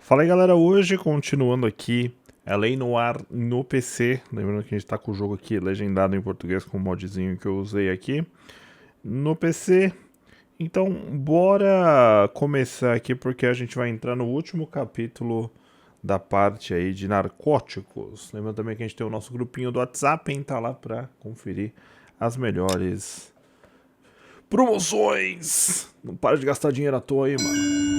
Fala aí galera, hoje continuando aqui, Lei Noire no PC, lembrando que a gente tá com o jogo aqui legendado em português com o modzinho que eu usei aqui, no PC. Então bora começar aqui porque a gente vai entrar no último capítulo da parte aí de narcóticos. Lembrando também que a gente tem o nosso grupinho do WhatsApp, entra lá pra conferir as melhores promoções. Não para de gastar dinheiro à toa aí, mano.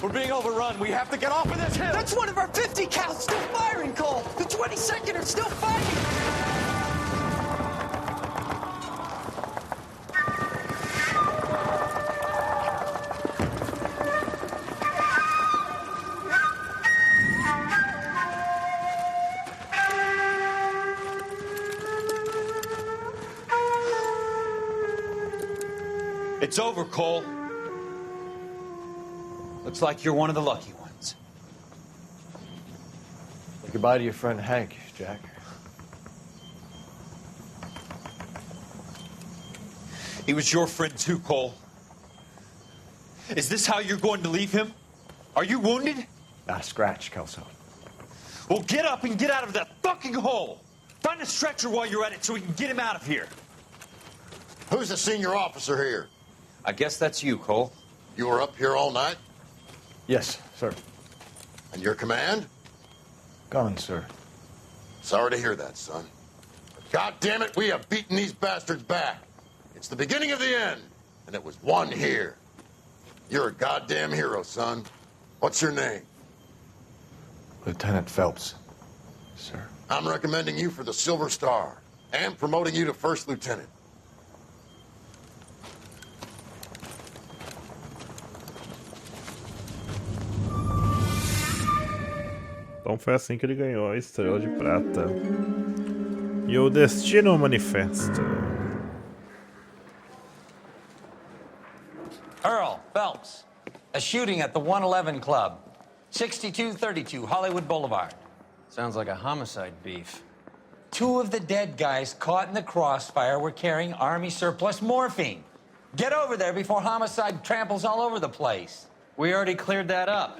We're being overrun. We have to get off of this hill. That's one of our 50 cal still firing, Cole. The 22nd are still fighting. It's over, Cole. Looks like you're one of the lucky ones. Say goodbye to your friend Hank, Jack. He was your friend too, Cole. Is this how you're going to leave him? Are you wounded? Not a scratch, Kelso. Well, get up and get out of that fucking hole. Find a stretcher while you're at it so we can get him out of here. Who's the senior officer here? I guess that's you, Cole. You were up here all night? Yes, sir. And your command? Gone, sir. Sorry to hear that, son. But God damn it, we have beaten these bastards back. It's the beginning of the end, and it was one here. You're a goddamn hero, son. What's your name? Lieutenant Phelps, sir. I'm recommending you for the Silver Star and promoting you to First Lieutenant. Então foi assim que ele ganhou a Estrela de Prata. E o Destino Manifesto. Earl Phelps, a shooting at the 111 Club, 6232 Hollywood Boulevard. Sounds like a homicide beef. Two of the dead guys caught in the crossfire were carrying Army surplus morphine. Get over there before homicide tramples all over the place. We already cleared that up.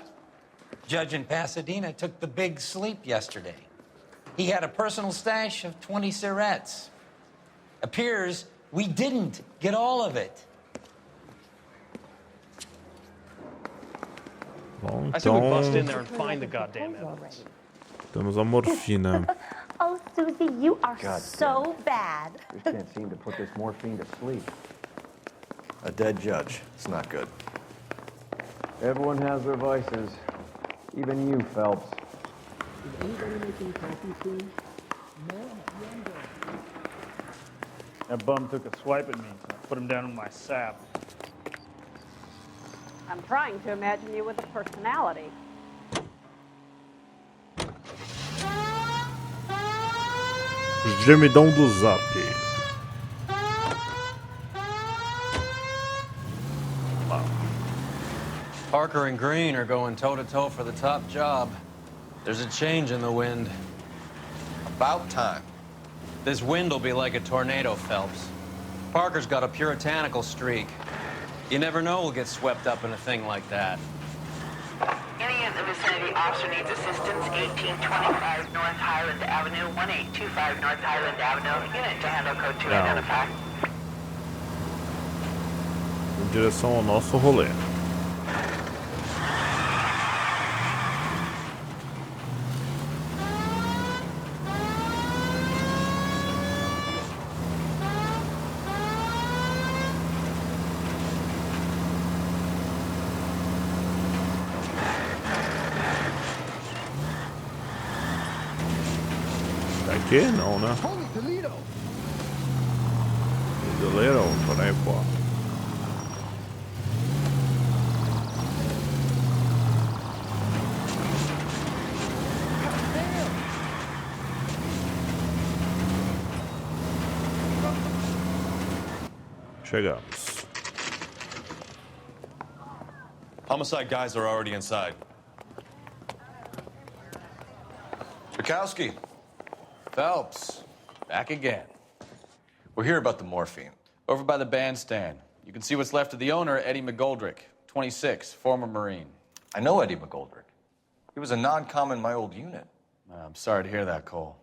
Judge in Pasadena took the big sleep yesterday. He had a personal stash of 20 cigarettes. Appears we didn't get all of it. Bom, I say we bust in então there and find the goddamn evidence. temos a morfina. Oh, Susie, you are God so bad. We can't seem to put this morphine to sleep. A dead judge. It's not good. Everyone has their vices. Even you, Phelps. Is anybody making coffee soon? That bum took a swipe at me, so I put him down in my sap. I'm trying to imagine you with a personality. Gemidão do Zap. Parker and Green are going toe-to-toe for the top job. There's a change in the wind. About time. This wind will be like a tornado, Phelps. Parker's got a puritanical streak. You never know we'll get swept up in a thing like that. Any in the vicinity officer needs assistance, 1825 North Highland Avenue, 1825 North Highland Avenue, unit to handle code 2 identify. Em direção ao nosso rolê. Aqui? Não, né? Toledo, por aí, pô. Chegamos. Homicide guys are already inside. Bukowski. Phelps. Back again. We're here about the morphine. Over by the bandstand. You can see what's left of the owner, Eddie McGoldrick, 26, former Marine. I know Eddie McGoldrick. He was a non-com in my old unit. I'm sorry to hear that, Cole.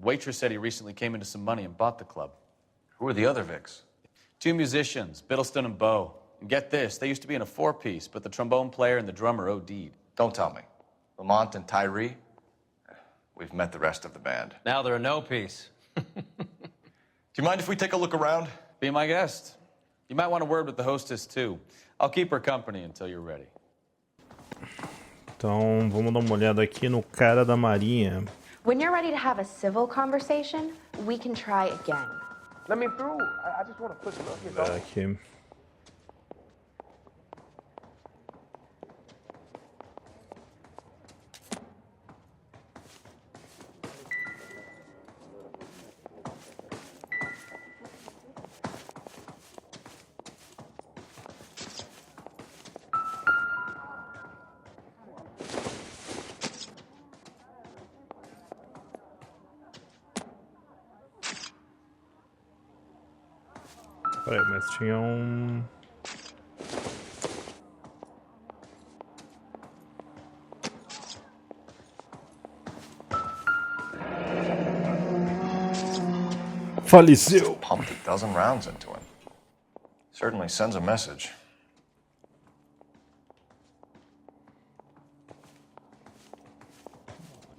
Waitress said he recently came into some money and bought the club. Who are the other Vics? 2 musicians, Biddleston and Bo. And get this, they used to be in a 4-piece, but the trombone player and the drummer OD'd. Don't tell me. Lamont and Tyree? We've met the rest of the band. Now they're a no-piece. Do you mind if we take a look around? Be my guest. You might want a word with the hostess, too. I'll keep her company until you're ready. Então, vamos dar uma olhada aqui no cara da marinha. When you're ready to have a civil conversation, we can try again. Let me through. I just want to push it up. Aqui. Peraí, mas tinha um... Faleceu. Pumped a dozen rounds into him. Certainly sends a message.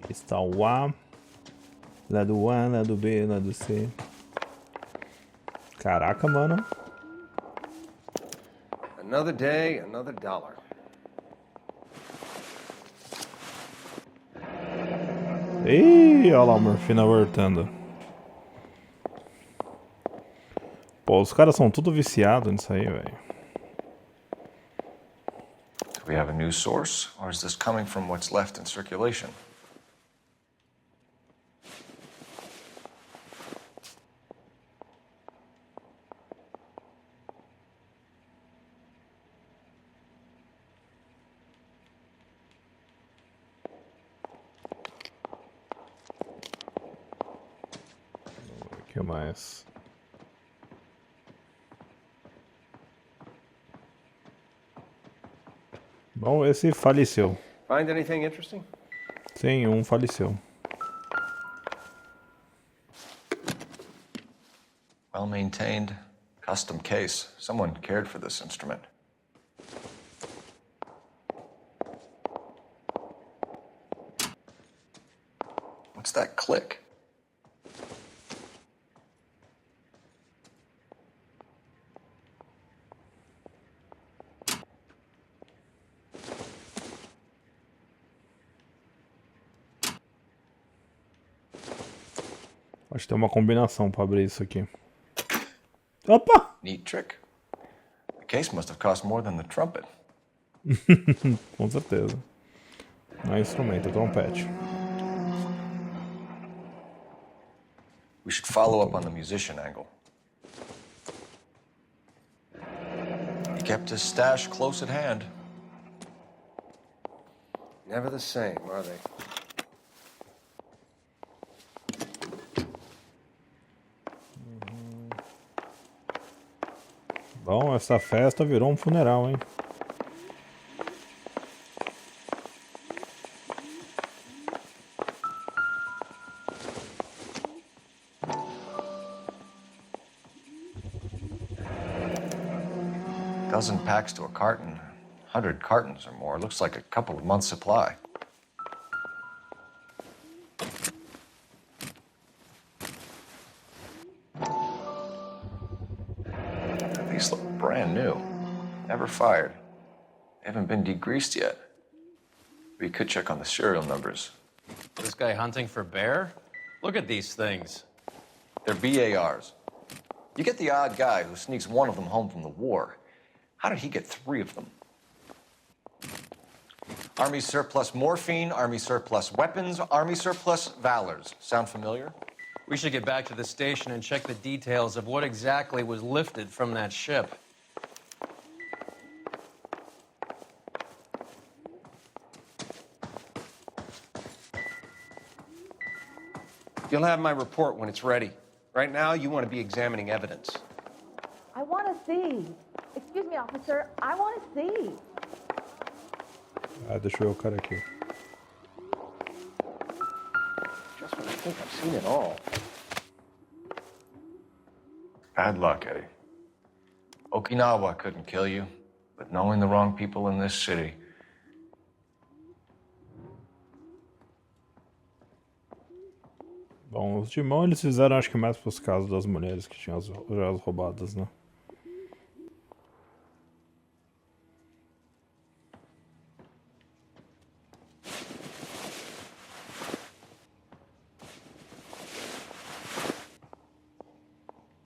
Está o A, lado A, lado B, lado C. Caraca, mano. Another day, another dollar. Ih, olha lá o morfina voltando. Pô, os caras são tudo viciados nisso aí, velho. Do we have a new source, or is this coming from what's left in circulation? O que mais? Bom, esse faleceu. Find anything interesting? Sim, um faleceu. Well maintained, custom case. Someone cared for this instrument. What's that click? Acho que tem uma combinação para abrir isso aqui. Opa! Neat trick. The case must have cost more than the trumpet. Com certeza. Não é instrumento, é trompete. We should follow up on the musician angle. He kept his stash close at hand. Never the same, are they? Bom, essa festa virou um funeral, hein? Dozen packs to a carton. 100 cartons or more. Looks like a couple of months' supply. These look brand new. Never fired. They haven't been degreased yet. We could check on the serial numbers. This guy hunting for bear? Look at these things. They're BARs. You get the odd guy who sneaks one of them home from the war. How did he get 3 of them? Army surplus morphine, Army surplus weapons, Army surplus valors. Sound familiar? We should get back to the station and check the details of what exactly was lifted from that ship. You'll have my report when it's ready. Right now, you want to be examining evidence. I want to see. Excuse me, officer. I want to see. Ah, deixa eu ver o cara aqui. Just when I think I've seen it all. Bad luck, Eddie. Okinawa couldn't kill you, but knowing the wrong people in this city. Bom, os de mão eles fizeram acho que mais pros casos das mulheres que tinham as joias roubadas, né?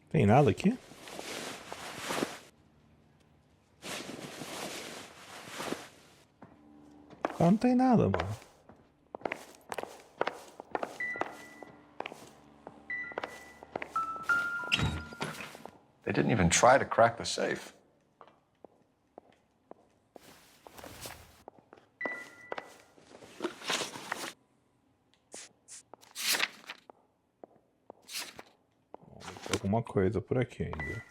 Tem nada aqui? Não tem nada, mano. They didn't even try to crack the safe. Tem alguma coisa por aqui ainda.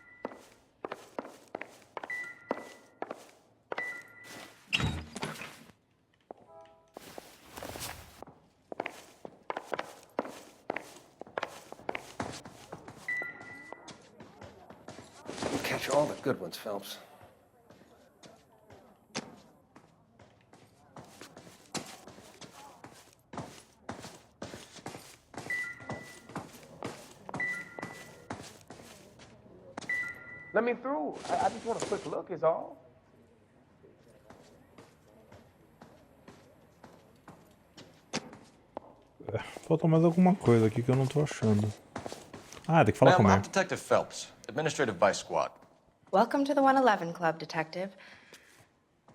Catch all the good ones, Phelps. Let me through. I just want a quick look, is all. Falta mais alguma coisa aqui que eu não tô achando. Ah, tem que falar Ma'am, comigo. I'm Detective Phelps, Administrative Vice Squad. Welcome to the 111 Club, Detective.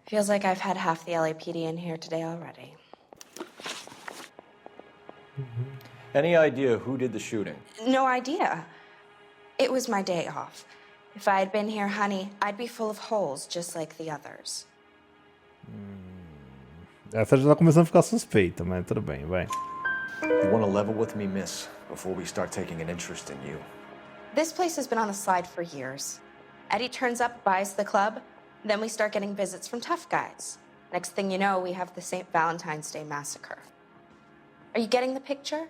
Feels like I've had half the LAPD in here today already. Any idea who did the shooting? No idea. It was my day off. If I had been here, honey, I'd be full of holes just like the others. Essa já tá começando a ficar suspeita, mas tudo bem, vai. You want to level with me, miss, before we start taking an interest in you? This place has been on the slide for years. Eddie turns up, buys the club, then we start getting visits from tough guys. Next thing you know, we have the St. Valentine's Day massacre. Are you getting the picture?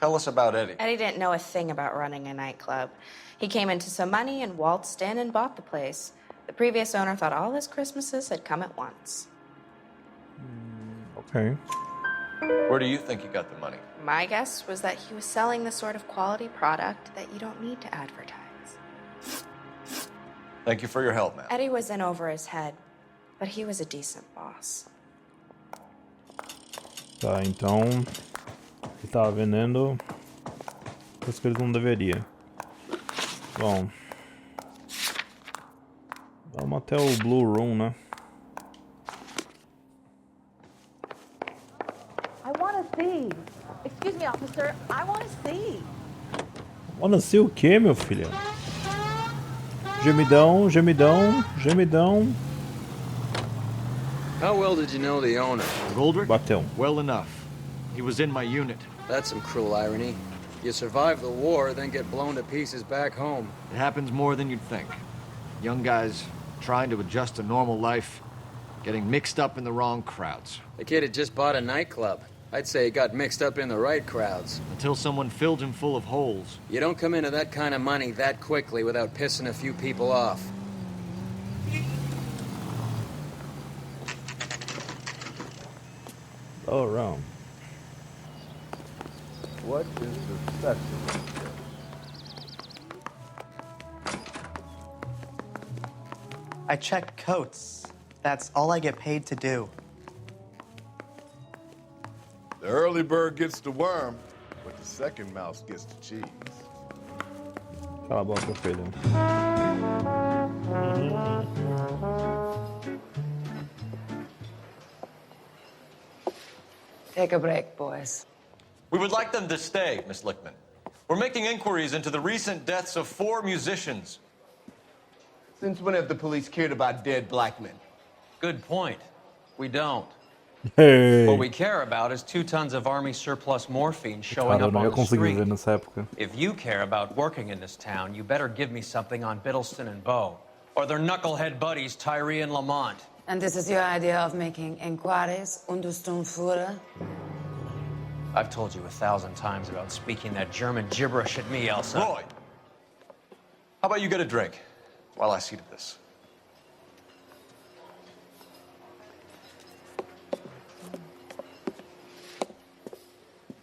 Tell us about Eddie. Eddie didn't know a thing about running a nightclub. He came into some money and waltzed in and bought the place. The previous owner thought all his Christmases had come at once. Okay. Where do you think he got the money? My guess was that he was selling the sort of quality product that you don't need to advertise. Thank you for your help, ma'am. Eddie was in over his head, but he was a decent boss. Tá, então ele tava vendendo coisas que ele não deveria. Bom, vamos até o Blue Room, né? I want to see. Excuse me, officer. I want to see. Wanna see o que, meu filho? Gemidão, gemidão, gemidão. How well did you know the owner? Goldrick? Bateu. Well enough. He was in my unit. That's some cruel irony. You survive the war, then get blown to pieces back home. It happens more than you'd think. Young guys trying to adjust to normal life, getting mixed up in the wrong crowds. The kid had just bought a nightclub. I'd say he got mixed up in the right crowds. Until someone filled him full of holes. You don't come into that kind of money that quickly without pissing a few people off. All around. What is the special? I check coats. That's all I get paid to do. The early bird gets the worm, but the second mouse gets the cheese. Cala a boca, filho. Take a break, boys. We would like them to stay, Miss Lickman. We're making inquiries into the recent deaths of 4 musicians. Since when have the police cared about dead black men? Good point. We don't. Hey. What we care about is 2 tons of Army surplus morphine showing Cara, eu up não ia on the conseguir street. viver nessa época. If you care about working in this town, you better give me something on Biddleston and Bow, or their knucklehead buddies Tyree and Lamont. And this is your idea of making inquiries under Sturmführer? I've told you 1,000 times about speaking that German gibberish at me, Elsa. Roy, how about you get a drink while I see to this?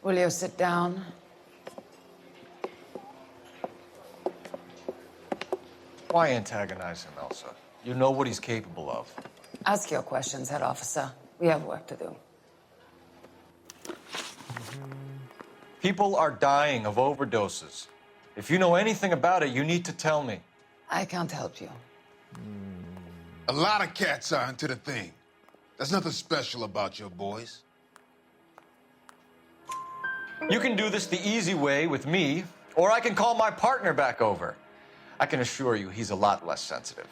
Will you sit down? Why antagonize him, Elsa? You know what he's capable of. Ask your questions, head officer. We have work to do. People are dying of overdoses. If you know anything about it, you need to tell me. I can't help you. A lot of cats are into the thing. There's nothing special about your boys. You can do this the easy way with me, or I can call my partner back over. I can assure you he's a lot less sensitive.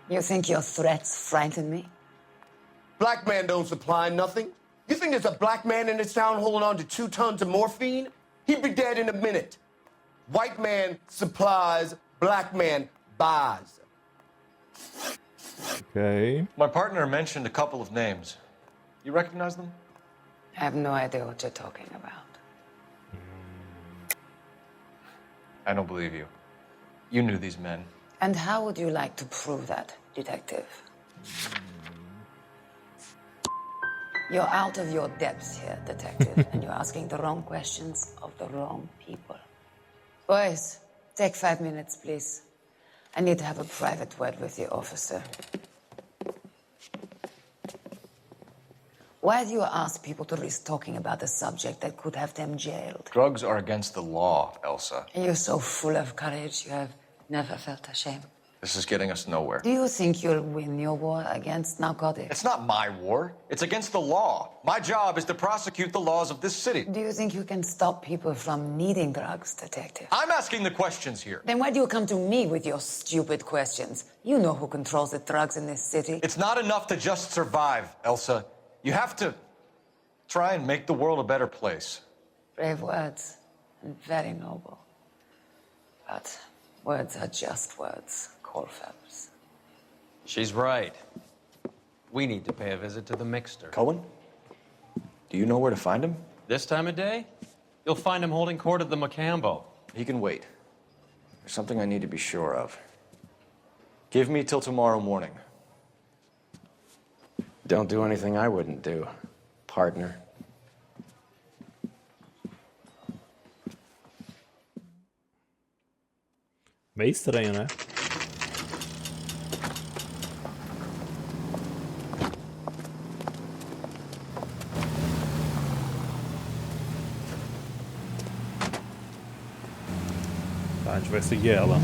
You think your threats frighten me? Black man don't supply nothing. You think there's a black man in this town holding on to 2 tons of morphine? He'd be dead in a minute. White man supplies, black man buys. Okay. My partner mentioned a couple of names. You recognize them? I have no idea what you're talking about. I don't believe you. You knew these men. And how would you like to prove that, detective? You're out of your depths here, detective, and you're asking the wrong questions of the wrong people. Boys, take 5 minutes, please. I need to have a private word with the officer. Why do you ask people to risk talking about a subject that could have them jailed? Drugs are against the law, Elsa. You're so full of courage, you have never felt ashamed. This is getting us nowhere. Do you think you'll win your war against narcotics? It's not my war. It's against the law. My job is to prosecute the laws of this city. Do you think you can stop people from needing drugs, detective? I'm asking the questions here. Then why do you come to me with your stupid questions? You know who controls the drugs in this city. It's not enough to just survive, Elsa. You have to try and make the world a better place. Brave words, and very noble. But words are just words, Cole Phelps. She's right. We need to pay a visit to the mixer. Cohen? Do you know where to find him? This time of day? You'll find him holding court at the Macambo. He can wait. There's something I need to be sure of. Give me till tomorrow morning. Don't do anything I wouldn't do, partner. Meio estranho, né? Tá, a gente vai seguir ela.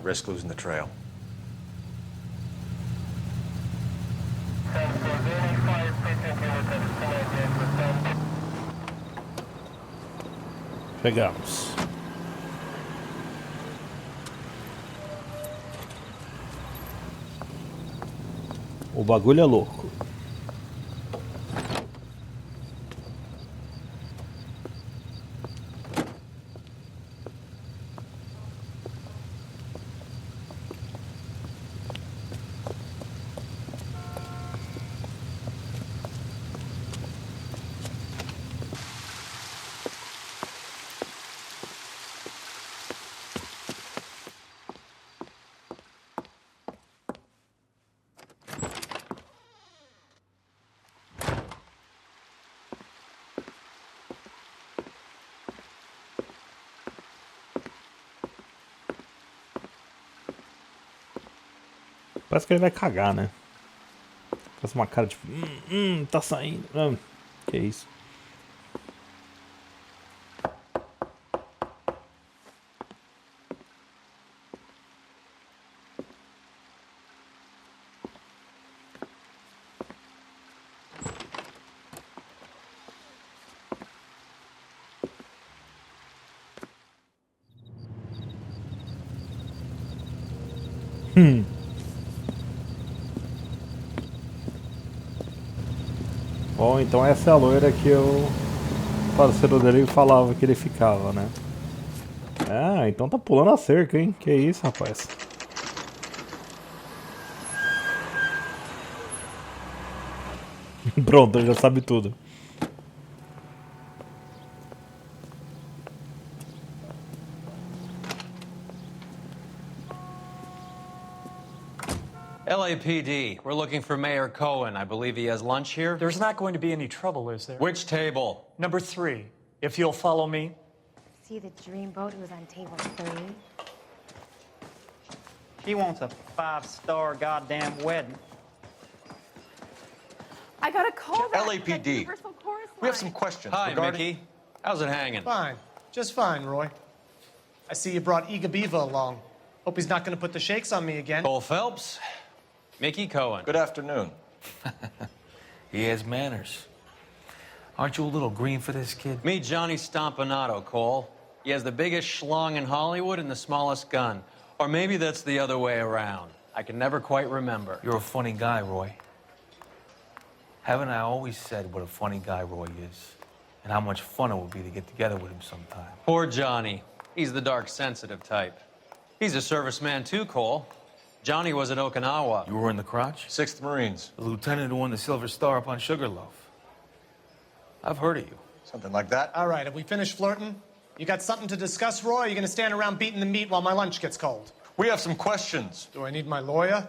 At risk losing the trail. Pegamos. O bagulho é louco. Parece que ele vai cagar, né? Faz uma cara tipo... tá saindo. Que isso? Bom, então essa é a loira que o parceiro dele falava que ele ficava, né? Ah, então tá pulando a cerca, hein? Que isso, rapaz? Pronto, ele já sabe tudo. LAPD, we're looking for Mayor Cohen. I believe he has lunch here. There's not going to be any trouble, is there? Which table? Number 3, if you'll follow me. See the dreamboat who's on table 3? She wants a 5-star goddamn wedding. I got a call back. LAPD. We have some questions. Hi, regarding... Mickey. How's it hanging? Fine. Just fine, Roy. I see you brought Iga Beaver along. Hope he's not going to put the shakes on me again. Cole Phelps. Mickey Cohen. Good afternoon. He has manners. Aren't you a little green for this kid? Meet Johnny Stompanato, Cole. He has the biggest schlong in Hollywood and the smallest gun. Or maybe that's the other way around. I can never quite remember. You're a funny guy, Roy. Haven't I always said what a funny guy Roy is? And how much fun it would be to get together with him sometime? Poor Johnny. He's the dark, sensitive type. He's a serviceman too, Cole. Johnny was at Okinawa. You were in the crotch? 6th Marines. The lieutenant who won the Silver Star up on Sugarloaf. I've heard of you. Something like that. All right, have we finished flirting? You got something to discuss, Roy, or are you going to stand around beating the meat while my lunch gets cold? We have some questions. Do I need my lawyer?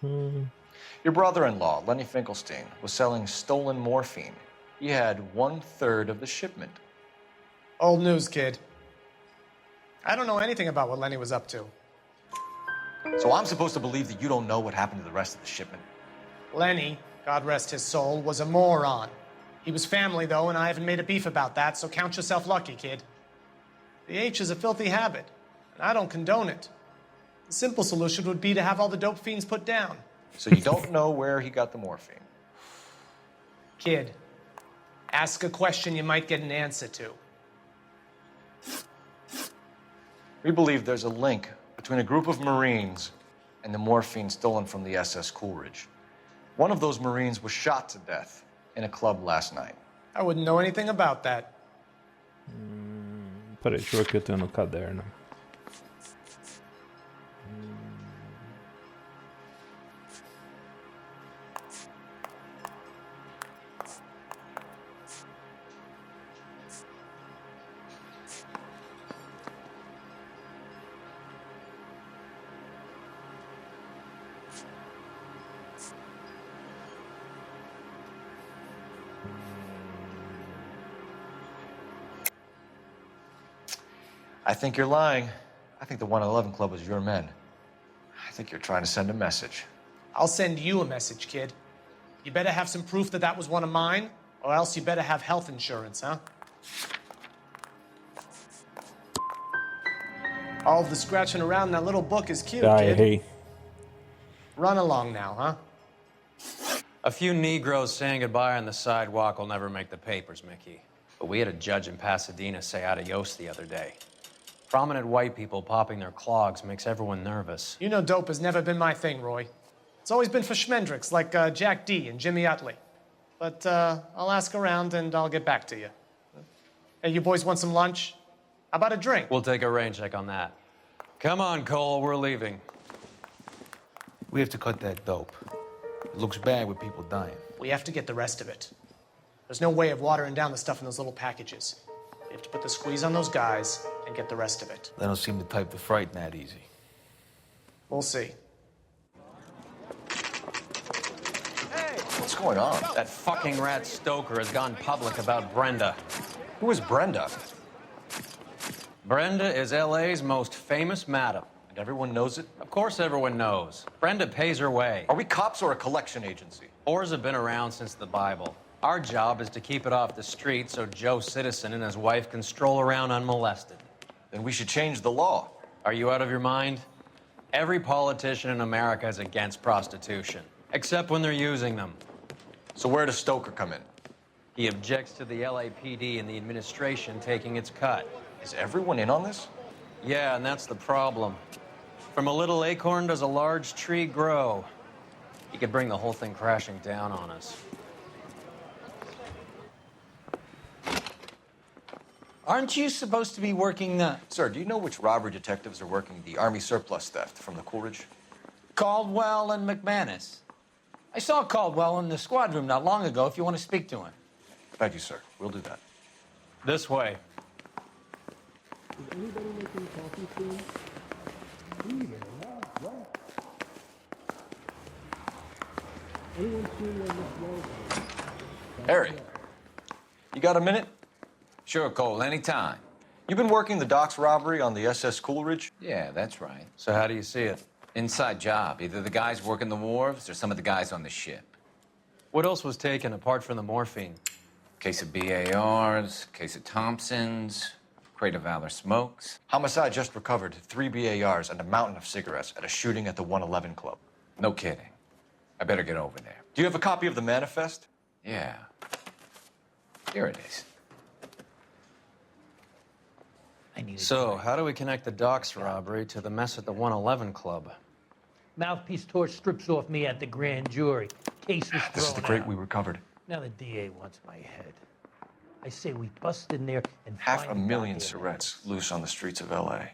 Your brother-in-law, Lenny Finkelstein, was selling stolen morphine. He had 1/3 of the shipment. Old news, kid. I don't know anything about what Lenny was up to. So I'm supposed to believe that you don't know what happened to the rest of the shipment? Lenny, God rest his soul, was a moron. He was family, though, and I haven't made a beef about that, so count yourself lucky, kid. The H is a filthy habit, and I don't condone it. The simple solution would be to have all the dope fiends put down. So you don't know where he got the morphine? Kid, ask a question you might get an answer to. We believe there's a link between a group of Marines and the morphine stolen from the SS Coolidge. One of those Marines was shot to death in a club last night. I wouldn't know anything about that. Peraí, deixa eu ver o que eu tenho no caderno. I think you're lying. I think the 111 Club was your men. I think you're trying to send a message. I'll send you a message, kid. You better have some proof that that was one of mine, or else you better have health insurance, huh? All of the scratching around in that little book is cute, I kid. hate. Run along now, huh? A few Negroes saying goodbye on the sidewalk will never make the papers, Mickey. But we had a judge in Pasadena say adios the other day. Prominent white people popping their clogs makes everyone nervous. You know dope has never been my thing, Roy. It's always been for schmendricks like Jack D and Jimmy Utley. But I'll ask around and I'll get back to you. Hey, you boys want some lunch? How about a drink? We'll take a rain check on that. Come on, Cole, we're leaving. We have to cut that dope. It looks bad with people dying. We have to get the rest of it. There's no way of watering down the stuff in those little packages. We have to put the squeeze on those guys and get the rest of it. They don't seem the type to frighten that easy. We'll see. What's going on? That fucking rat Stoker has gone public about Brenda. Who is Brenda? Brenda is LA's most famous madam. And everyone knows it? Of course everyone knows. Brenda pays her way. Are we cops or a collection agency? Whores have been around since the Bible. Our job is to keep it off the street so Joe Citizen and his wife can stroll around unmolested. Then we should change the law. Are you out of your mind? Every politician in America is against prostitution, except when they're using them. So where does Stoker come in? He objects to the LAPD and the administration taking its cut. Is everyone in on this? Yeah, and that's the problem. From a little acorn does a large tree grow. He could bring the whole thing crashing down on us. Aren't you supposed to be working the... Sir, do you know which robbery detectives are working the Army surplus theft from the Coolidge? Caldwell and McManus. I saw Caldwell in the squad room not long ago if you want to speak to him. Thank you, sir. We'll do that. This way. Harry, you got a minute? Sure, Cole, anytime. You've been working the docks robbery on the SS Coolidge? Yeah, that's right. So how do you see it? Inside job. Either the guys working the wharves or some of the guys on the ship. What else was taken apart from the morphine? Case of BARs, case of Thompsons, crate of Valor smokes. Homicide just recovered 3 BARs and a mountain of cigarettes at a shooting at the 111 Club. No kidding. I better get over there. Do you have a copy of the manifest? Yeah. Here it is. So, how do we connect the docks robbery to the mess at the 111 Club? Mouthpiece tore strips off me at the grand jury. Case was This is the thrown crate out. we recovered. Now the DA wants my head. I say we bust in there and Half a find million the cigarettes loose on the streets of L.A.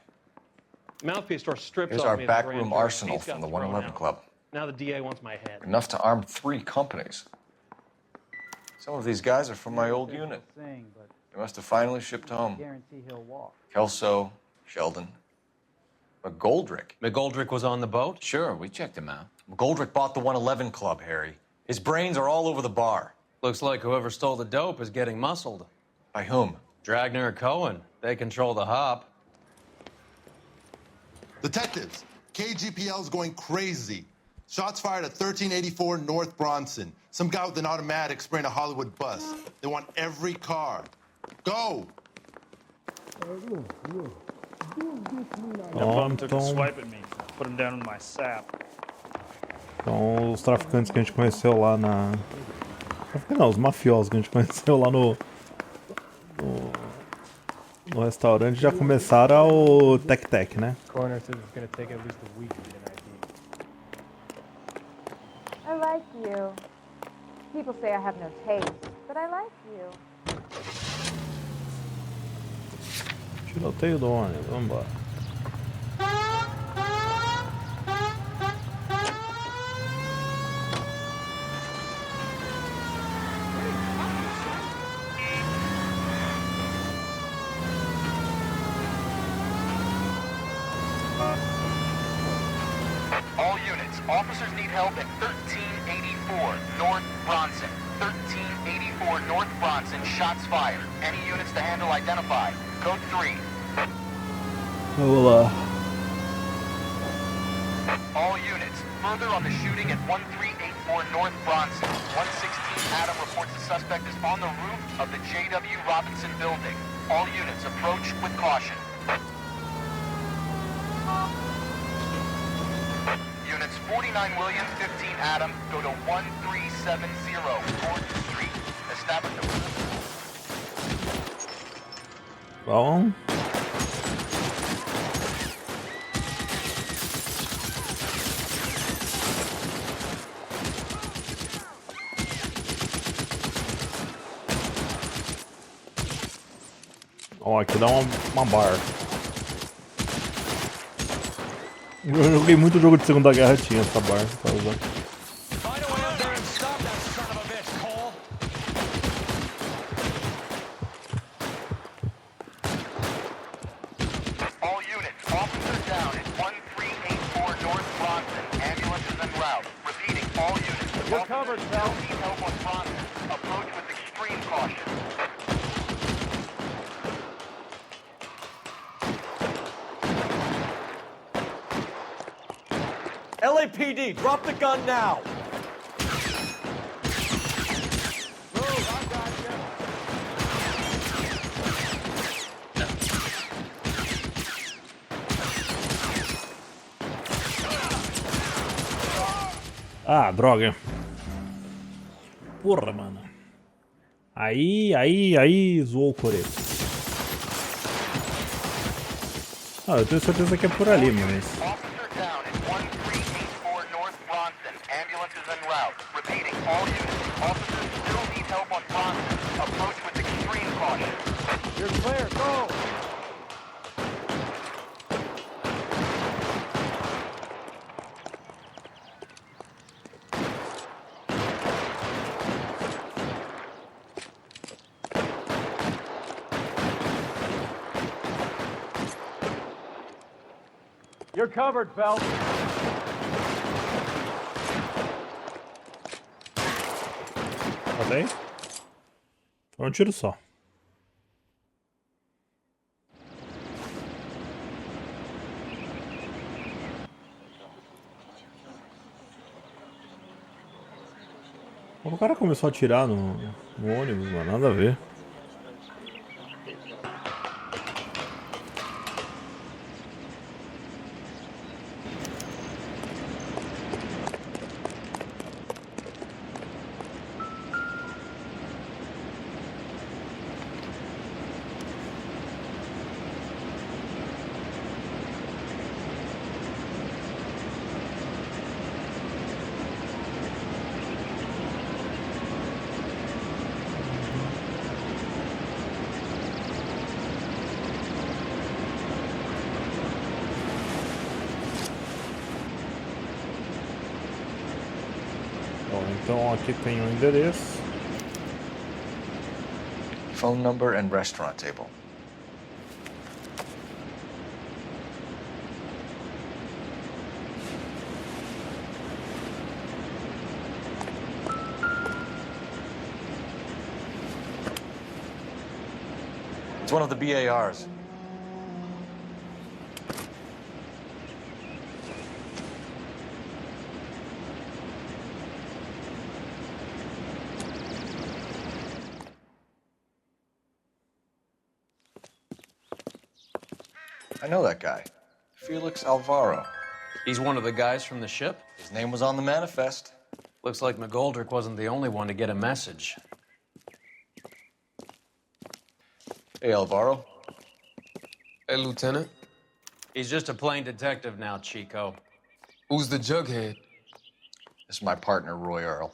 Mouthpiece tore strips Here's off our me at the grand backroom jury. arsenal Case got from the thrown 111 out. Club. Now the DA wants my head. Enough to arm 3 companies. Some of these guys are from my old unit. They must have finally shipped home. Guarantee he'll walk. Kelso, Sheldon, McGoldrick. McGoldrick was on the boat? Sure, we checked him out. McGoldrick bought the 111 Club, Harry. His brains are all over the bar. Looks like whoever stole the dope is getting muscled. By whom? Dragner or Cohen. They control the hop. Detectives, KGPL's going crazy. Shots fired at 1384 North Bronson. Some guy with an automatic spraying a Hollywood bus. They want every car. Go! That bum took a swipe at me. Put him down in my sap. Então, os traficantes que a gente conheceu lá na... Não, os mafiosos que a gente conheceu lá no restaurante já começaram o tec-tec, né? Coroner says it's gonna take at least a week to get an ID. I like you. People say I have no taste, but I like you. Tiroteio do ônibus, vamos embora. All units, officers need help at 1384 North Bronson. 1384 North Bronson, shots fired. Any units to handle identified. Code 3. Vamos lá. All units, further on the shooting at 1384 North Bronson. 116 Adam reports the suspect is on the roof of the J.W. Robinson building. All units, approach with caution. Units 49 William, 15 Adam, go to 1370 4th Street. Establish a... Bom. Ó, aqui dá uma bar. Eu joguei muito jogo de Segunda Guerra, tinha essa bar pra usar. All units, officer down at 1384 North Bronson. Ambulances en route. Repeating, all units. You're covered, Phelps. Need help on Bronson. Approach with extreme caution. LAPD, drop the gun now! Ah, droga. Porra, mano. Aí zoou o coreto. Ah, eu tenho certeza que é por ali, mas... Officer down at 1384 North Bronson. Ambulances en route. Repeating, all units. Officers still need help on Bronson. Approach with extreme caution. You're clear, go! You're covered, Phelps. Falei? Foi um tiro só. O cara começou a atirar no ônibus, mano, nada a ver. Bom, então aqui tem o endereço. Phone number and restaurant table. It's one of the BARs. I know that guy. Felix Alvaro. He's one of the guys from the ship? His name was on the manifest. Looks like McGoldrick wasn't the only one to get a message. Hey, Alvaro. Hey, Lieutenant. He's just a plain detective now, Chico. Who's the jughead? This is my partner, Roy Earl.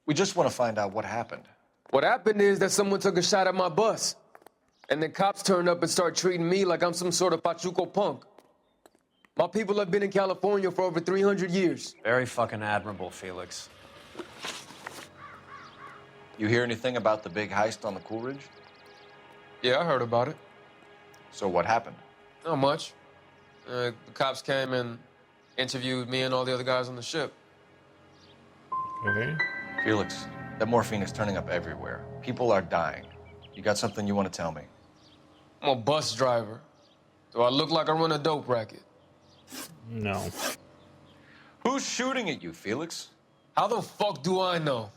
We just want to find out what happened. What happened is that someone took a shot at my bus. And then cops turned up and start treating me like I'm some sort of Pachuco punk. My people have been in California for over 300 years. Very fucking admirable, Felix. You hear anything about the big heist on the Coolidge? Yeah, I heard about it. So what happened? Not much. The cops came and interviewed me and all the other guys on the ship. Okay. Felix, that morphine is turning up everywhere. People are dying. You got something you want to tell me? I'm a bus driver. Do I look like I run a dope racket? No. Who's shooting at you, Felix? How the fuck do I know?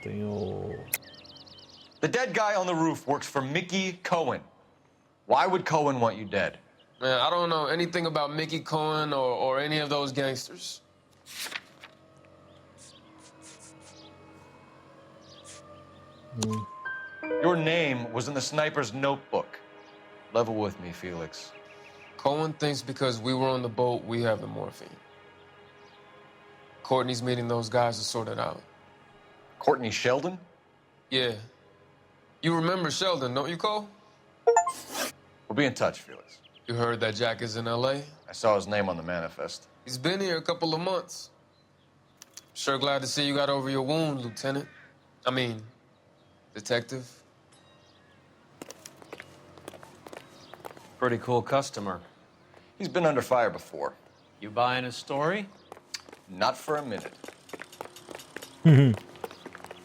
Tem o The dead guy on the roof works for Mickey Cohen. Why would Cohen want you dead? Man, I don't know anything about Mickey Cohen or any of those gangsters. Your name was in the sniper's notebook. Level with me, Felix. Cohen thinks because we were on the boat, we have the morphine. Courtney's meeting those guys to sort it out. Courtney Sheldon? Yeah. You remember Sheldon, don't you, Cole? We'll be in touch, Felix. You heard that Jack is in L.A.? I saw his name on the manifest. He's been here a couple of months. Sure glad to see you got over your wound, Lieutenant. I mean, Detective. Pretty cool customer. He's been under fire before. You buying his story? Not for a minute.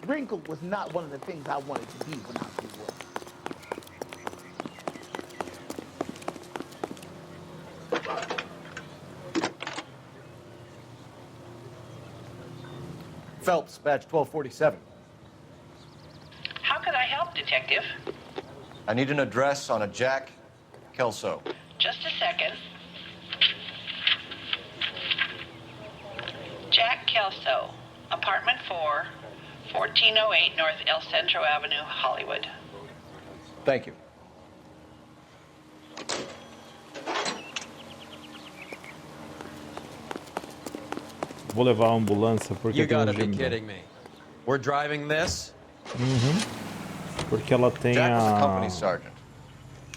Wrinkle was not one of the things I wanted to be when I grew up. Phelps, badge 1247. How can I help, Detective? I need an address on a Jack Kelso. Just a second. Jack Kelso, apartment 4, 1408 North El Centro Avenue, Hollywood. Thank you. Vou levar a ambulância porque You tem gotta be gêmeo. kidding me. We're driving this? Porque ela tem Jack was a a... company sergeant.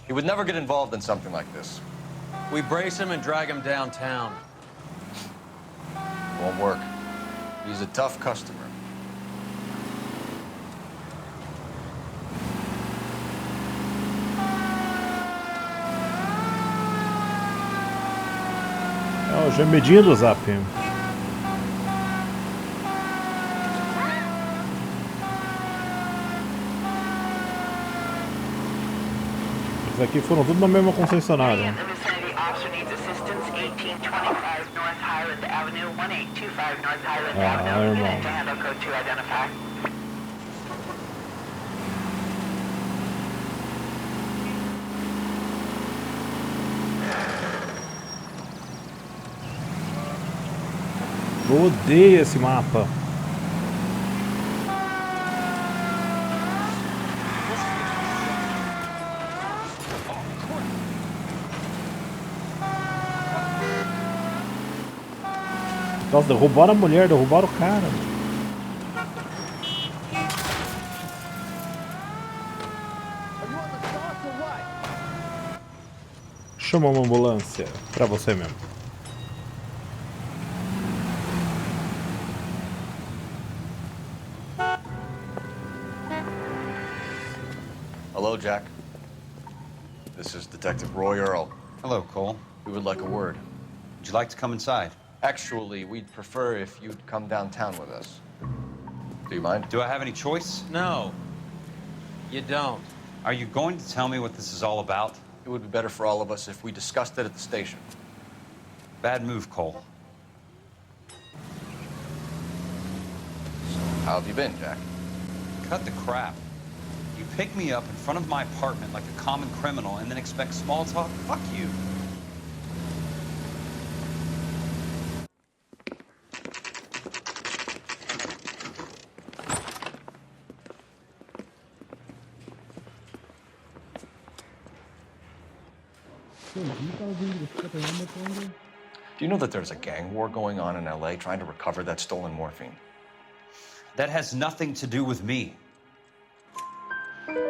He would never get involved in something like this. We brace him and drag him downtown. Won't work. He's a tough customer. É o gemidinho do Zap. Esses aqui foram tudo na mesma concessionária. Ah, irmão. Eu odeio esse mapa. Nossa, derrubaram a mulher, derrubaram o cara. Chama uma ambulância pra você mesmo. Hello, Jack. This is Detective Roy Earl. Hello, Cole. We would like a word. Would you like to come inside? Actually, we'd prefer if you'd come downtown with us. Do you mind? Do I have any choice? No. You don't. Are you going to tell me what this is all about? It would be better for all of us if we discussed it at the station. Bad move, Cole. How have you been, Jack? Cut the crap. You pick me up in front of my apartment like a common criminal and then expect small talk? Fuck you. Do you know that there's a gang war going on in LA trying to recover that stolen morphine? That has nothing to do with me.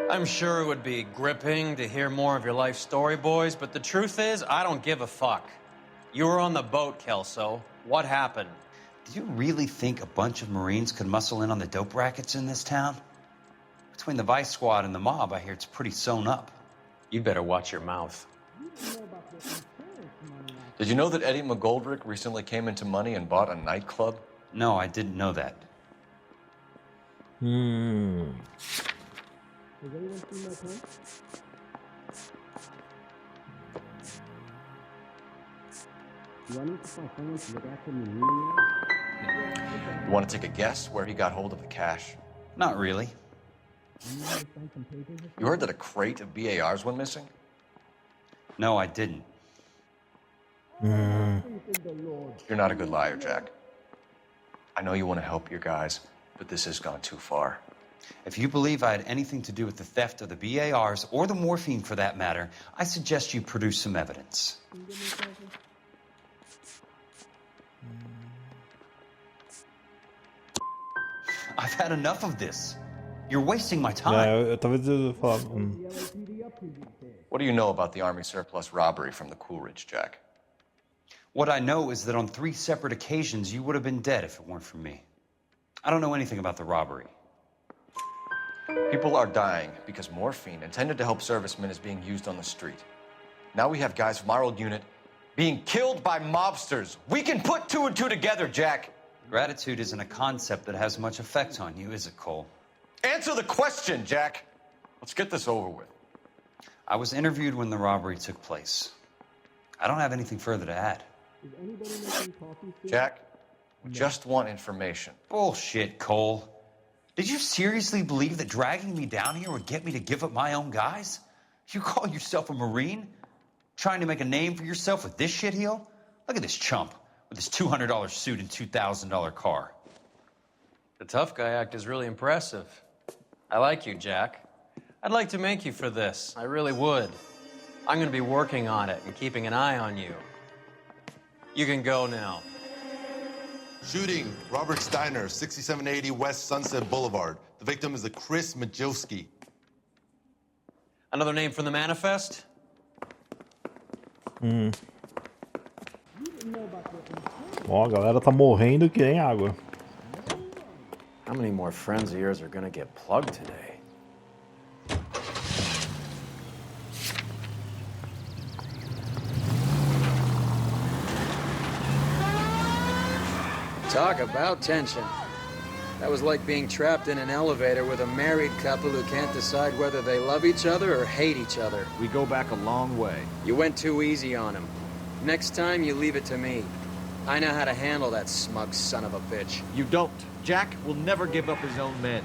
I'm sure it would be gripping to hear more of your life story, boys, but the truth is, I don't give a fuck. You were on the boat, Kelso. What happened? Do you really think a bunch of Marines could muscle in on the dope rackets in this town? Between the Vice Squad and the mob, I hear it's pretty sewn up. You better watch your mouth. Did you know that Eddie McGoldrick recently came into money and bought a nightclub? No, I didn't know that. Has anyone seen my pen? Do I need to find someone to look after me? You want to take a guess where he got hold of the cash? Not really. You heard that a crate of BARs went missing? No, I didn't. You're not a good liar, Jack. I know you want to help your guys, but this has gone too far. If you believe I had anything to do with the theft of the BARs, or the morphine for that matter, I suggest you produce some evidence. I've had enough of this. You're wasting my time. Talvez eu falar. What do you know about the Army surplus robbery from the Coolidge, Jack? What I know is that on 3 separate occasions, you would have been dead if it weren't for me. I don't know anything about the robbery. People are dying because morphine intended to help servicemen is being used on the street. Now we have guys from our old unit being killed by mobsters. We can put 2 and 2 together, Jack. Gratitude isn't a concept that has much effect on you, is it, Cole? Answer the question, Jack. Let's get this over with. I was interviewed when the robbery took place. I don't have anything further to add. Jack, we just want information. Bullshit, Cole. Did you seriously believe that dragging me down here would get me to give up my own guys? You call yourself a Marine? Trying to make a name for yourself with this shitheel? Look at this chump with his $200 suit and $2,000 car. The tough guy act is really impressive. I like you, Jack. I'd like to make you for this. I really would. I'm going to be working on it and keeping an eye on you. You can go now. Shooting, Robert Steiner, 6780 West Sunset Boulevard. The victim is a Chris Majowski. Another name from the manifest? Ó, a galera tá morrendo que nem água. How many more friends of yours are gonna get plugged today? Talk about tension. That was like being trapped in an elevator with a married couple who can't decide whether they love each other or hate each other. We go back a long way. You went too easy on him. Next time, you leave it to me. I know how to handle that smug son of a bitch. You don't. Jack will never give up his own men.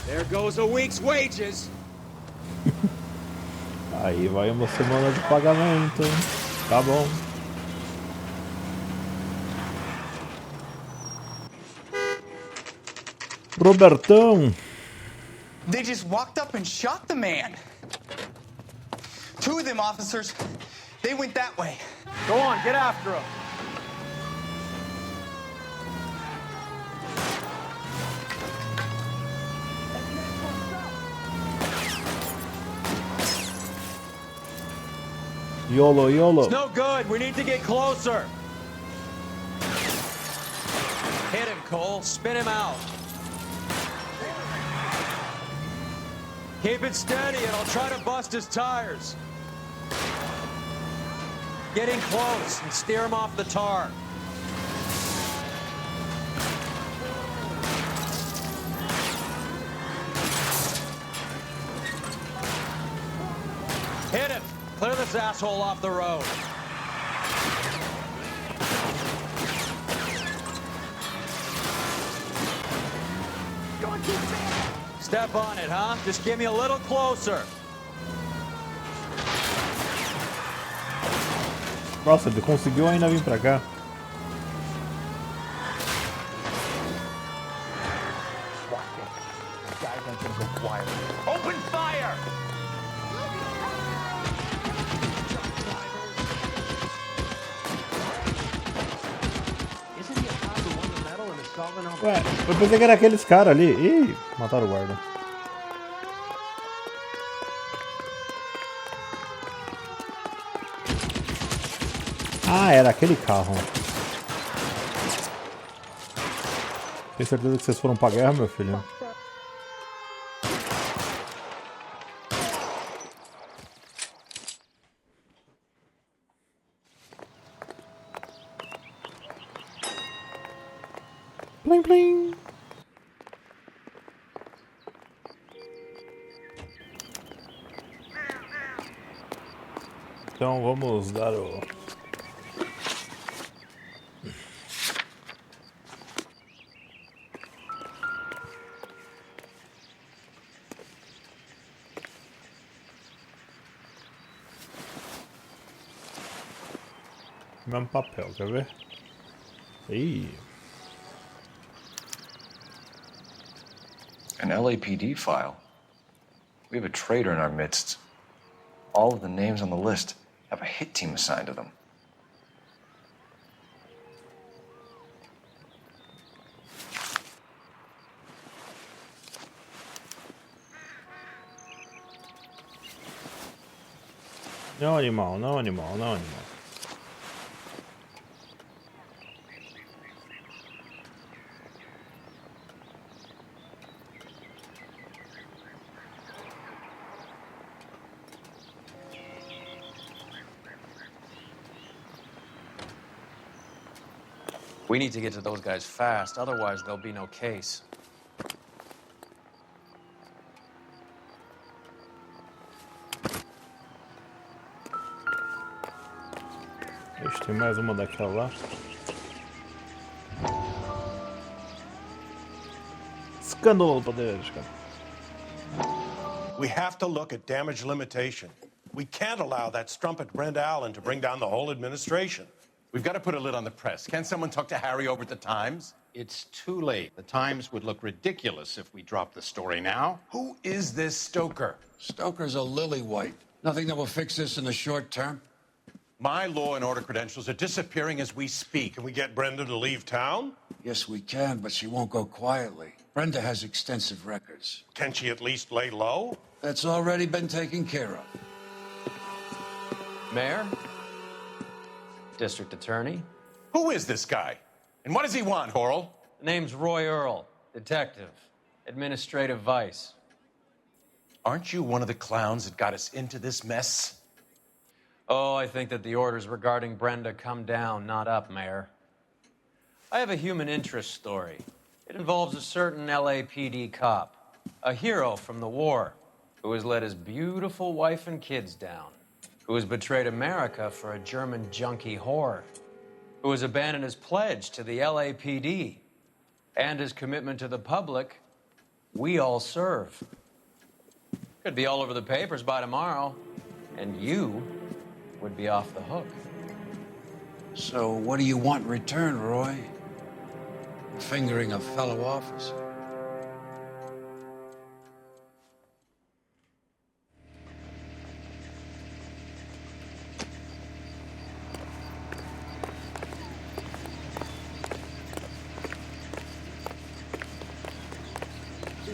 There goes a week's wages. Aí vai uma semana de pagamento. Tá bom. Robertão. They just walked up and shot the man. 2 of them officers, they went that way. Go on, get after him. YOLO, YOLO. It's no good. We need to get closer. Hit him, Cole. Spin him out. Keep it steady and I'll try to bust his tires. Get in close and steer him off the tar. Hit him. Clear this asshole off the road. Step on it, huh? Just get me a little closer. Nossa, ele conseguiu ainda vir pra cá. Open fire! Ué, eu pensei que era aqueles caras ali. Ih, mataram o guarda. Ah, era aquele carro. Tem certeza que vocês foram pra guerra, meu filho? Plim, plim. Então vamos dar o... Mesmo papel, quer ver? Ih. An LAPD file. We have a traitor in our midst. All of the names on the list have a hit team assigned to them. Não, animal, não, animal, não, animal. We need to get to those guys fast, otherwise there'll be no case. Ixi, tem mais uma daquela lá. Escândalo poderes, cara. We have to look at damage limitation. We can't allow that strumpet Brent Allen to bring down the whole administration. We've got to put a lid on the press. Can't someone talk to Harry over at the Times? It's too late. The Times would look ridiculous if we dropped the story now. Who is this Stoker? Stoker's a lily-white. Nothing that will fix this in the short term. My law and order credentials are disappearing as we speak. Can we get Brenda to leave town? Yes, we can, but she won't go quietly. Brenda has extensive records. Can she at least lay low? That's already been taken care of. Mayor? District Attorney? Who is this guy? And what does he want, Horrell? Name's Roy Earl, detective, administrative vice. Aren't you one of the clowns that got us into this mess? Oh, I think that the orders regarding Brenda come down, not up, Mayor. I have a human interest story. It involves a certain LAPD cop, a hero from the war, who has let his beautiful wife and kids down, who has betrayed America for a German junkie whore, who has abandoned his pledge to the LAPD and his commitment to the public. We all serve. Could be all over the papers by tomorrow, and you would be off the hook. So what do you want in return, Roy? Fingering a fellow officer?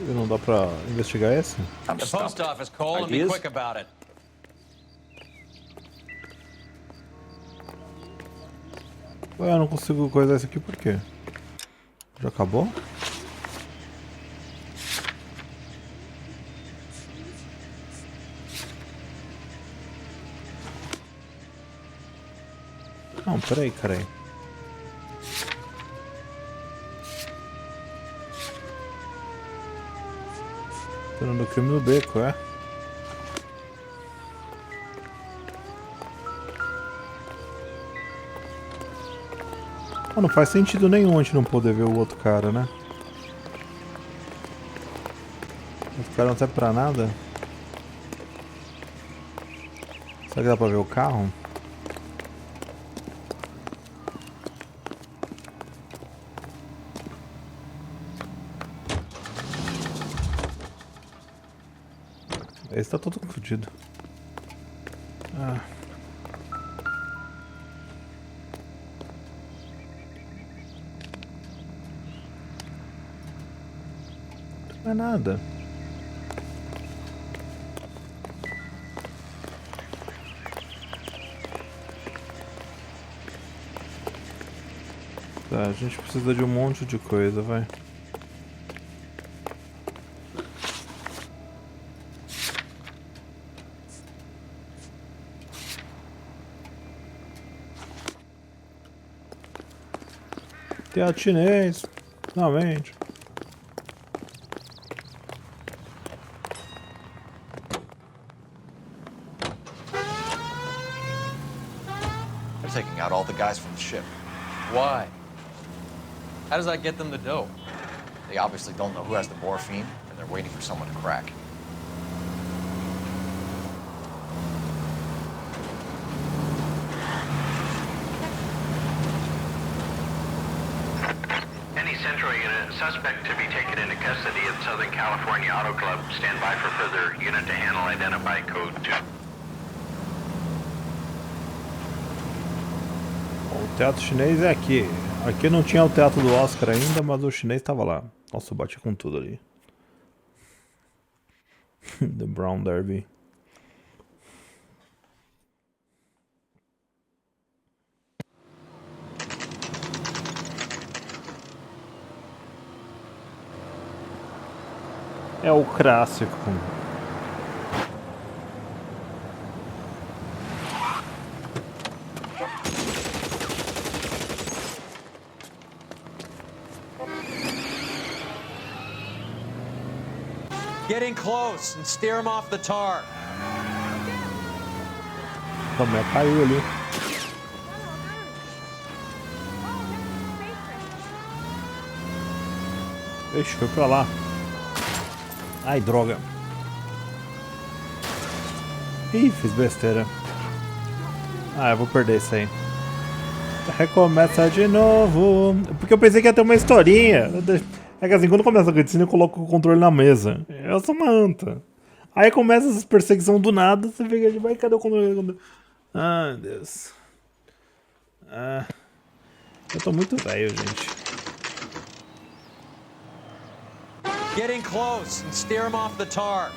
Não dá pra investigar esse? The post office, Cole, and be quick about it. Ué, eu não consigo coisar isso aqui por quê? Já acabou? Não, peraí, carai. Tornando o crime no beco, é? Não faz sentido nenhum a gente não poder ver o outro cara, né? O outro cara não serve pra nada. Será que dá pra ver o carro? Esse tá todo fodido. Ah. Não é nada. Tá, a gente precisa de um monte de coisa, vai. Teatro chinês, finalmente. They're taking out all the guys from the ship. Why? How does that get them the dope? They obviously don't know who has the morphine, and they're waiting for someone to crack. suspect to be taken into custody at Southern California Auto Club. Stand by for further unit to handle. Identify code 2. O teatro chinês é aqui. Aqui não tinha o teatro do Oscar ainda, mas o chinês estava lá. Nossa, eu bati com tudo ali. The Brown Derby. É o clássico. Getting close and steer him off the tar. Também caiu ali. Ixi, foi pra lá. Ai, droga. Ih, fiz besteira. Ah, eu vou perder isso aí. Recomeça de novo. Porque eu pensei que ia ter uma historinha. É que assim, quando começa a cutscene eu coloco o controle na mesa. Eu sou uma anta. Aí começa essa perseguição do nada, você fica de vai, cadê o controle? Ai, Deus. Ah, eu tô muito velho, gente. Getting close and steer him off the tar.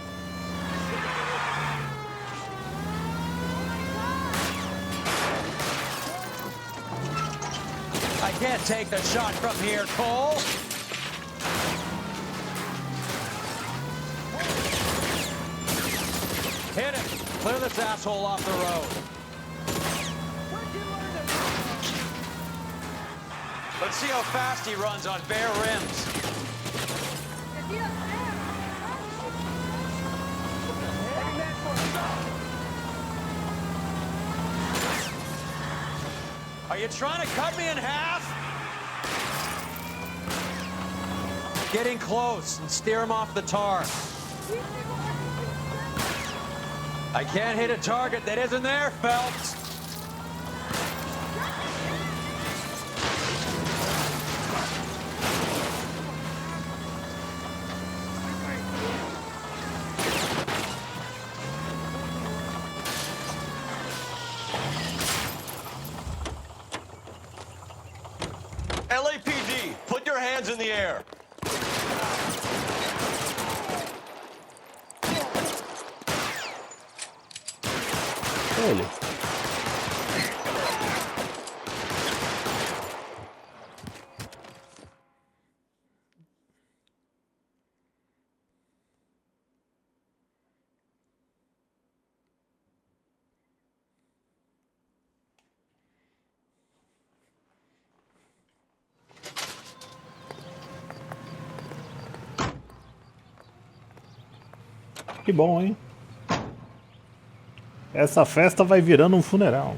I can't take the shot from here, Cole. Hit him. Clear this asshole off the road. Let's see how fast he runs on bare rims. Are you trying to cut me in half? Getting close and steer him off the tar. I can't hit a target that isn't there, Phelps. LAPD, put your hands in the air. Ele. Que bom, hein? Essa festa vai virando um funeral.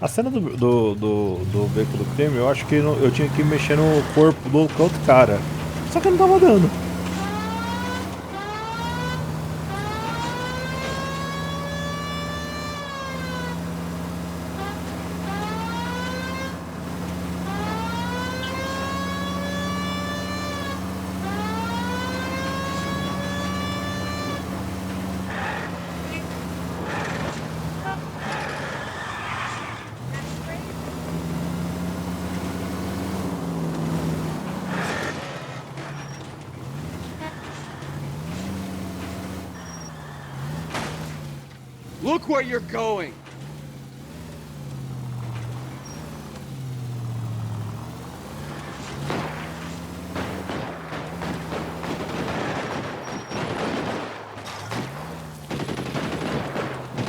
A cena do beco do crime, eu acho que eu tinha que mexer no corpo do outro cara. Só que não tava dando. Look where you're going.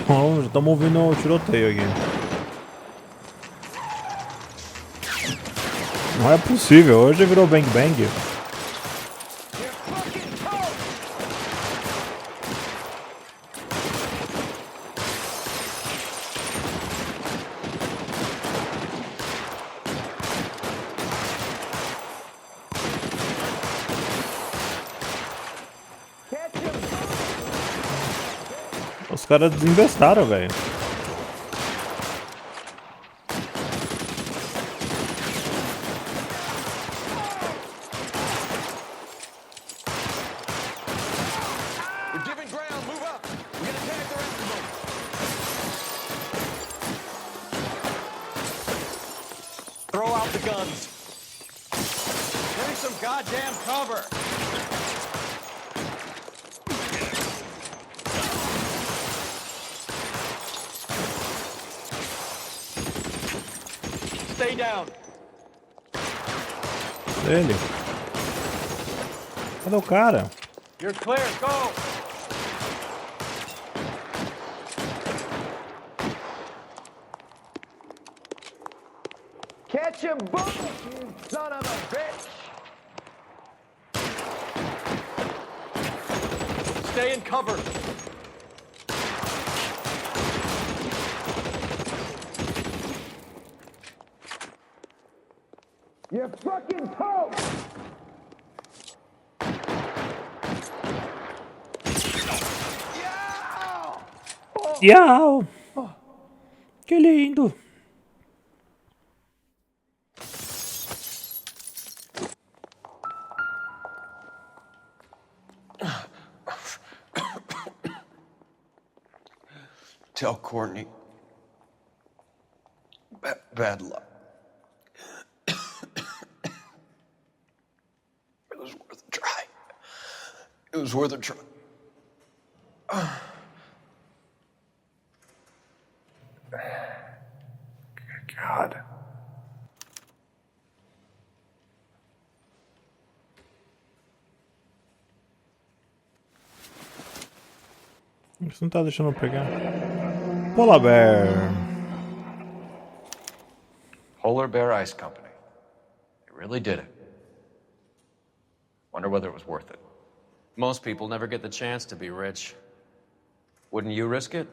Bom, já estamos ouvindo o tiroteio aqui. Não é possível, hoje virou bang bang. Os caras desinvestaram, velho. Stay down. Ele. Cadê o cara? You're clear. Go. Catch him, boom, you son of a bitch! Stay in cover. You're fucking toast! Tchau! Que lindo! Tell Courtney. Bad luck. It was worth a try. It was worth a try. God. Isso não tá deixando eu pegar. Polar Bear. Polar Bear Ice Company. They really did it. Wonder whether it was worth it. Most people never get the chance to be rich. Wouldn't you risk it?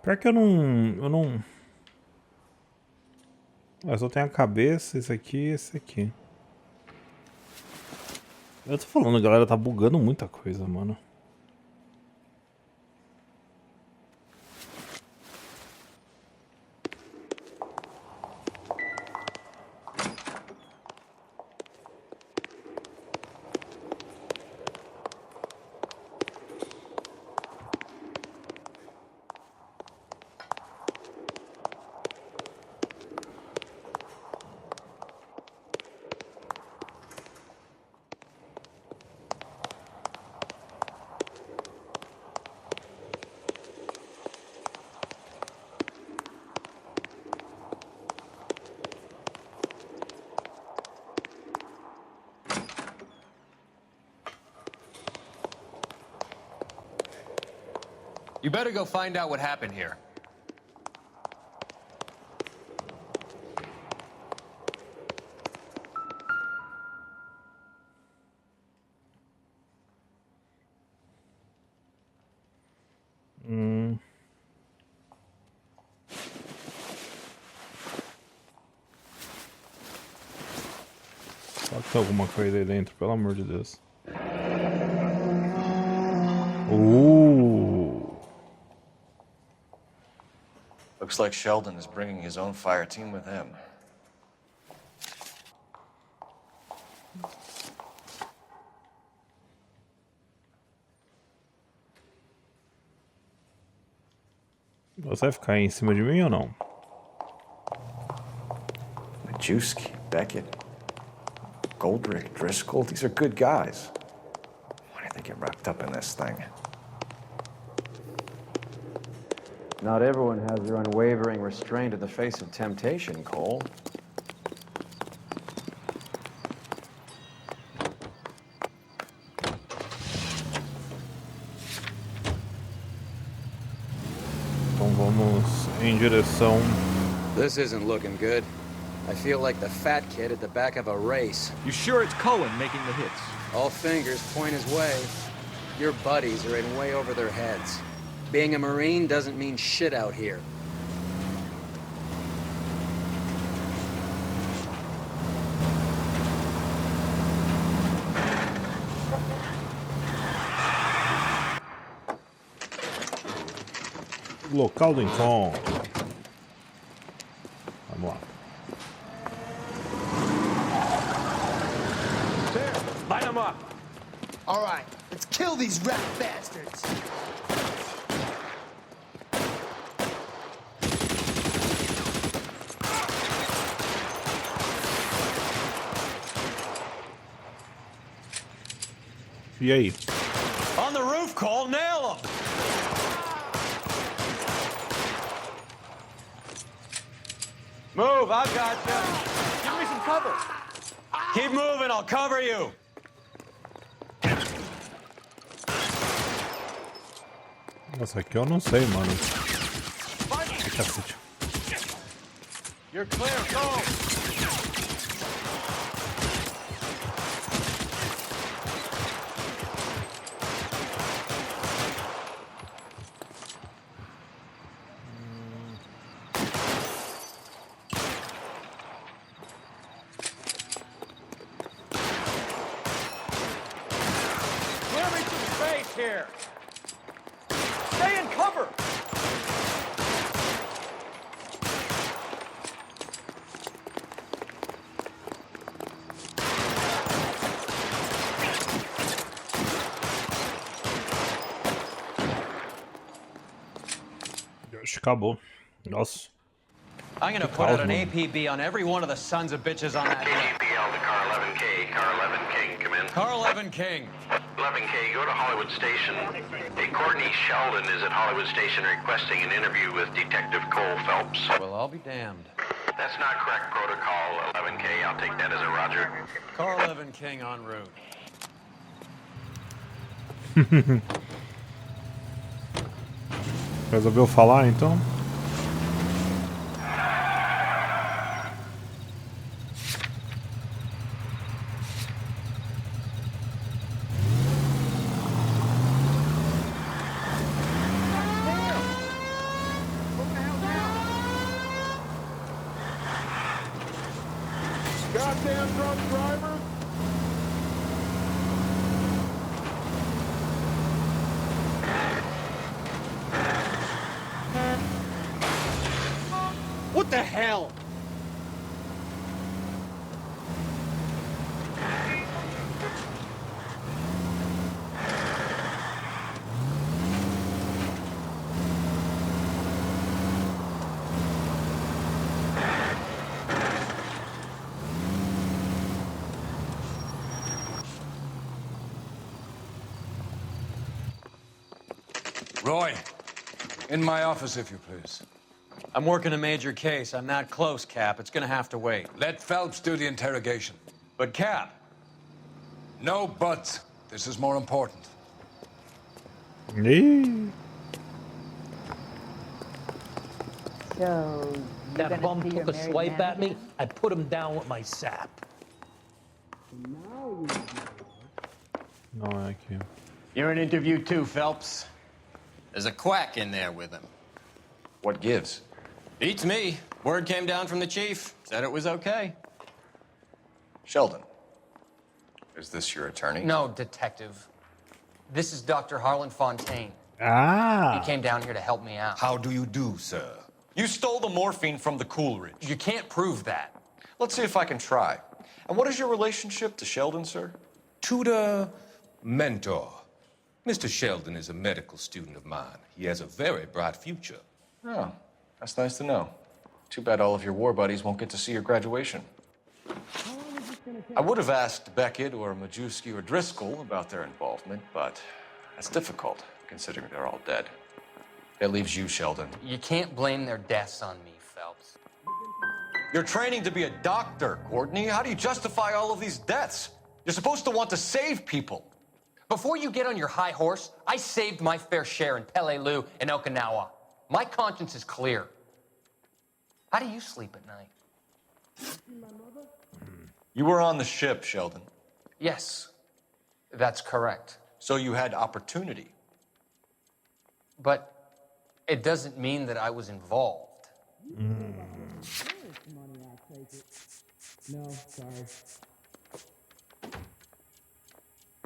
Pior que eu não... Eu só tenho a cabeça, esse aqui e esse aqui. Eu tô falando, a galera tá bugando muita coisa, mano. You better go find out what happened here. Só que tem alguma coisa aí dentro, pelo amor de Deus. Looks like Sheldon is bringing his own fire team with him. Você vai ficar aí em cima de mim ou não? Majewski, Beckett, Goldrick, Driscoll, these are good guys. Why did they get wrapped up in this thing? Not everyone has their unwavering restraint in the face of temptation, Cole. Então vamos em direção. This isn't looking good. I feel like the fat kid at the back of a race. You sure it's Cohen making the hits? All fingers point his way. Your buddies are in way over their heads. Being a Marine doesn't mean shit out here. Local do encontro. Vamos lá. Line them up. All right, let's kill these rat bastards. E aí? On the roof, Cole, nail them. Move, I've got you. Give me some cover. Keep moving, I'll cover you. Nossa, aqui eu não sei, mano. Que cacete. You're clear, go. Clear me some space here. Stay in cover. Acho que acabou. Nossa. I'm gonna put out an APB on every one of the sons of bitches on that list. KGPL to car 11K. Car 11 King, come in. Car 11 King. 11K, go to Hollywood Station. Hey, Courtney Sheldon is at Hollywood Station requesting an interview with Detective Cole Phelps. Well, I'll be damned. That's not correct protocol, 11K. I'll take that as a roger. Car 11 King en route. Resolveu falar, então? Goddamn drunk driver. What the hell? Roy, in my office, if you please. I'm working a major case. I'm not close, Cap. It's gonna have to wait. Let Phelps do the interrogation. But, Cap. No buts. This is more important. So, That bum took a swipe at me. I put him down with my sap. Não é aqui. You're in interview too, Phelps. There's a quack in there with him. What gives? Beats me. Word came down from the chief. Said it was okay. Sheldon, is this your attorney? No, detective. This is Dr. Harlan Fontaine. Ah! He came down here to help me out. How do you do, sir? You stole the morphine from the Coolidge. You can't prove that. Let's see if I can try. And what is your relationship to Sheldon, sir? Tutor, mentor. Mr. Sheldon is a medical student of mine. He has a very bright future. Oh, that's nice to know. Too bad all of your war buddies won't get to see your graduation. I would have asked Beckett or Majewski or Driscoll about their involvement, but that's difficult, considering they're all dead. That leaves you, Sheldon. You can't blame their deaths on me, Phelps. You're training to be a doctor, Courtney. How do you justify all of these deaths? You're supposed to want to save people. Before you get on your high horse, I saved my fair share in Peleliu and Okinawa. My conscience is clear. How do you sleep at night? You were on the ship, Sheldon. Yes, that's correct. so you had opportunity. But it doesn't mean that I was involved. No, sorry.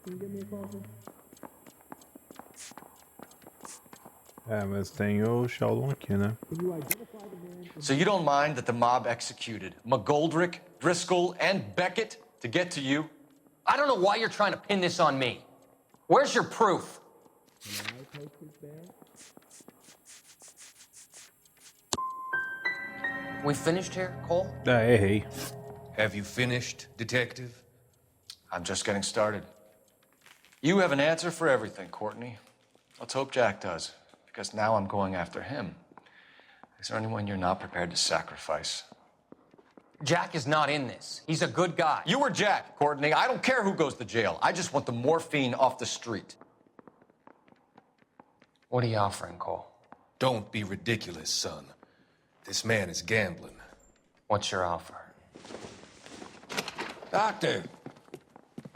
Can you give me a coffee? Mas tem o Sheldon aqui, né? So you don't mind that the mob executed McGoldrick, Driscoll, and Beckett to get to you? I don't know why you're trying to pin this on me. Where's your proof? We finished here, Cole? Errei. Have you finished, Detective? I'm just getting started. You have an answer for everything, Courtney. Let's hope Jack does, because now I'm going after him. Is there anyone you're not prepared to sacrifice? Jack is not in this. He's a good guy. You or Jack, Courtney. I don't care who goes to jail. I just want the morphine off the street. What are you offering, Cole? Don't be ridiculous, son. This man is gambling. What's your offer? Doctor,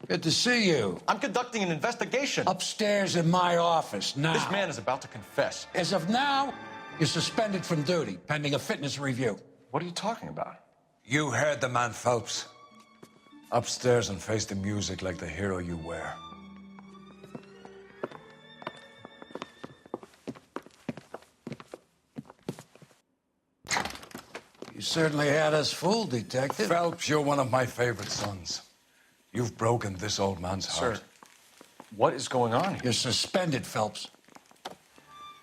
good to see you. I'm conducting an investigation. Upstairs in my office now. This man is about to confess. As of now, you're suspended from duty, pending a fitness review. What are you talking about? You heard the man, Phelps. Upstairs and face the music like the hero you were. You certainly had us fooled, Detective. Phelps, you're one of my favorite sons. You've broken this old man's heart. Sir, what is going on here? You're suspended, Phelps.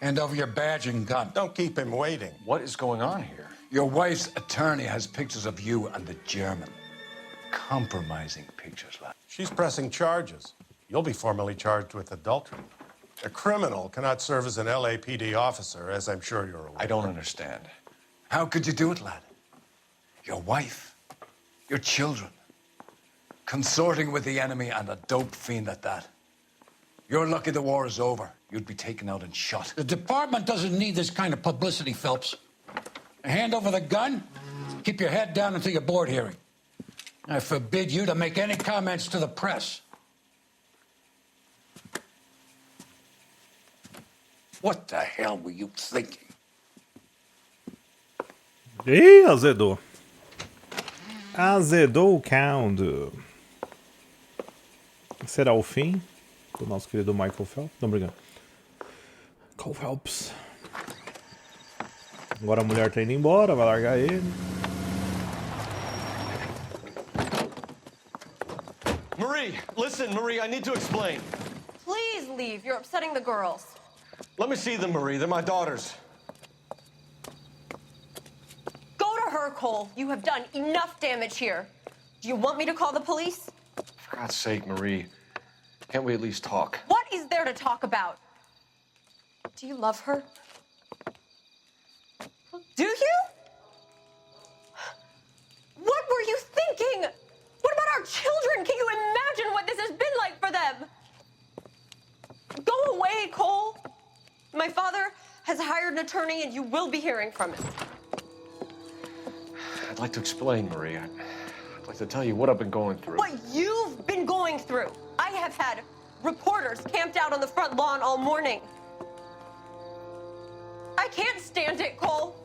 Hand over your badge and gun. Don't keep him waiting. What is going on here? Your wife's attorney has pictures of you and the German. Compromising pictures, lad. She's pressing charges. You'll be formally charged with adultery. A criminal cannot serve as an LAPD officer, as I'm sure you're aware. I don't understand. How could you do it, lad? Your wife, your children, consorting with the enemy and a dope fiend at that. You're lucky the war is over. You'd be taken out and shot. The department doesn't need this kind of publicity, Phelps. Hand over the gun, keep your head down until your board hearing. I forbid you to make any comments to the press. What the hell were you thinking? Ih, azedou. Azedou o caldo. Será o fim do nosso querido Michael Phelps? Não, obrigado. Cole Phelps. Agora a mulher tá indo embora, vai largar ele. Marie, listen, Marie, I need to explain. Please leave. You're upsetting the girls. Let me see them, Marie. They're my daughters. Go to her, Cole. You have done enough damage here. Do you want me to call the police? For God's sake, Marie. Can't we at least talk? What is there to talk about? Do you love her? Do you? What were you thinking? What about our children? Can you imagine what this has been like for them? Go away, Cole. My father has hired an attorney and you will be hearing from him. I'd like to explain, Marie. I'd like to tell you what I've been going through. What you've been going through. I have had reporters camped out on the front lawn all morning. I can't stand it, Cole.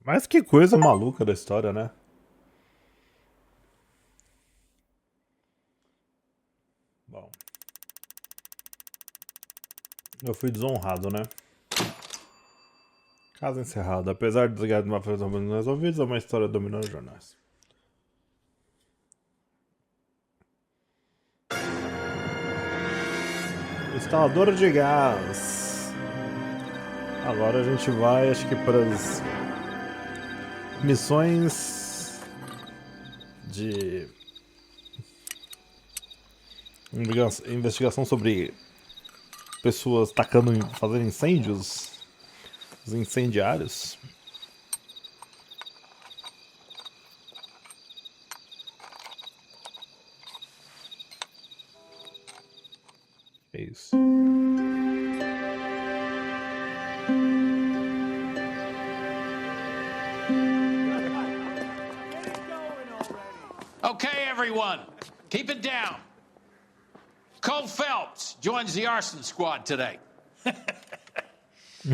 Mas que coisa maluca da história, né? Bom. Eu fui desonrado, né? Caso encerrado. Apesar de desligar de uma frase nos ouvidos, é uma história dominando os jornais. Instaladora de gás. Agora a gente vai, acho que para as missões de investigação sobre pessoas fazendo incêndios, os incendiários. É isso. Okay, everyone, keep it down. Cole Phelps joins the arson squad today.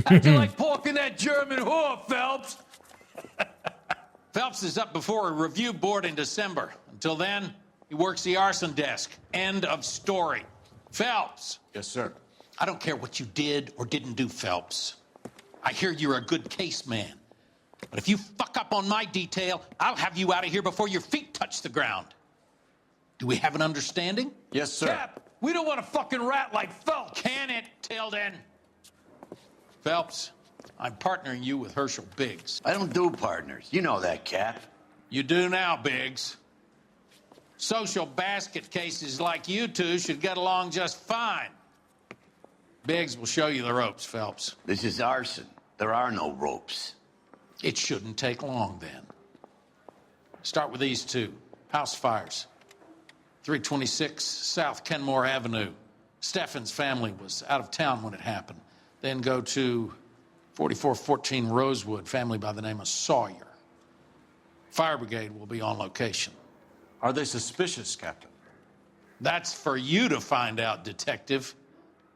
How'd you like pork in that German whore, Phelps? Phelps is up before a review board in December. Until then, he works the arson desk. End of story. Phelps. Yes, sir. I don't care what you did or didn't do, Phelps. I hear you're a good case man. But if you fuck up on my detail, I'll have you out of here before your feet touch the ground. Do we have an understanding? Yes, sir. Cap, we don't want a fucking rat like Phelps. Can it, Tilden? Phelps, I'm partnering you with Herschel Biggs. I don't do partners. You know that, Cap. You do now, Biggs. Social basket cases like you two should get along just fine. Biggs will show you the ropes, Phelps. This is arson. There are no ropes. It shouldn't take long, then. Start with these two. House fires. 326 South Kenmore Avenue. Steffen's family was out of town when it happened. Then go to 4414 Rosewood, family by the name of Sawyer. Fire brigade will be on location. Are they suspicious, Captain? That's for you to find out, Detective.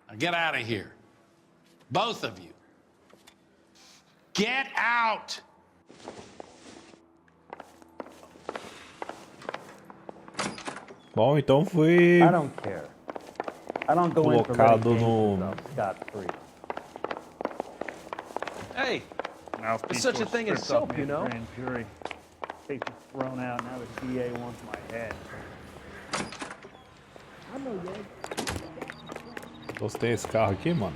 Now get out of here. Both of you. Get out! Bom, então fui I don't care. I don't go in for colocado no scot-free. Hey, There's such a thing as soap, you know? Grand jury. Case is thrown out. Now the DA wants my head. I know, Gostei desse carro aqui, mano.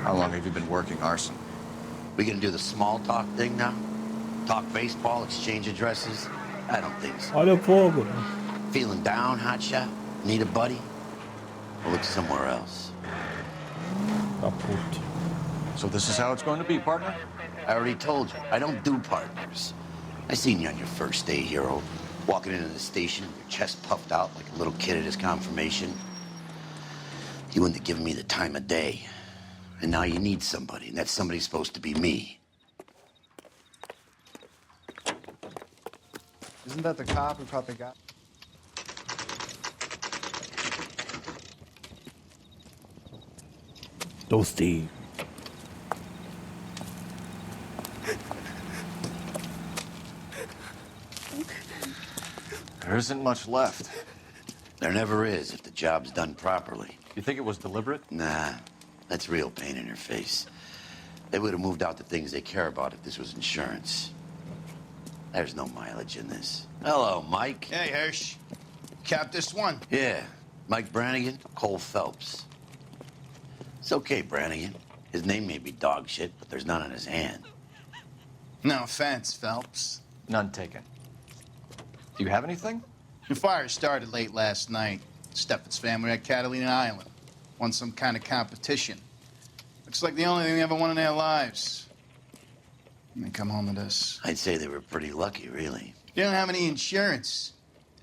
How long have you been working arson? We gonna do the small talk thing now? Talk baseball, exchange addresses? I don't think so. Olha o fogo. Feeling down, hotshot? Need a buddy? I'll look somewhere else. Tá puto. So this is how it's going to be, partner? I already told you, I don't do partners. I seen you on your first day, hero. Walking into the station, your chest puffed out like a little kid at his confirmation. You wouldn't have given me the time of day. And now you need somebody, and that somebody's supposed to be me. Isn't that the cop who caught the guy? Toasty. There isn't much left. There never is if the job's done properly. You think it was deliberate? Nah, that's real pain in your face. They would have moved out the things they care about if this was insurance. There's no mileage in this. Hello, Mike. Hey, Hirsch. Cap this one. Yeah, Mike Brannigan, Cole Phelps. It's okay, Brannigan. His name may be dog shit, but there's none in his hand. No offense, Phelps. None taken. Do you have anything? The fire started late last night. Steffen's family at Catalina Island. Won some kind of competition. Looks like the only thing they ever won in their lives. And they come home to this. I'd say they were pretty lucky, really. They don't have any insurance.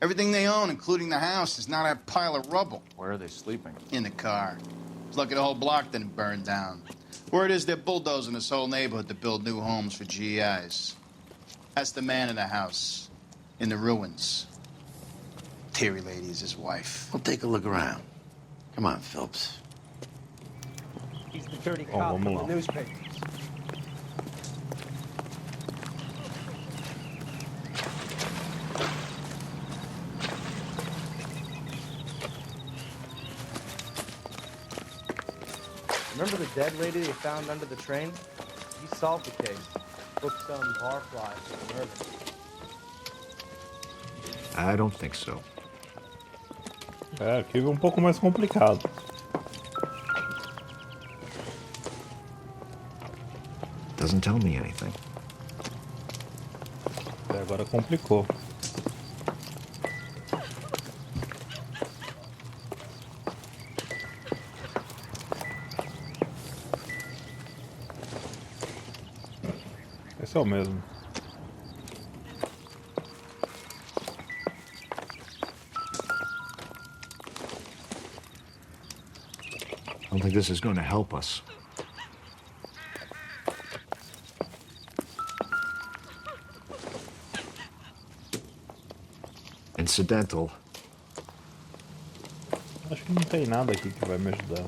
Everything they own, including the house, is not a pile of rubble. Where are they sleeping? In the car. It's lucky the whole block didn't burn down. Word is they're bulldozing this whole neighborhood to build new homes for GIs. That's the man in the house. In the ruins. Terry lady is his wife. Well, take a look around. Come on, Phelps. He's the dirty Oh, cop vamos from lá. the newspapers. Remember the dead lady they found under the train? He solved the case. Booked some barflies for the murder. I don't think so. É, aqui é um pouco mais complicado. Doesn't tell me anything. Agora complicou. Esse é o mesmo. I don't think this is going to help us. Incidental. Acho que não tem nada aqui que vai me ajudar.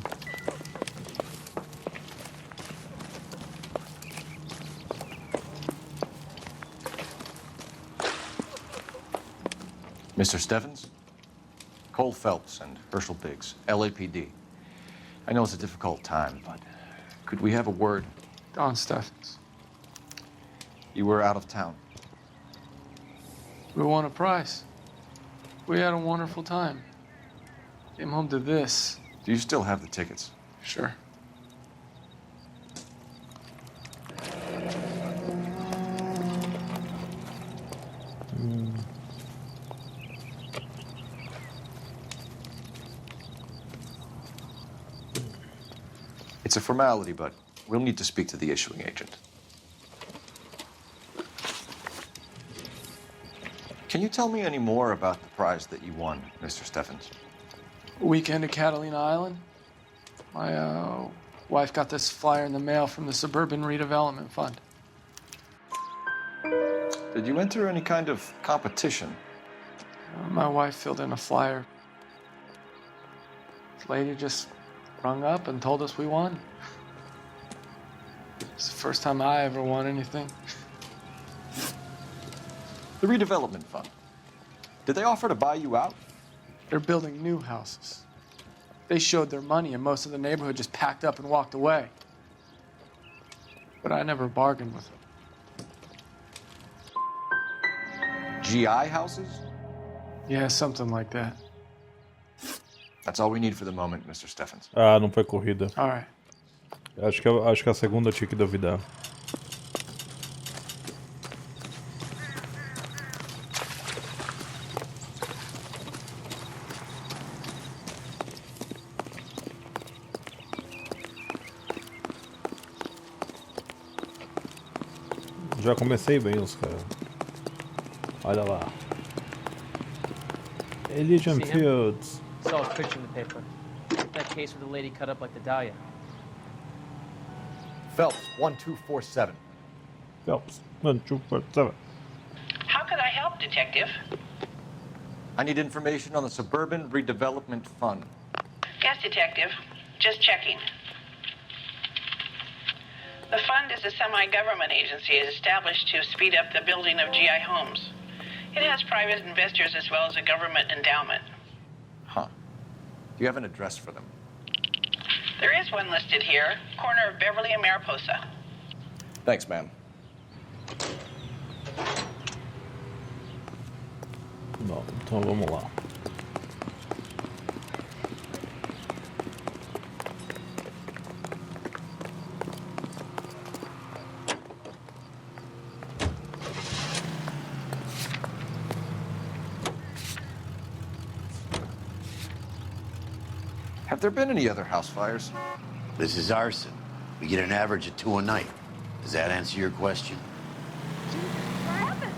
Mr. Steffens? Cole Phelps and Herschel Biggs, LAPD. I know it's a difficult time, but could we have a word? Don Steffens. You were out of town. We won a prize. We had a wonderful time. Came home to this. Do you still have the tickets? Sure. It's a formality, but we'll need to speak to the issuing agent. Can you tell me any more about the prize that you won, Mr. Steffens? Weekend at Catalina Island. My wife got this flyer in the mail from the Suburban Redevelopment Fund. Did you enter any kind of competition? My wife filled in a flyer. This lady just rung up and told us we won. It's the first time I ever won anything. The redevelopment fund. Did they offer to buy you out? They're building new houses. They showed their money and most of the neighborhood just packed up and walked away. But I never bargained with them. GI houses? Yeah, something like that. That's all we need for the moment, Mr. Steffens. Ah, não foi corrida. All right. Acho que a segunda eu tinha que duvidar. Já comecei bem os caras. Olha lá. Elysian See him? Fields. Saw his picture in the paper. That case where the lady cut up like the dahlia. Phelps, 1247. Phelps, 1247. How can I help, Detective? I need information on the Suburban Redevelopment Fund. Yes, Detective. Just checking. The fund is a semi-government agency established to speed up the building of GI homes. It has private investors as well as a government endowment. Huh. Do you have an address for them? There is one listed here, corner of Beverly and Mariposa. Thanks, ma'am. Bom, então vamos lá. Have there been any other house fires? This is arson. We get an average of 2 a night. Does that answer your question? What happened?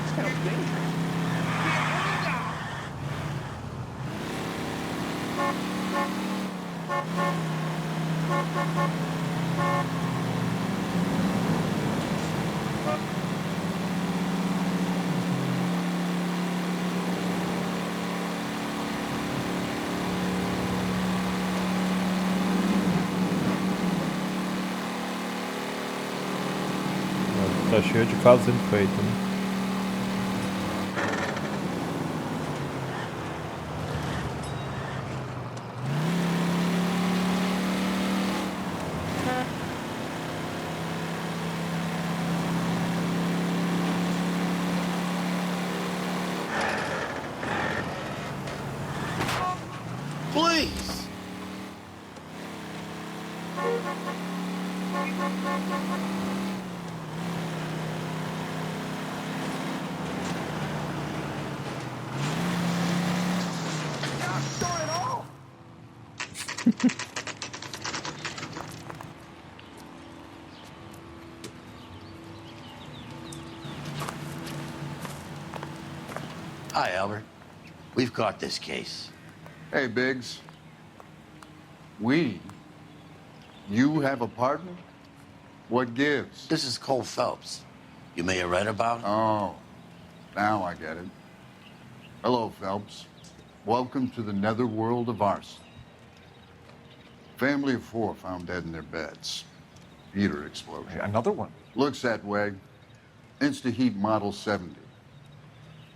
It's kind of dangerous. Tá cheio de casos sendo feito, né? Please! Hi, Albert. We've caught this case. Hey, Biggs. We? You have a partner? What gives? This is Cole Phelps. You may have read about him. Oh, now I get it. Hello, Phelps. Welcome to the netherworld of arson. Family of 4 found dead in their beds. Heater explosion. Another one? Looks that way. Insta-Heat Model 70.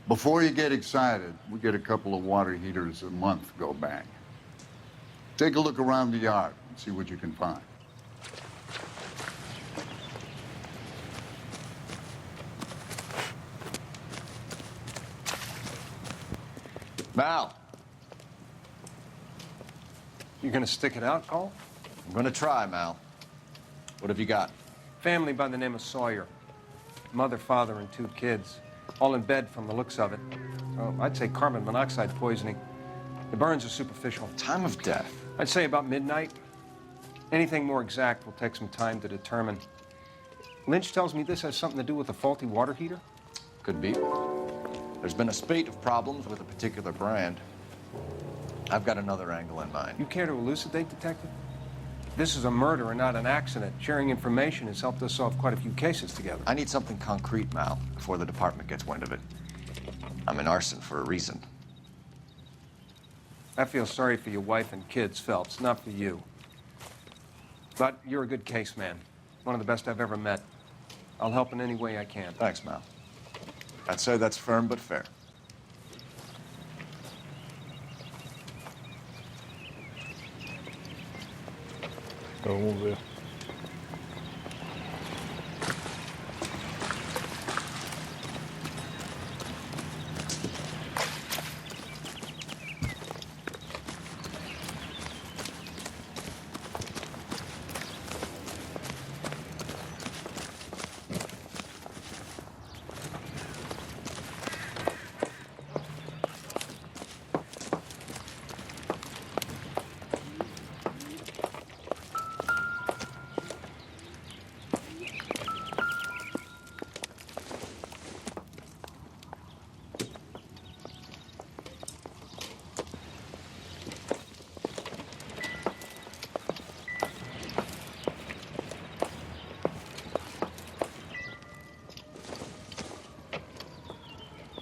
Before you get excited, we get a couple of water heaters a month go bang. Take a look around the yard and see what you can find. Mal! You gonna stick it out, Cole? I'm gonna try, Mal. What have you got? Family by the name of Sawyer. Mother, father, and 2 kids. All in bed from the looks of it. Oh, I'd say carbon monoxide poisoning. The burns are superficial. Time of death? I'd say about midnight. Anything more exact will take some time to determine. Lynch tells me this has something to do with a faulty water heater? Could be. There's been a spate of problems with a particular brand. I've got another angle in mind. You care to elucidate, Detective? This is a murder and not an accident. Sharing information has helped us solve quite a few cases together. I need something concrete, Mal, before the department gets wind of it. I'm in arson for a reason. I feel sorry for your wife and kids, Phelps, not for you. But you're a good case man. One of the best I've ever met. I'll help in any way I can. Thanks, Mal. I'd say that's firm but fair. Então vamos ver.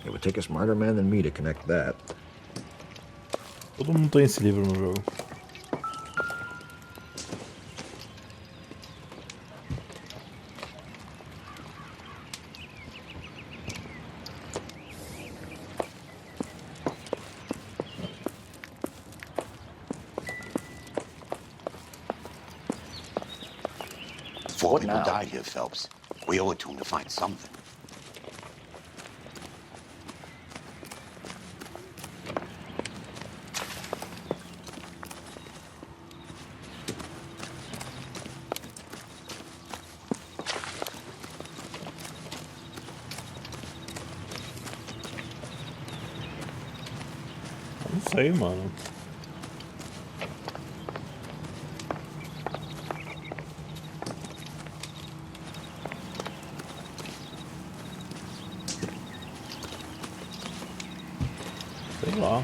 It would take a smarter man than me to connect that. Todo mundo tem esse livro no jogo. Four people died here, Phelps. We owe it to him to find something. Não sei, mano. Sei lá.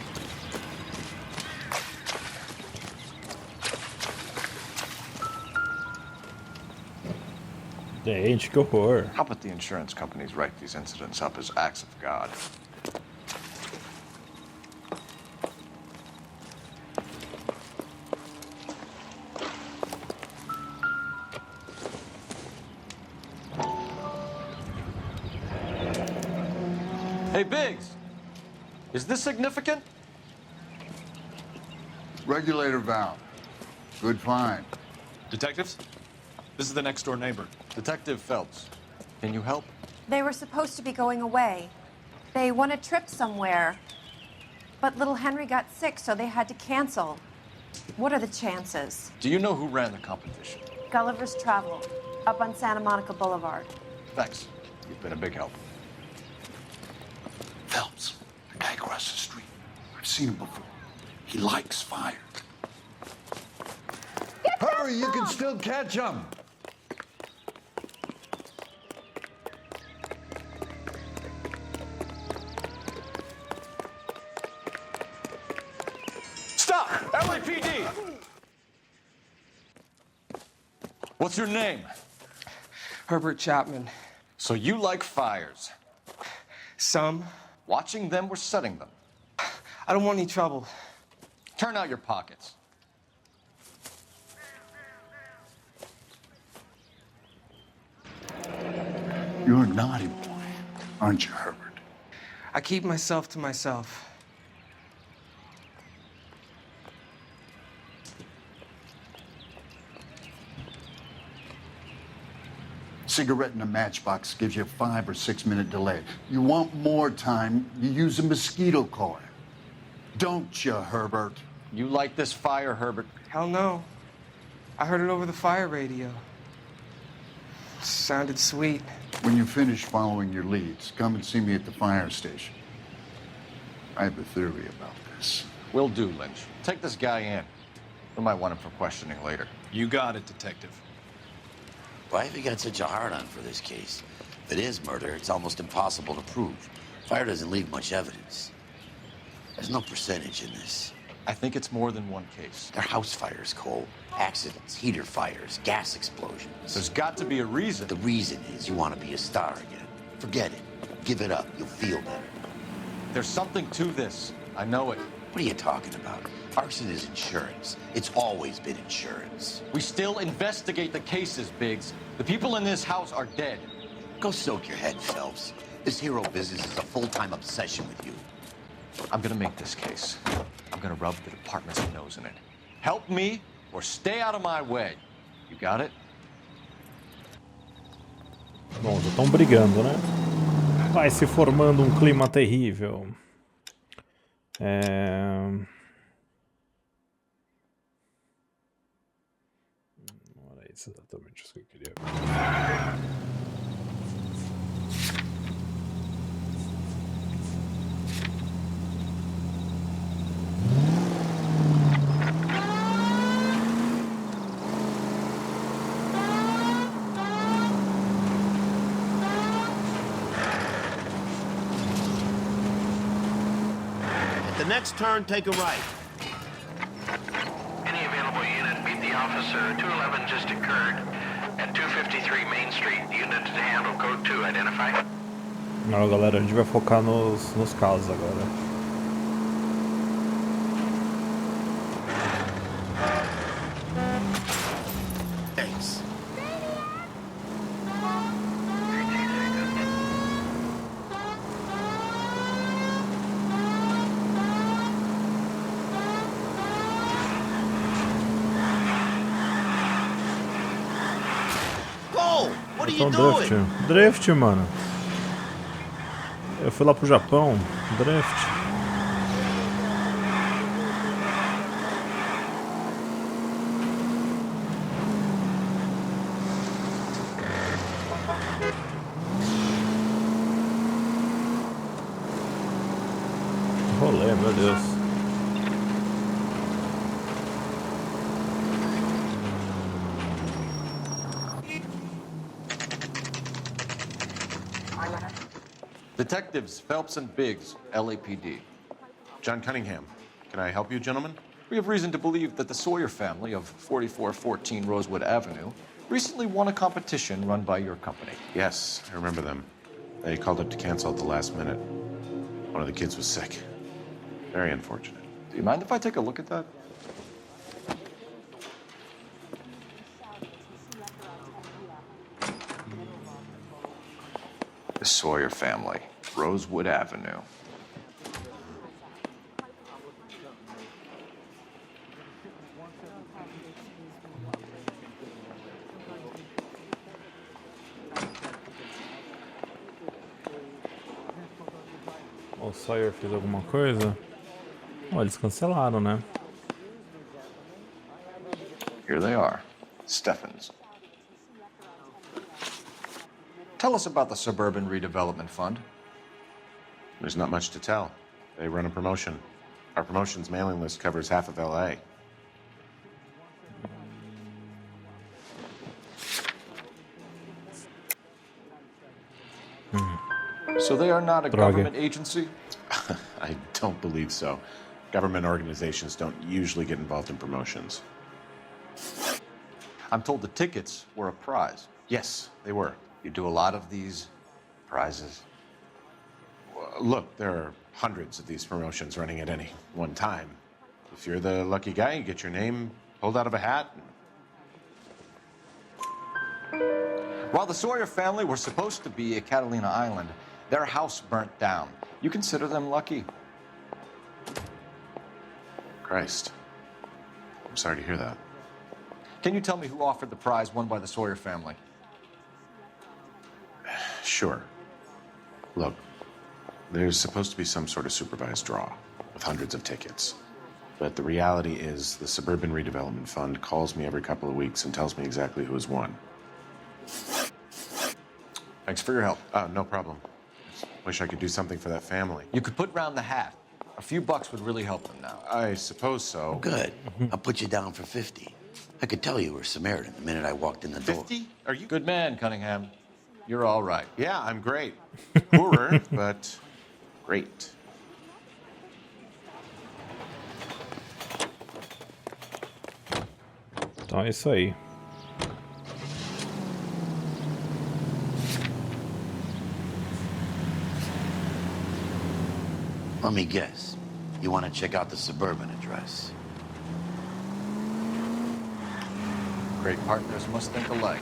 Gente, que horror. How about the insurance companies write these incidents up as acts of God? Hey, Biggs, is this significant? Regulator valve. Good find. Detectives? This is the next door neighbor. Detective Phelps. Can you help? They were supposed to be going away. They won a trip somewhere. But little Henry got sick, so they had to cancel. What are the chances? Do you know who ran the competition? Gulliver's Travel, up on Santa Monica Boulevard. Thanks. You've been a big help. Phelps, the guy across the street. I've seen him before. He likes fire. Hurry, you can still catch him. Stop! LAPD! What's your name? Herbert Chapman. So you like fires? Some. Watching them or setting them? I don't want any trouble. Turn out your pockets. You're a naughty boy, aren't you, Herbert? I keep myself to myself. Cigarette in a matchbox gives you a 5 or 6 minute delay. You want more time, you use a mosquito coil. Don't you, Herbert? You like this fire, Herbert? Hell no. I heard it over the fire radio. Sounded sweet. When you finish following your leads, come and see me at the fire station. I have a theory about this. Will do, Lynch. Take this guy in. We might want him for questioning later. You got it, Detective. Why have you got such a hard-on for this case? If it is murder, it's almost impossible to prove. Fire doesn't leave much evidence. There's no percentage in this. I think it's more than one case. They're house fires, Cole. Accidents, heater fires, gas explosions. There's got to be a reason. The reason is you want to be a star again. Forget it. Give it up. You'll feel better. There's something to this. I know it. What are you talking about? Arson is insurance. It's always been insurance. We still investigate the cases, Biggs. The people in this house are dead. Go soak your head, Phelps. This hero business is a full-time obsession with you. I'm gonna make this case. I'm gonna rub the department's nose in it. Help me or stay out of my way. You got it? Bom, já estão brigando, né? Vai se formando um clima terrível. Não era isso exatamente isso que eu queria ver. The next turn, take a right. Any available unit, meet the officer. 211 just occurred at 253 Main Street. Unit to handle code 2, identify. Não, galera, a gente vai focar nos casos agora. Thanks. Então drift, mano. Eu fui lá pro Japão, drift. Rolê, meu Deus. Detectives Phelps and Biggs, LAPD. John Cunningham. Can I help you, gentlemen? We have reason to believe that the Sawyer family of 4414 Rosewood Avenue recently won a competition run by your company. Yes, I remember them. They called up to cancel at the last minute. One of the kids was sick. Very unfortunate. Do you mind if I take a look at that? The Sawyer family. Rosewood Avenue. O Sawyer fez alguma coisa? Oh, eles cancelaram, né? Here they are. Steffens. Tell us about the Suburban Redevelopment Fund. There's not much to tell. They run a promotion. Our promotion's mailing list covers half of LA. So they are not a government agency? I don't believe so. Government organizations don't usually get involved in promotions. I'm told the tickets were a prize. Yes, they were. You do a lot of these prizes? Look, there are hundreds of these promotions running at any one time. If you're the lucky guy, you get your name pulled out of a hat. While the Sawyer family were supposed to be at Catalina Island, their house burnt down. You consider them lucky? Christ. I'm sorry to hear that. Can you tell me who offered the prize won by the Sawyer family? Sure. Look, there's supposed to be some sort of supervised draw with hundreds of tickets. But the reality is the Suburban Redevelopment Fund calls me every couple of weeks and tells me exactly who has won. Thanks for your help. No problem. Wish I could do something for that family. You could put round the hat. A few bucks would really help them now. I suppose so. Good. I'll put you down for 50. I could tell you were Samaritan the minute I walked in the door. 50? Are you? Good man, Cunningham. You're all right. Yeah, I'm great. Poorer, but great. Então é isso aí. Let me guess. You want to check out the Suburban address? Great partners must think alike.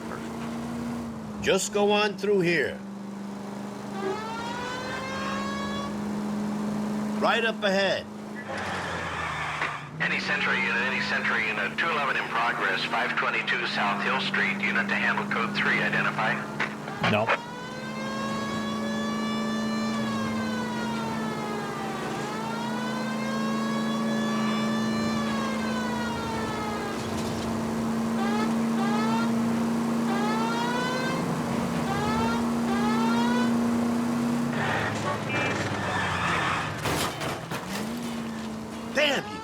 Just go on through here. Right up ahead. Any Central Unit, 211 in progress, 522 South Hill Street, unit to handle code 3, identify. No. Damn you!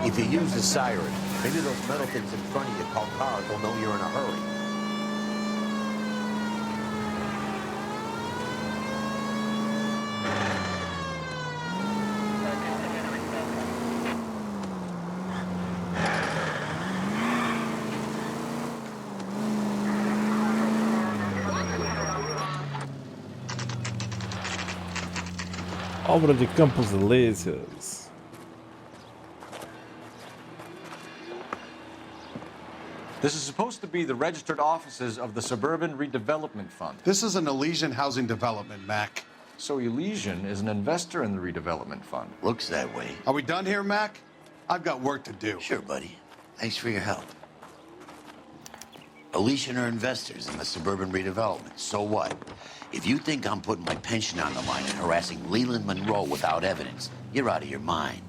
If you use the siren, maybe those metal things in front of you called cars will know you're in a hurry. Obra de Campos Elíseos. This is supposed to be the registered offices of the Suburban Redevelopment Fund. This is an Elysian housing development, Mac. So Elysian is an investor in the redevelopment fund. Looks that way. Are we done here, Mac? I've got work to do. Sure, buddy. Thanks for your help. Elysian are investors in the Suburban Redevelopment. So what? If you think I'm putting my pension on the line and harassing Leland Monroe without evidence, you're out of your mind.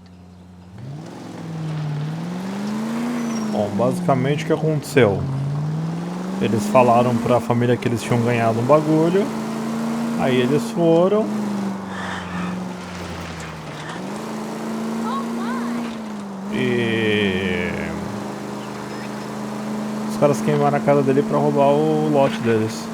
Bom, basicamente o que aconteceu? Eles falaram pra família que eles tinham ganhado um bagulho. Aí eles foram. E os caras queimaram a casa dele pra roubar o lote deles.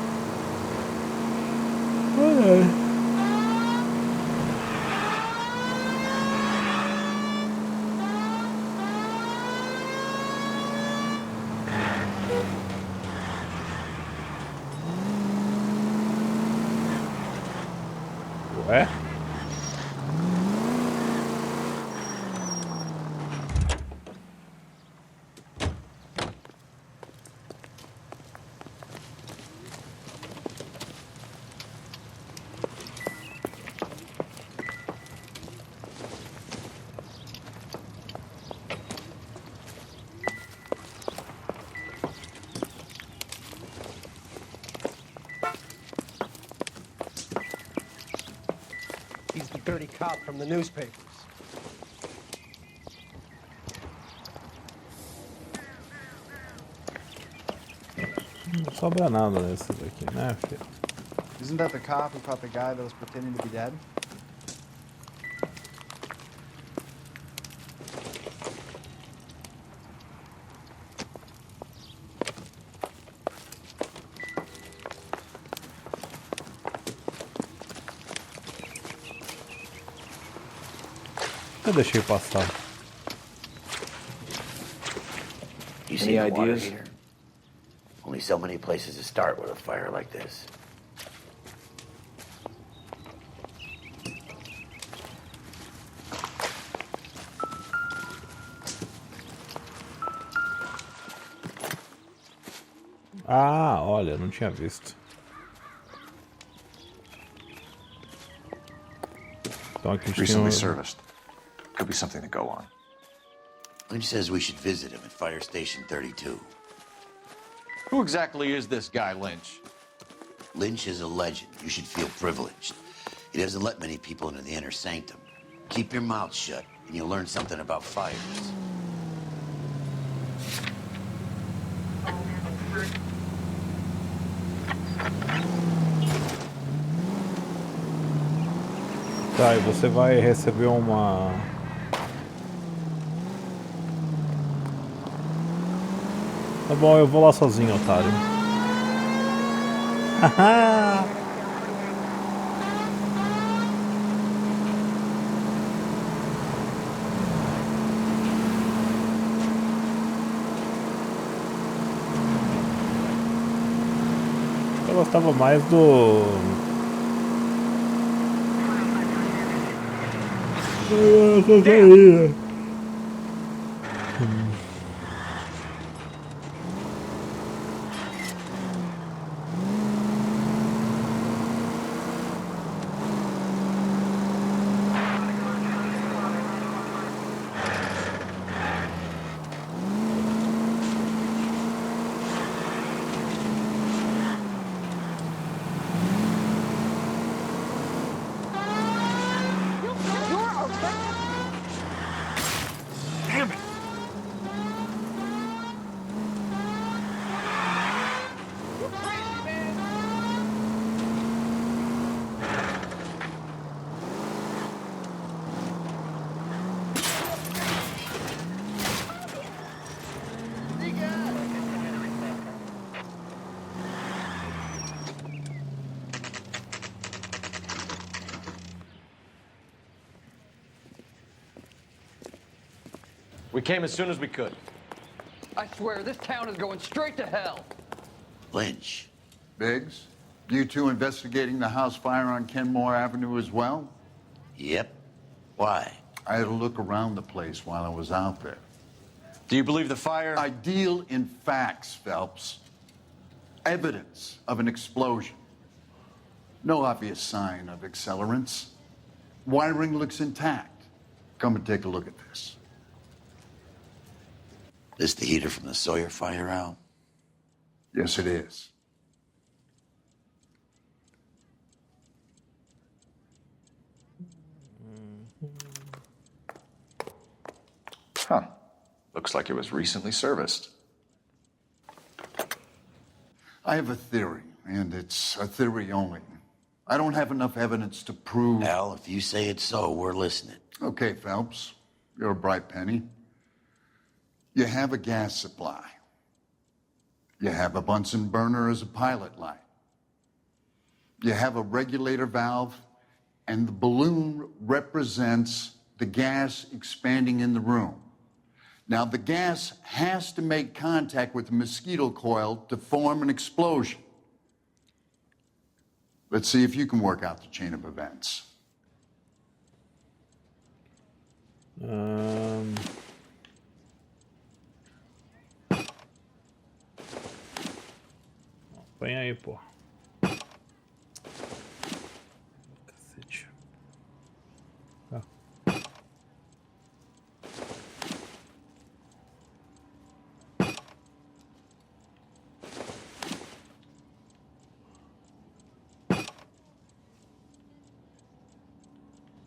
Ué? He's the dirty cop from the newspapers. Não sobra nada nesses aqui, né, filho? Isn't that the cop who caught the guy that was pretending to be dead? Eu deixei passar. You see Any the water ideas? heater? Only so many places to start with a fire like this. Ah, olha, não tinha visto. Então aqui Recently tinha... serviced. Could be something to go on. Lynch says we should visit him at Fire Station 32. Who exactly is this guy, Lynch? Lynch is a legend. You should feel privileged. He doesn't let many people into the inner sanctum. Keep your mouth shut, and you'll learn something about fires. Tá, e você vai receber uma... Tá bom, eu vou lá sozinho, otário. Haha! Eu gostava mais do... We came as soon as we could. I swear, this town is going straight to hell. Lynch. Biggs, you two investigating the house fire on Kenmore Avenue as well? Yep. Why? I had a look around the place while I was out there. Do you believe the fire? I deal in facts, Phelps. Evidence of an explosion. No obvious sign of accelerants. Wiring looks intact. Come and take a look at this. This the heater from the Sawyer fire, Al? Yes, it is. Huh. Looks like it was recently serviced. I have a theory, and it's a theory only. I don't have enough evidence to prove... Al, if you say it's so, we're listening. Okay, Phelps. You're a bright penny. You have a gas supply. You have a Bunsen burner as a pilot light. You have a regulator valve, and the balloon represents the gas expanding in the room. Now, the gas has to make contact with the mosquito coil to form an explosion. Let's see if you can work out the chain of events. Põe aí, pô. Cacete. Tá.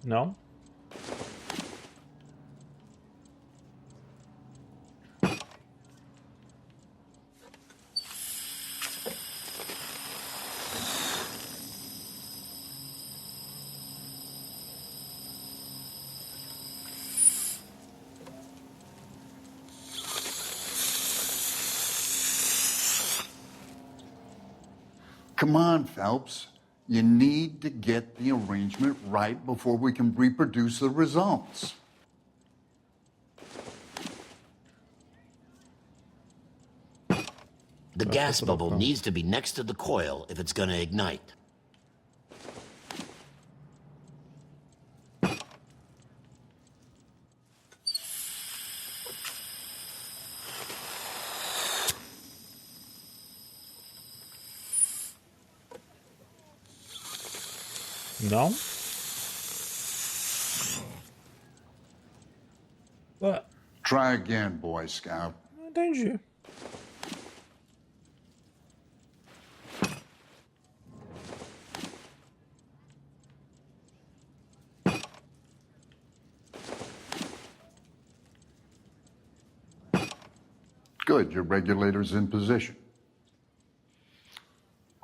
Não? Come on, Phelps. You need to get the arrangement right before we can reproduce the results. The gas bubble needs to be next to the coil if it's gonna ignite. Não? Ué, Try again, Boy Scout. não entendi. Good, your regulator's in position.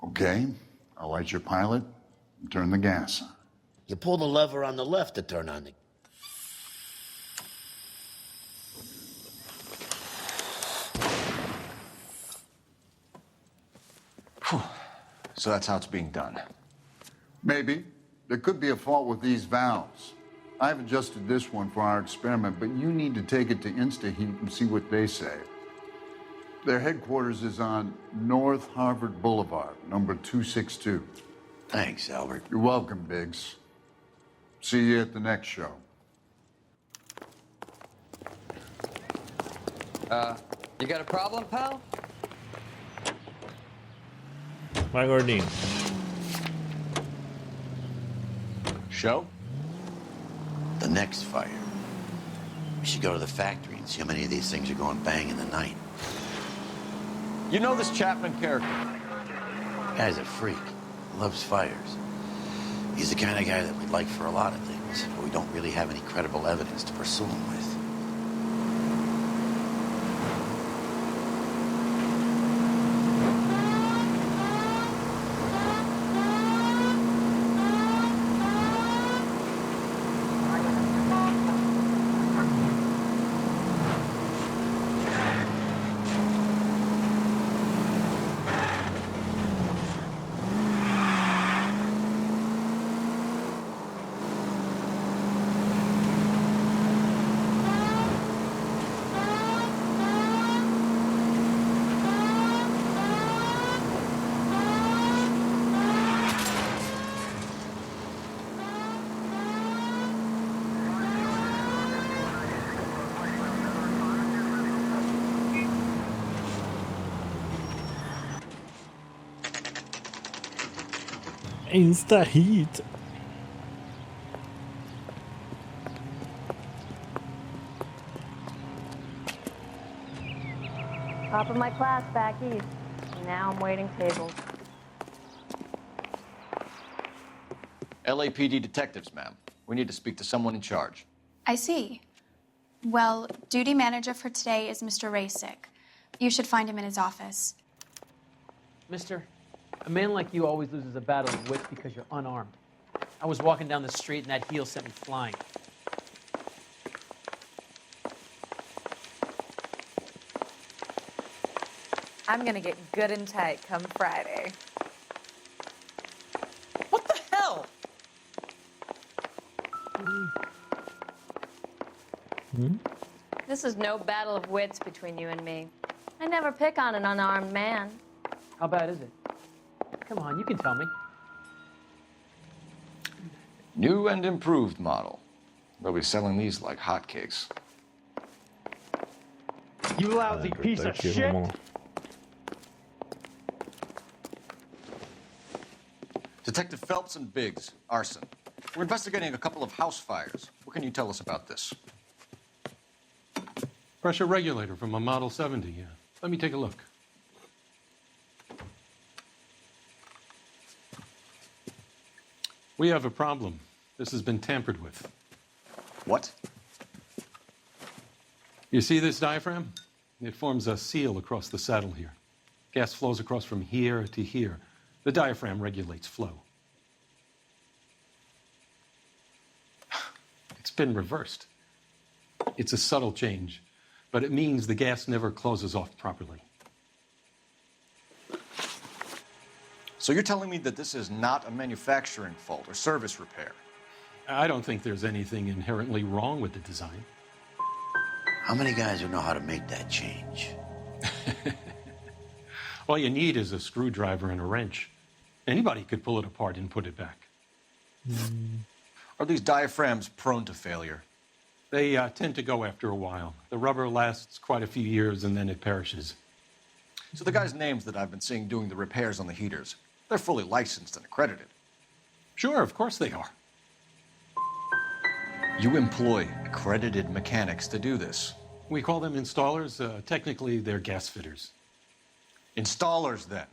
Okay, I'll light your pilot and turn the gas on. You pull the lever on the left to turn on the... So that's how it's being done. Maybe. There could be a fault with these valves. I've adjusted this one for our experiment, but you need to take it to InstaHeat and see what they say. Their headquarters is on North Harvard Boulevard, number 262. Thanks, Albert. You're welcome, Biggs. See you at the next show. You got a problem, pal? Vai, gordinho. Show? The next fire. We should go to the factory and see how many of these things are going bang in the night. You know this Chapman character? Guy's a freak. Loves fires. He's the kind of guy that we'd like for a lot of things, but we don't really have any credible evidence to pursue him with. InstaHeat. Top of my class back east. Now I'm waiting tables. LAPD detectives, ma'am. We need to speak to someone in charge. I see. Well, duty manager for today is Mr. Rasick. You should find him in his office. Mister, a man like you always loses a battle of wits because you're unarmed. I was walking down the street and that heel sent me flying. I'm gonna get good and tight come Friday. What the hell? This is no battle of wits between you and me. I never pick on an unarmed man. How bad is it? Come on, you can tell me. New and improved model. They'll be selling these like hotcakes. You lousy piece of Aqui, shit! vamos lá. Detective Phelps and Biggs, arson. We're investigating a couple of house fires. What can you tell us about this? Pressure regulator from a Model 70, yeah. Let me take a look. We have a problem. This has been tampered with. What? You see this diaphragm? It forms a seal across the saddle here. Gas flows across from here to here. The diaphragm regulates flow. It's been reversed. It's a subtle change, but it means the gas never closes off properly. So you're telling me that this is not a manufacturing fault or service repair? I don't think there's anything inherently wrong with the design. How many guys would know how to make that change? All you need is a screwdriver and a wrench. Anybody could pull it apart and put it back. Are these diaphragms prone to failure? They tend to go after a while. The rubber lasts quite a few years and then it perishes. So the guys' names that I've been seeing doing the repairs on the heaters, they're fully licensed and accredited. Sure, of course they are. You employ accredited mechanics to do this. We call them installers. Technically, they're gas fitters. Installers, then?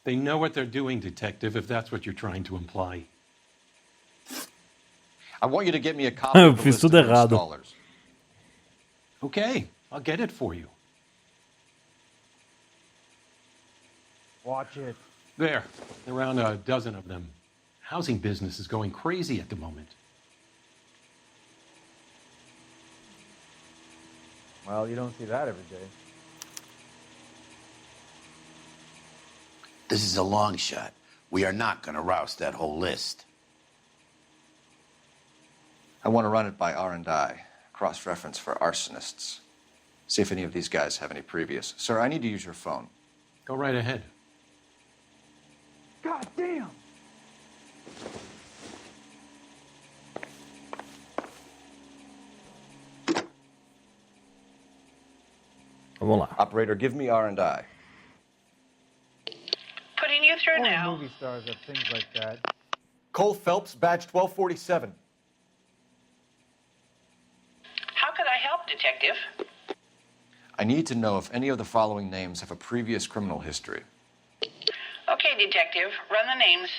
They know what they're doing, Detective, if that's what you're trying to imply. I want you to get me a copy of the Fiz list of tudo errado. installers. Okay, I'll get it for you. Watch it. There, around a dozen of them. Housing business is going crazy at the moment. Well, you don't see that every day. This is a long shot. We are not going to roust that whole list. I want to run it by R&I, cross-reference for arsonists. See if any of these guys have any previous. Sir, I need to use your phone. Go right ahead. God damn! Vamos lá. Operator, give me R&I. Putting you through Only now. movie stars have things like that. Cole Phelps, badge 1247. How could I help, Detective? I need to know if any of the following names have a previous criminal history. Okay, Detective, run the names.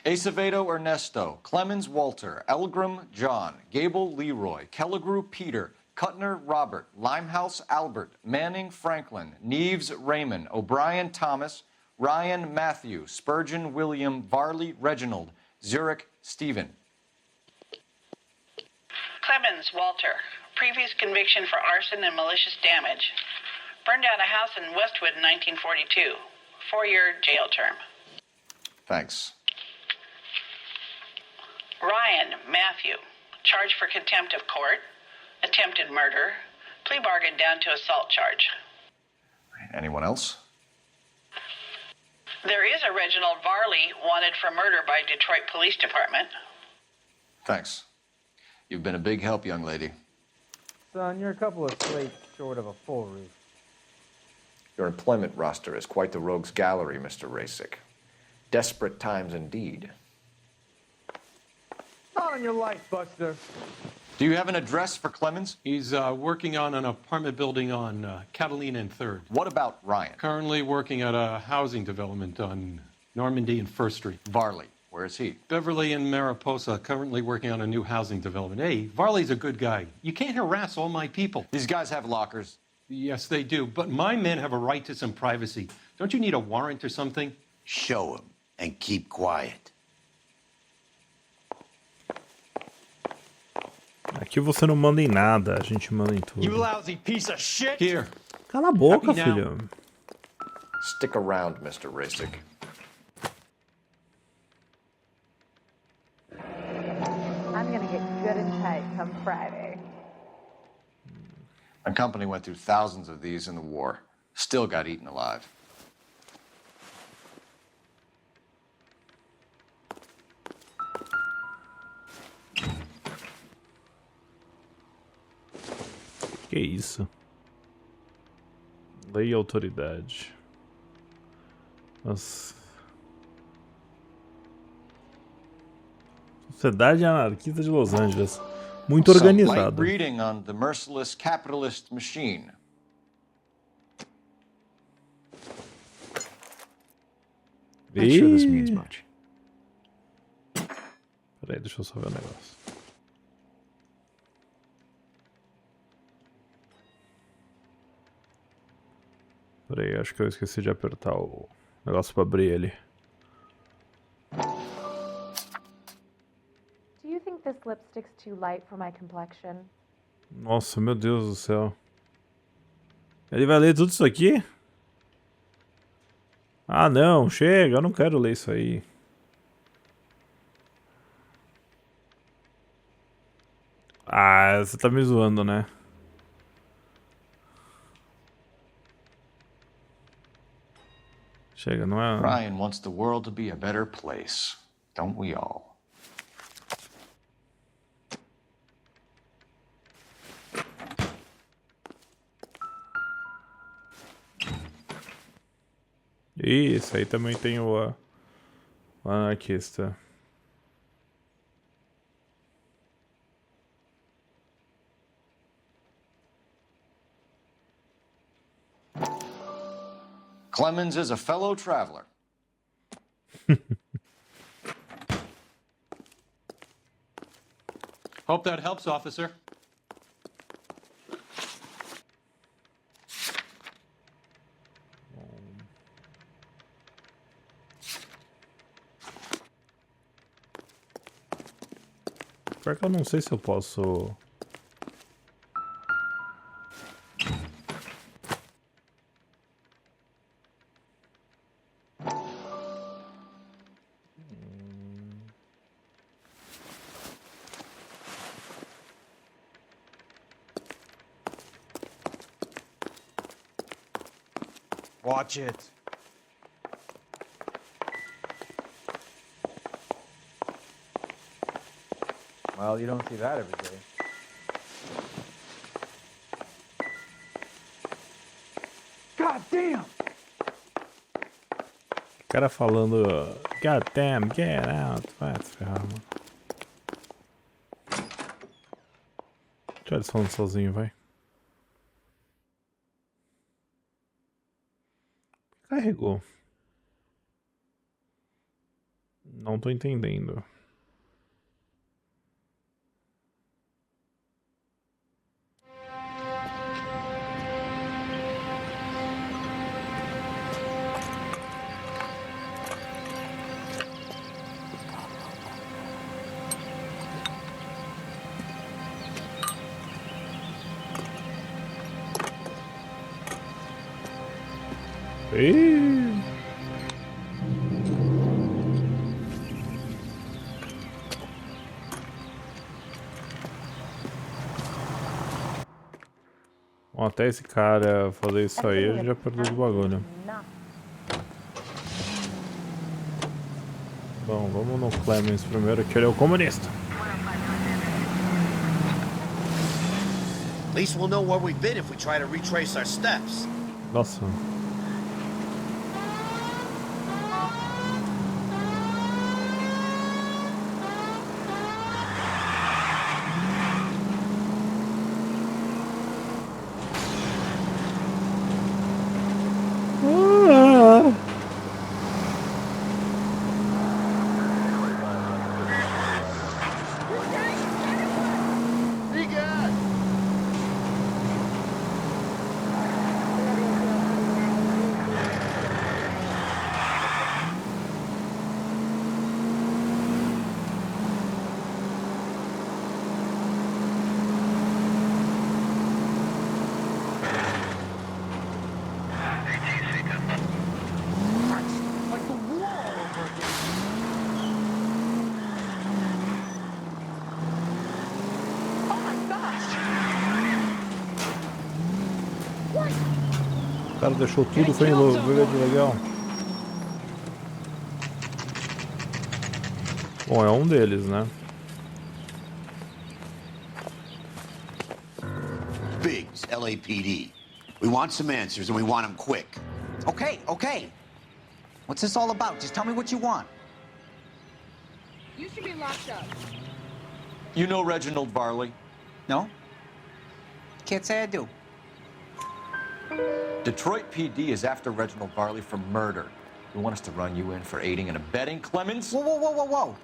Acevedo Ernesto, Clemens Walter, Elgram John, Gable Leroy, Kelligrew Peter, Kuttner Robert, Limehouse Albert, Manning Franklin, Neves Raymond, O'Brien Thomas, Ryan Matthew, Spurgeon William, Varley Reginald, Zurich Stephen. Clemens Walter, previous conviction for arson and malicious damage. Burned down a house in Westwood in 1942. 4-year jail term. Thanks. Ryan Matthew, charged for contempt of court, attempted murder, plea bargain down to assault charge. Anyone else? There is a Reginald Varley wanted for murder by Detroit Police Department. Thanks. You've been a big help, young lady. Son, you're a couple of slates short of a full roof. Your employment roster is quite the rogues gallery, Mr. Rasick. Desperate times indeed. Not on your life, Buster. Do you have an address for Clemens? He's working on an apartment building on Catalina and 3rd. What about Ryan? Currently working at a housing development on Normandy and 1st Street. Varley, where is he? Beverly and Mariposa, currently working on a new housing development. Hey, Varley's a good guy. You can't harass all my people. These guys have lockers. Yes, they do, but my men have a right to some privacy. Don't you need a warrant or something? Show him and keep quiet. Aqui você não manda em nada, a gente manda em tudo. You lousy piece of shit! Here. Cala a boca, Happy now. filho. Stick around, Mr. Rasick. I'm gonna get good and tight come Friday. My company went through thousands of these in the war. Still got eaten alive. Que isso? Lei e autoridade. Nossa. Sociedade Anarquista de Los Angeles. Muito Some light organizada. reading on the merciless capitalist machine. Not sure this means much. Peraí, deixa eu só ver o negócio. Peraí, acho que eu esqueci de apertar o negócio pra abrir ele. Do you think this lipstick's too light for my complexion? Nossa, meu Deus do céu. Ele vai ler tudo isso aqui? Ah, não, chega, eu não quero ler isso aí. Ah, você tá me zoando, né? Chega, não é... Ryan wants the world to be a better place, don't we all? Isso aí também tem o anarquista. Clemens is a fellow traveler. Hope that helps, officer. Pior que eu não sei se eu posso... Watch it. Well, you don't see that every day. God damn! O cara falando... God damn, get out. Vai se ferrar, mano. Deixa eles falando sozinho, vai. Carregou. Não tô entendendo. Ih. Bom, até esse cara fazer isso aí, a gente já perdeu o bagulho. Bom, vamos no Clemens primeiro, que ele é o comunista. At least we'll know where we've been if we try to retrace our steps. Nossa. O cara deixou tudo, foi em lugar de legal. Bom, é um deles, né? Biggs, LAPD. We want some answers, and we want them quick. Okay, okay. What's this all about? Just tell me what you want. You should be locked up. You know Reginald Varley? No? Can't say I do. Detroit PD is after Reginald Varley for murder. You want us to run you in for aiding and abetting, Clemens? Whoa, whoa, whoa, whoa, whoa.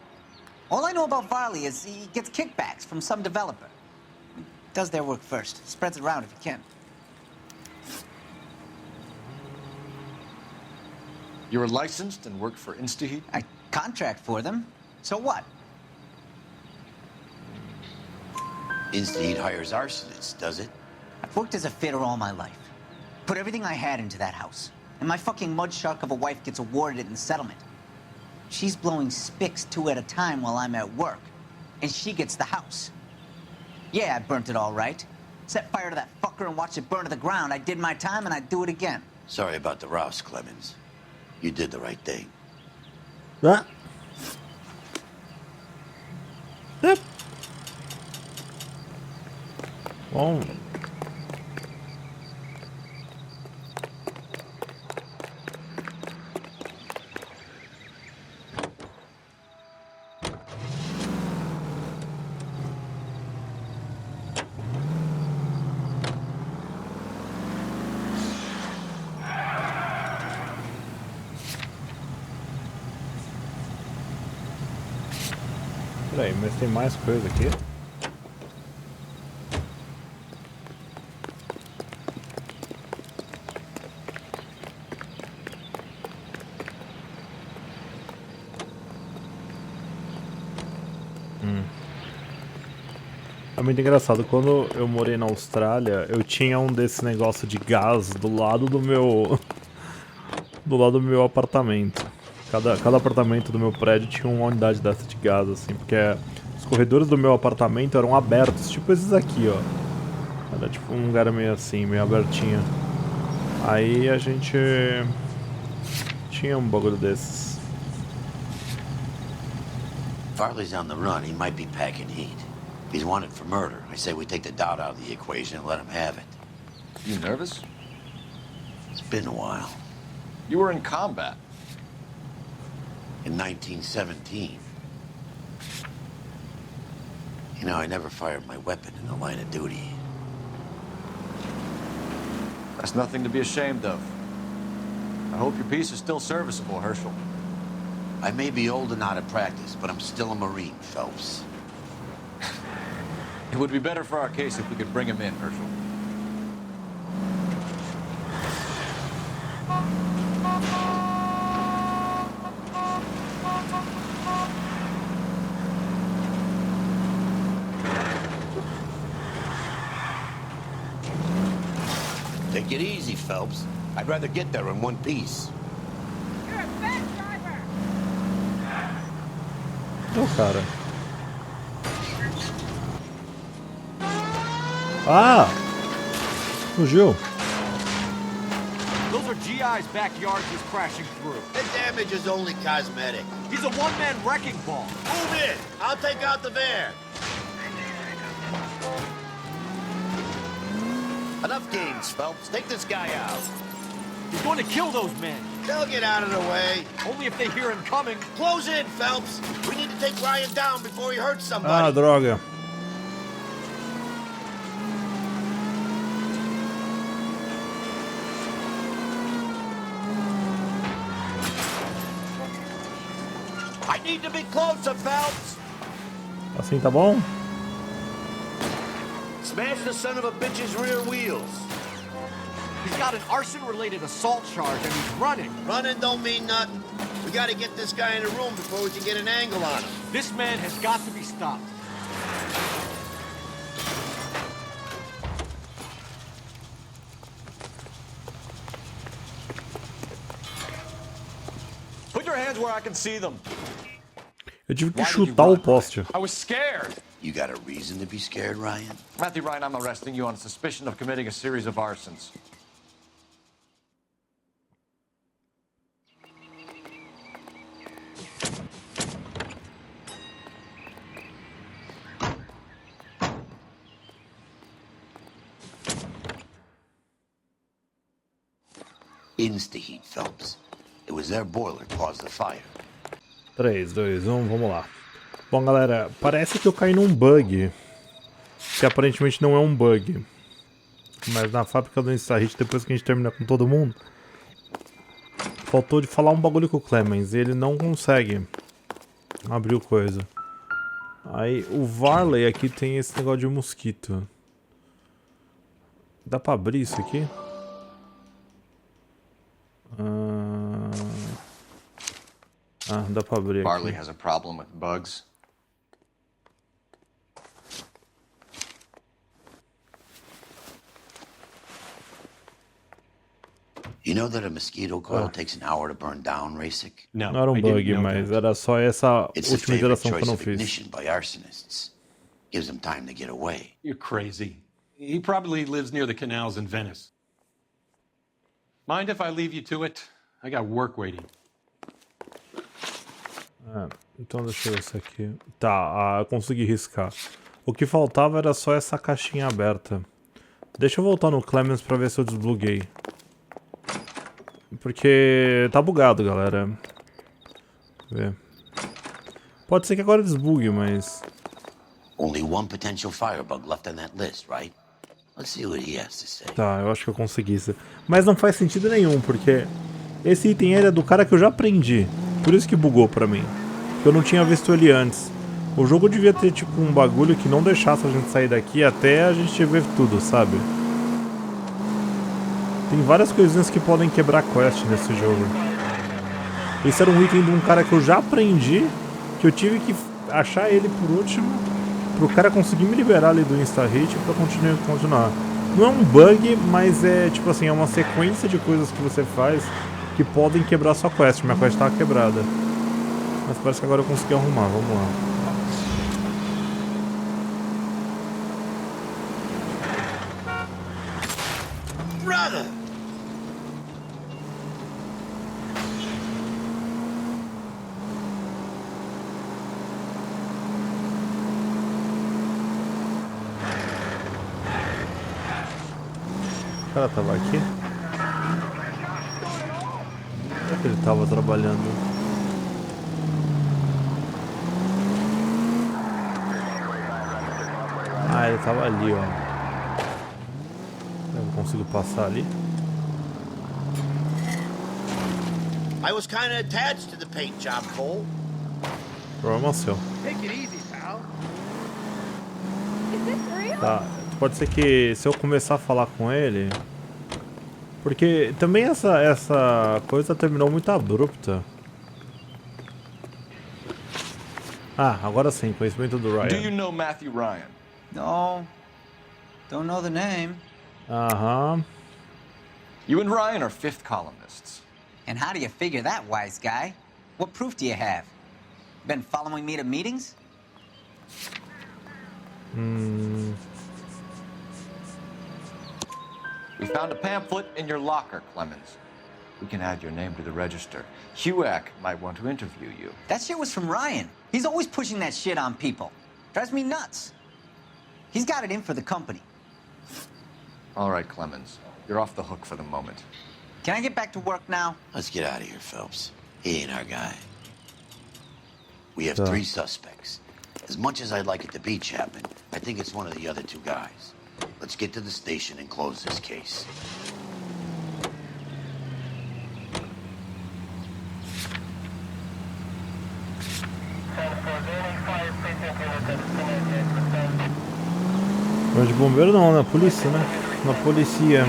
All I know about Varley is he gets kickbacks from some developer. He does their work first. Spreads it around if he can. You're licensed and work for InstaHeat? I contract for them. So what? InstaHeat hires arsonists, does it? I've worked as a fitter all my life. Put everything I had into that house. And my fucking mud shark of a wife gets awarded it in settlement. She's blowing spics 2 at a time while I'm at work. And she gets the house. Yeah, I burnt it all right. Set fire to that fucker and watched it burn to the ground. I did my time and I'd do it again. Sorry about the Rouse, Clemens. You did the right thing. What? Yep. Bom. Peraí, mas tem mais coisa aqui? É muito engraçado, quando eu morei na Austrália, eu tinha um desse negócio de gás do lado do meu apartamento. Cada apartamento do meu prédio tinha uma unidade dessa de gás, assim, porque os corredores do meu apartamento eram abertos, tipo esses aqui, ó. Era tipo um lugar meio assim, meio abertinho. Aí a gente tinha um bagulho desses. Farley's on the run. He might be packing heat. If he's wanted for murder, I say we take the doubt out of the equation and let him have it. You nervous? It's been a while. You were in combat. In 1917. You know, I never fired my weapon in the line of duty. That's nothing to be ashamed of. I hope your piece is still serviceable, Herschel. I may be old and out of practice, but I'm still a Marine, Phelps. It would be better for our case if we could bring him in, Herschel. Take it easy, Phelps. I'd rather get there in one piece. You're a bad driver. Oh, cara. Ah! Fugiu. Those are GI's backyards he's crashing through. The damage is only cosmetic. He's a one-man wrecking ball. Move in. I'll take out the van. Enough games, Phelps. Take this guy out. He's going to kill those men. They'll get out of the way. Only if they hear him coming. Close in, Phelps. We need to take Ryan down before he hurts somebody. Ah, droga. I need to be closer, Phelps. Assim tá bom? Smash the son of a bitch's rear wheels. He's got an arson-related assault charge and he's running. Running don't mean nothing. We gotta get this guy in a room before we can get an angle on him. This man has got to be stopped. Put your hands where I can see them. Eu tive que chutar o poste. I was scared. You got a reason to be scared, Ryan? Matthew Ryan, I'm arresting you on suspicion of committing a series of arsons. Insta-heat, Phelps. It was their boiler caused the fire. 3, 2, 1, vamos lá. Bom, galera, parece que eu caí num bug. Que aparentemente não é um bug. Mas na fábrica do Insta-heat, depois que a gente termina com todo mundo, faltou de falar um bagulho com o Clemens. E ele não consegue abrir o coisa. Aí o Varley aqui tem esse negócio de mosquito. Dá pra abrir isso aqui? Dá pra abrir Varley aqui. has a problem with bugs. You know that a mosquito coil takes an hour to burn down, Rasic? Não era um bug, mas era só essa última interação que eu não fiz. Ignition by arsonists. Gives them time to get away. You're crazy. He probably lives near the canals in Venice. Mind if I leave you to it? I got work waiting. Então deixa eu ver isso aqui. Tá, eu consegui riscar. O que faltava era só essa caixinha aberta. Deixa eu voltar no Clemens pra ver se eu desbloguei. Porque tá bugado, galera. Ver. Pode ser que agora desbugue, mas... Only one potential firebug left on that list, right? Let's see what he has to say. Tá, eu acho que eu consegui isso. Mas não faz sentido nenhum, porque esse item era do cara que eu já aprendi. Por isso que bugou pra mim. Eu não tinha visto ele antes. O jogo devia ter tipo um bagulho que não deixasse a gente sair daqui até a gente ver tudo, sabe? Tem várias coisinhas que podem quebrar quest nesse jogo. Esse era um item de um cara que eu já aprendi, que eu tive que achar ele por último, pro cara conseguir me liberar ali do Insta-Hit pra continuar. Não é um bug, mas é tipo assim, é uma sequência de coisas que você faz que podem quebrar sua quest. Minha quest tava quebrada. Mas parece que agora eu consegui arrumar, vamos lá. Brother! O cara tava aqui? Onde é que ele tava trabalhando? Ah, ele tava ali, ó. Eu não consigo passar ali? I was kinda attached to the paint job, Cole. Problema seu. Take it easy, pal. Is this real? Tá, pode ser que se eu começar a falar com ele... Porque também essa coisa terminou muito abrupta. Ah, agora sim, conhecimento do Ryan. Do you know Matthew Ryan? No. Don't know the name. Aham. You and Ryan are fifth columnists. And how do you figure that, wise guy? What proof do you have? Been following me to meetings? We found a pamphlet in your locker, Clemens. We can add your name to the register. HUAC might want to interview you. That shit was from Ryan. He's always pushing that shit on people. Drives me nuts. He's got it in for the company. All right, Clemens. You're off the hook for the moment. Can I get back to work now? Let's get out of here, Phelps. He ain't our guy. We have 3 suspects. As much as I'd like it to be Chapman, I think it's one of the other 2 guys. Let's get to the station and close this case. Mas de bombeiro não, na polícia, né? Na polícia.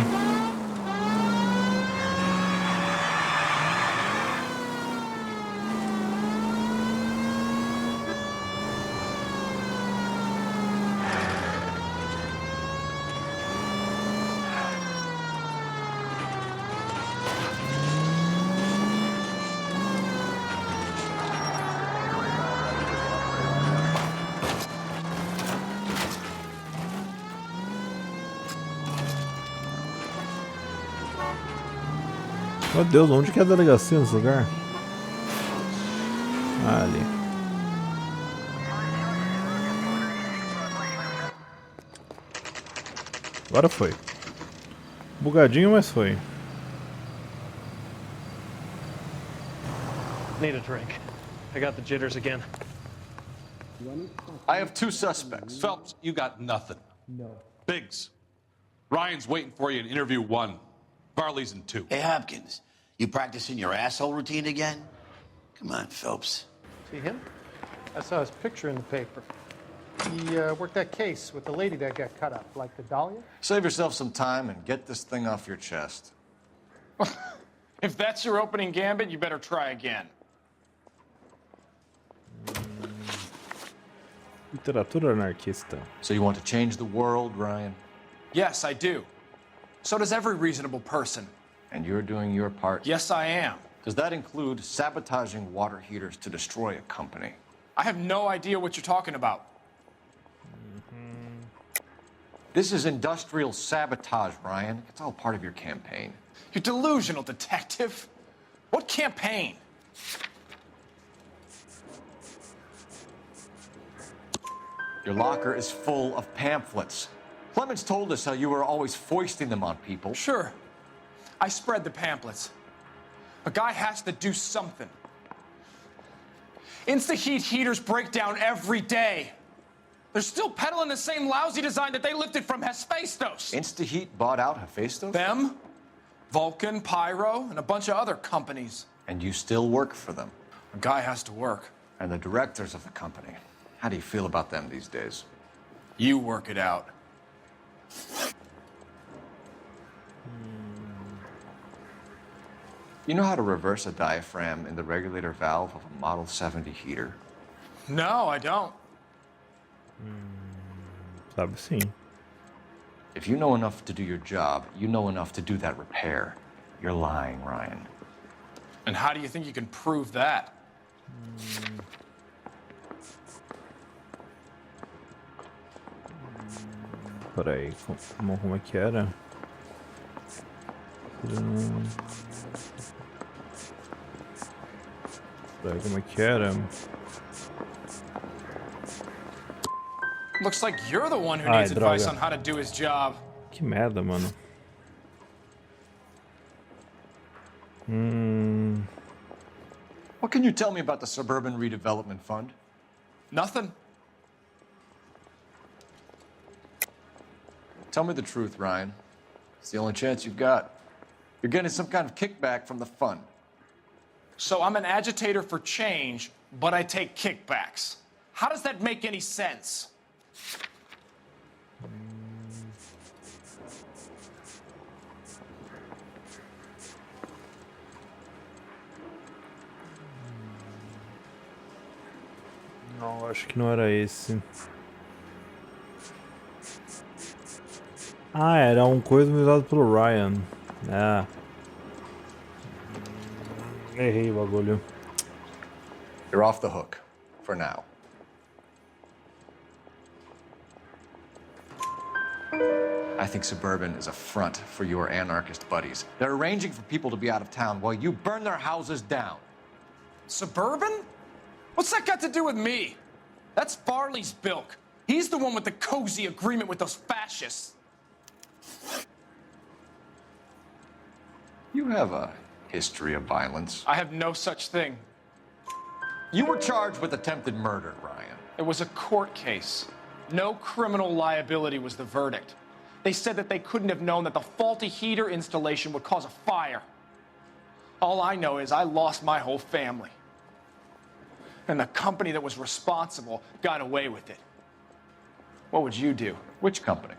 Meu Deus, onde que é a delegacia nesse lugar? Ah, ali. Agora foi. Bugadinho, mas foi. Need a drink. I got the jitters again. I have 2 suspects. Phelps, you got nothing. No. Biggs, Ryan's waiting for you in interview 1. Varley's in 2. Hey, Hopkins, you practicing your asshole routine again? Come on, Phelps. See him? I saw his picture in the paper. He worked that case with the lady that got cut up, like the Dahlia. Save yourself some time and get this thing off your chest. If that's your opening gambit, you better try again. Literatura anarquista. So you want to change the world, Ryan? Yes, I do. So does every reasonable person. And you're doing your part? Yes, I am. Does that include sabotaging water heaters to destroy a company? I have no idea what you're talking about. This is industrial sabotage, Ryan. It's all part of your campaign. You're delusional, detective. What campaign? Your locker is full of pamphlets. Clemens told us how you were always foisting them on people. Sure. I spread the pamphlets. A guy has to do something. Insta-heat heaters break down every day. They're still peddling the same lousy design that they lifted from Hephaestus. Insta-heat bought out Hephaestus? Them, Vulcan, Pyro, and a bunch of other companies. And you still work for them? A guy has to work. And the directors of the company, how do you feel about them these days? You work it out. You know how to reverse a diaphragm in the regulator valve of a Model 70 heater? No, I don't. Sabe sim. If you know enough to do your job, you know enough to do that repair. You're lying, Ryan. And how do you think you can prove that? Peraí, como é que era? Peraí, como é que era? Looks like you're the one who Ai, needs advice droga. on how to do his job. Que merda, mano. What can you tell me about the Suburban Redevelopment Fund? Nothing. Tell me the truth, Ryan. It's the only chance you've got. You're getting some kind of kickback from the fund. So I'm an agitator for change, but I take kickbacks. How does that make any sense? Não, acho que não era esse. Ah, era um coisa usado pelo Ryan. Ah. Errei o bagulho. You're off the hook. For now. I think Suburban is a front for your anarchist buddies. They're arranging for people to be out of town while you burn their houses down. Suburban? What's that got to do with me? That's Farley's bilk. He's the one with the cozy agreement with those fascists. You have a history of violence. I have no such thing. You were charged with attempted murder, Ryan. It was a court case. No criminal liability was the verdict. They said that they couldn't have known that the faulty heater installation would cause a fire. All I know is I lost my whole family. And the company that was responsible got away with it. What would you do? Which company?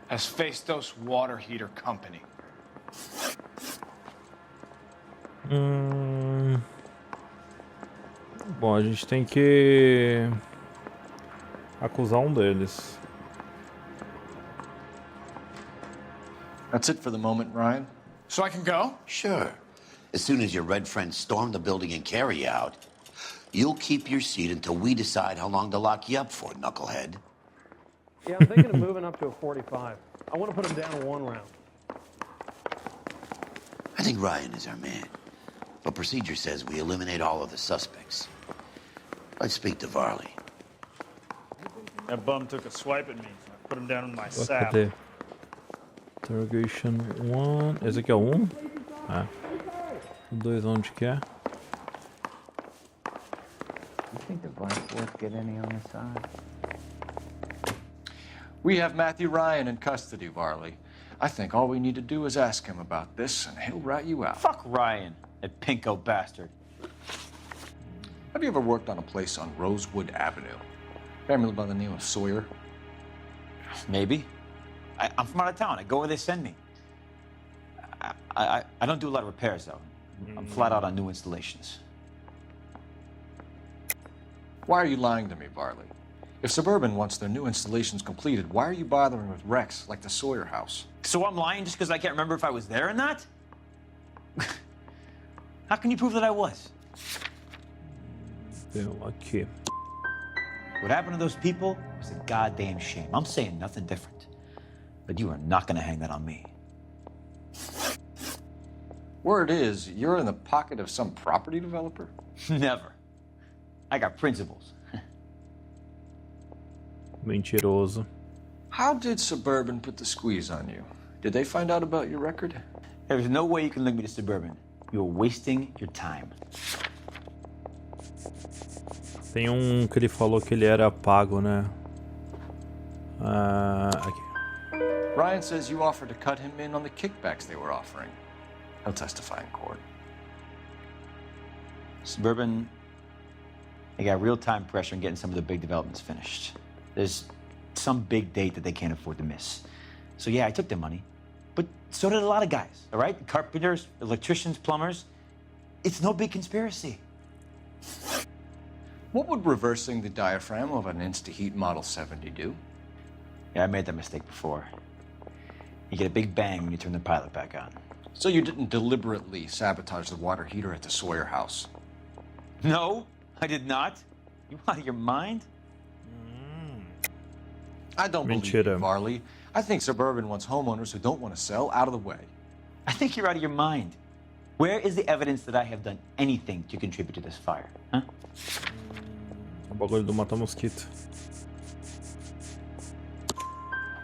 Hephaestus Water Heater Company. Bom, a gente tem que acusar um deles. That's it for the moment, Ryan. So I can go? Sure. As soon as your red friends storm the building and carry you out, you'll keep your seat until we decide how long to lock you up for, knucklehead. Yeah, I'm thinking of moving up to a 45. I want to put him down in 1 round. I think Ryan is our man. But procedure says we eliminate all of the suspects. Let's speak to Varley. That bum took a swipe at me. I put him down in my sap. Cadê? Interrogation 1. Esse aqui é o 1? Ah. O 2 onde que é? You think the vice lords get any on the side? We have Matthew Ryan in custody, Varley. I think all we need to do is ask him about this, and he'll rat you out. Fuck Ryan, that pinko bastard. Have you ever worked on a place on Rosewood Avenue? Family by the name of Sawyer? Maybe. I'm from out of town. I go where they send me. I don't do a lot of repairs, though. I'm flat out on new installations. Why are you lying to me, Varley? If Suburban wants their new installations completed, why are you bothering with wrecks like the Sawyer house? So I'm lying just because I can't remember if I was there or not? How can you prove that I was? Okay. What happened to those people was a goddamn shame. I'm saying nothing different. But you are not going to hang that on me. Word is, you're in the pocket of some property developer? Never. I got principles. Mentiroso. How did Suburban put the squeeze on you? Did they find out about your record? There's no way you can link me to Suburban. You're wasting your time. Tem que ele falou que ele era pago, né? Aqui. Ryan says you offered to cut him in on the kickbacks they were offering. He'll testify in court. Suburban, they got real-time pressure on getting some of the big developments finished. There's some big date that they can't afford to miss. So yeah, I took their money. But so did a lot of guys, all right? Carpenters, electricians, plumbers. It's no big conspiracy. What would reversing the diaphragm of an Insta-Heat Model 70 do? Yeah, I made that mistake before. You get a big bang when you turn the pilot back on. So you didn't deliberately sabotage the water heater at the Sawyer house? No, I did not. You out of your mind? I don't believe you, Varley. I think Suburban wants homeowners who don't want to sell out of the way. I think you're out of your mind. Where is the evidence that I have done anything to contribute to this fire? Huh? O bagulho do mata-mosquito.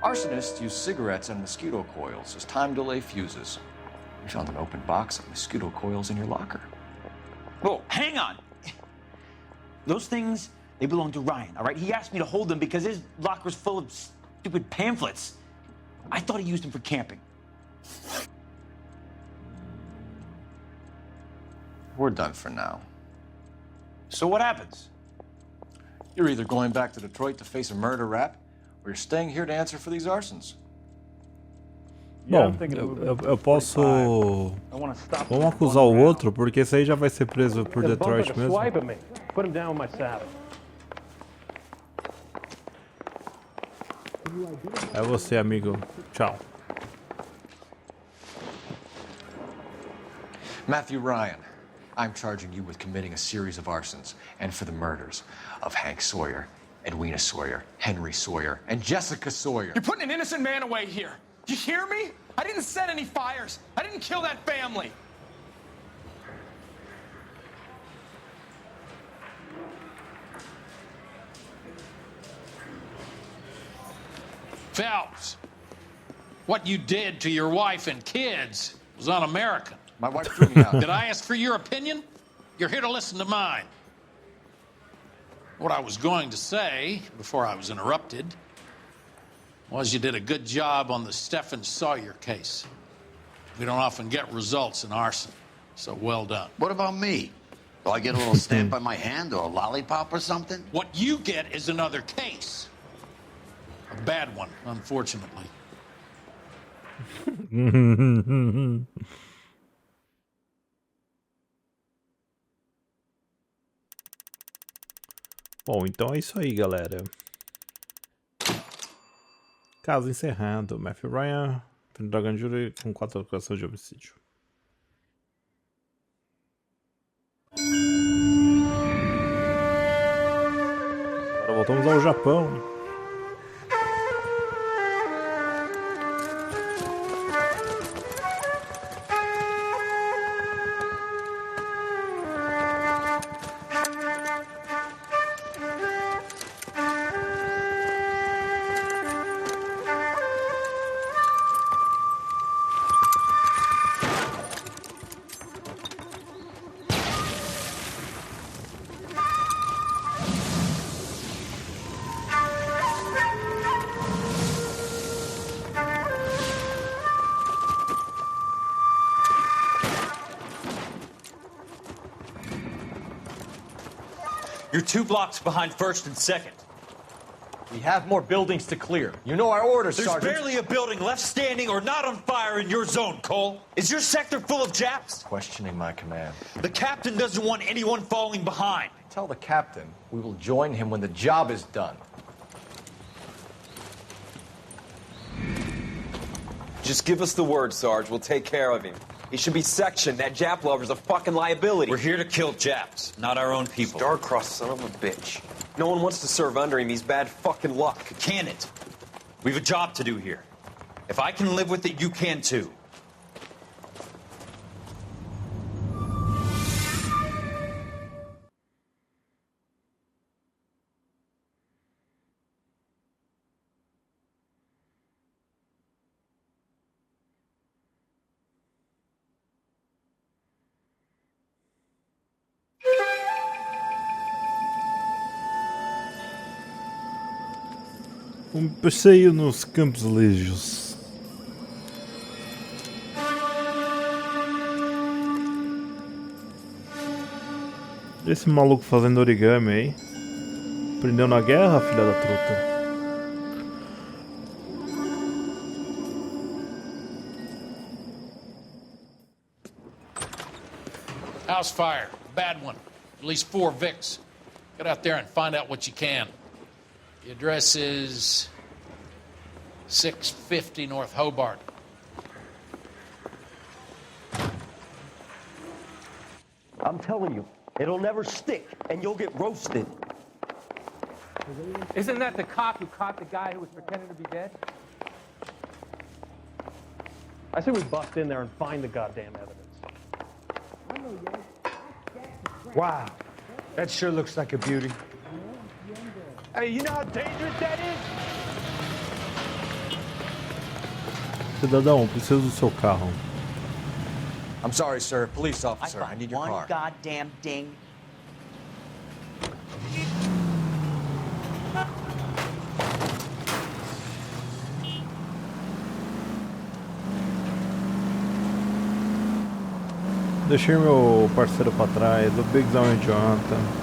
Arsonists use cigarettes and mosquito coils as time delay fuses. We found an open box of mosquito coils in your locker. Whoa, hang on. Those things, they belong to Ryan, all right? He asked me to hold them because his locker's full of stupid pamphlets. I thought he used them for camping. We're done for now. So what happens? You're either going back to Detroit to face a murder rap, or you're staying here to answer for these arsons. Bom, eu posso... Vamos acusar o outro, porque esse aí já vai ser preso por Detroit mesmo. É você, amigo. Tchau. Matthew Ryan, I'm charging you with committing a series of arsons and for the murders of Hank Sawyer, Edwina Sawyer, Henry Sawyer, and Jessica Sawyer. You're putting an innocent man away here. You hear me? I didn't set any fires. I didn't kill that family. Phelps, what you did to your wife and kids was un-American. My wife threw me out. Did I ask for your opinion? You're here to listen to mine. What I was going to say, before I was interrupted, was you did a good job on the Stephen Sawyer case. We don't often get results in arson, so well done. What about me? Do I get a little stamp by my hand or a lollipop or something? What you get is another case. A bad one, unfortunately. Bom, então é isso aí, galera. Caso encerrado. Matthew Ryan, Dragon Jury com 4 acusações de homicídio. Agora voltamos ao Japão. You're 2 blocks behind first and second. We have more buildings to clear. You know our orders, There's Sergeant. barely a building left standing or not on fire in your zone, Cole. Is your sector full of Japs? Questioning my command. The captain doesn't want anyone falling behind. Tell the captain we will join him when the job is done. Just give us the word, Sarge. We'll take care of him. He should be sectioned. That Jap lover's a fucking liability. We're here to kill Japs, not our own people. Star-crossed son of a bitch. No one wants to serve under him. He's bad fucking luck. Can it? We've a job to do here. If I can live with it, you can too. Passeio nos Campos Elíseos. Esse maluco fazendo origami aí. Prendeu na guerra, filha da truta. House fire. Bad one. At least 4 Vicks. Get out there and find out what you can. The address is 650 North Hobart. I'm telling you, it'll never stick, and you'll get roasted. Isn't that the cop who caught the guy who was pretending to be dead? I say we bust in there and find the goddamn evidence. Wow, that sure looks like a beauty. Hey, you know how dangerous that is? Cidadão, preciso do seu carro. I'm sorry, sir. Police officer, I need your car. One goddamn ding. Deixei meu parceiro pra trás, o Biggs é um idiota.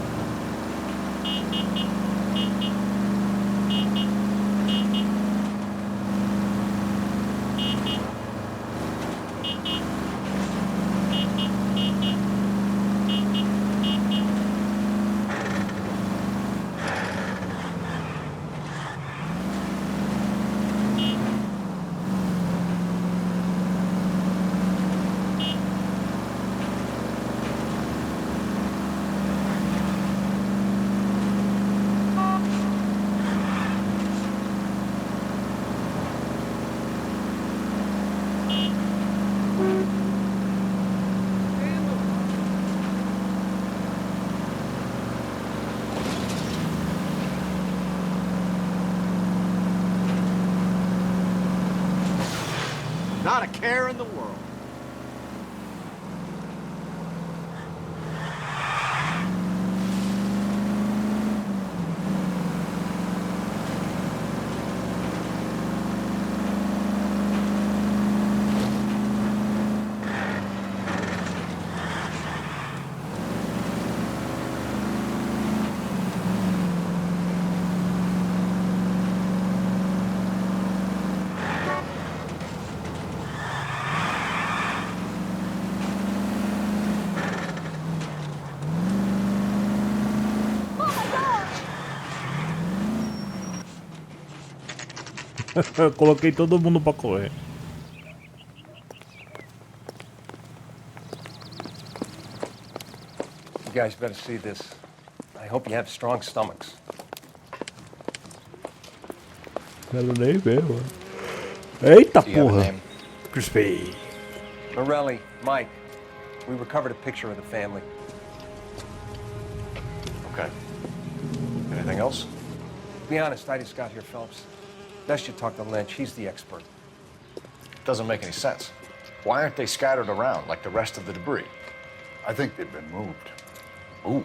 Not a care in the world. Coloquei todo mundo pra correr. You guys better see this. I hope you have strong stomachs. Quero nem ver, mano. Eita Do you have a porra! name? Crispy. Morelli, Mike, we recovered a picture of the family. Okay. Anything else? Be honest, I just got here, Phelps. Best you talk to Lynch, he's the expert. Doesn't make any sense. Why aren't they scattered around like the rest of the debris? I think they've been moved. Ooh.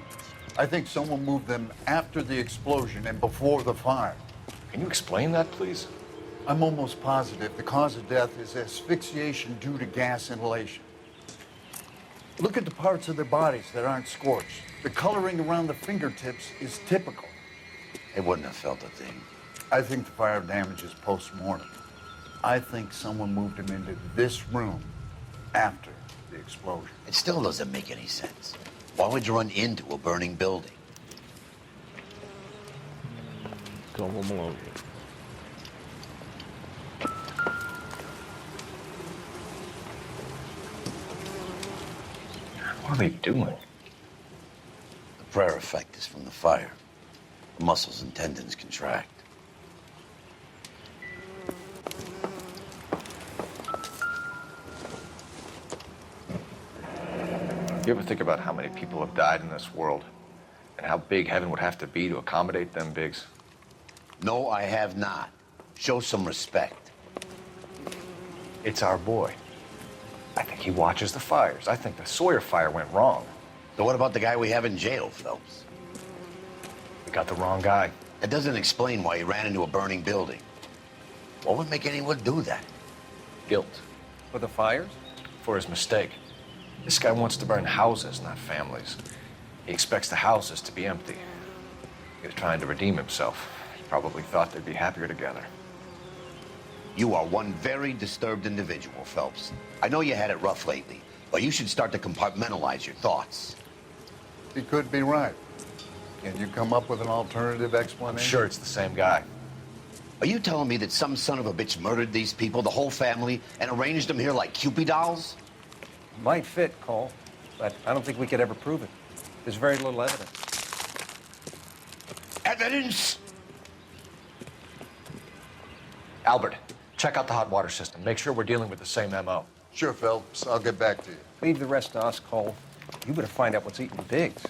I think someone moved them after the explosion and before the fire. Can you explain that, please? I'm almost positive the cause of death is asphyxiation due to gas inhalation. Look at the parts of their bodies that aren't scorched. The coloring around the fingertips is typical. They wouldn't have felt a thing. I think the fire damage is post-mortem. I think someone moved him into this room after the explosion. It still doesn't make any sense. Why would you run into a burning building? Então vamos lá. What are they doing? The prayer effect is from the fire. The muscles and tendons contract. You ever think about how many people have died in this world? And how big heaven would have to be to accommodate them bigs? No, I have not. Show some respect. It's our boy. I think he watches the fires. I think the Sawyer fire went wrong. So what about the guy we have in jail, Phelps? We got the wrong guy. That doesn't explain why he ran into a burning building. What would make anyone do that? Guilt. For the fires? For his mistake. This guy wants to burn houses, not families. He expects the houses to be empty. He was trying to redeem himself. He probably thought they'd be happier together. You are one very disturbed individual, Phelps. I know you had it rough lately, but you should start to compartmentalize your thoughts. He could be right. Can you come up with an alternative explanation? I'm sure it's the same guy. Are you telling me that some son of a bitch murdered these people, the whole family, and arranged them here like Cupid dolls? Might fit, Cole, but I don't think we could ever prove it. There's very little evidence. Evidence? Albert, check out the hot water system. Make sure we're dealing with the same MO. Sure, Phelps. I'll get back to you. Leave the rest to us, Cole. You better find out what's eating the pigs.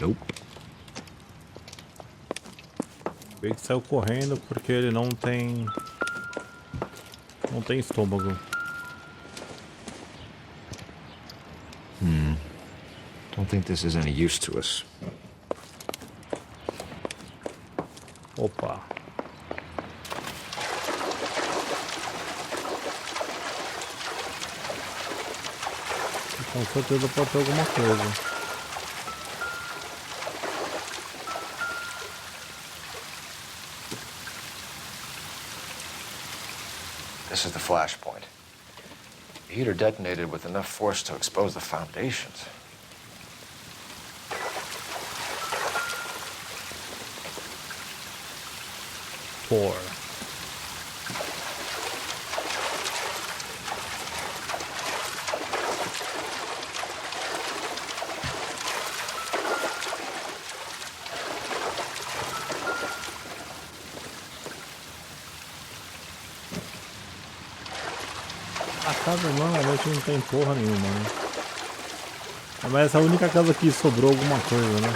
Nope. O Big saiu correndo porque ele não tem estômago. Don't think this is any use to us. Opa. Com certeza pode ter alguma coisa. This is the flashpoint. The heater detonated with enough force to expose the foundations. Four. A casa normalmente não tem porra nenhuma, né? Mas essa é a única casa que sobrou alguma coisa, né?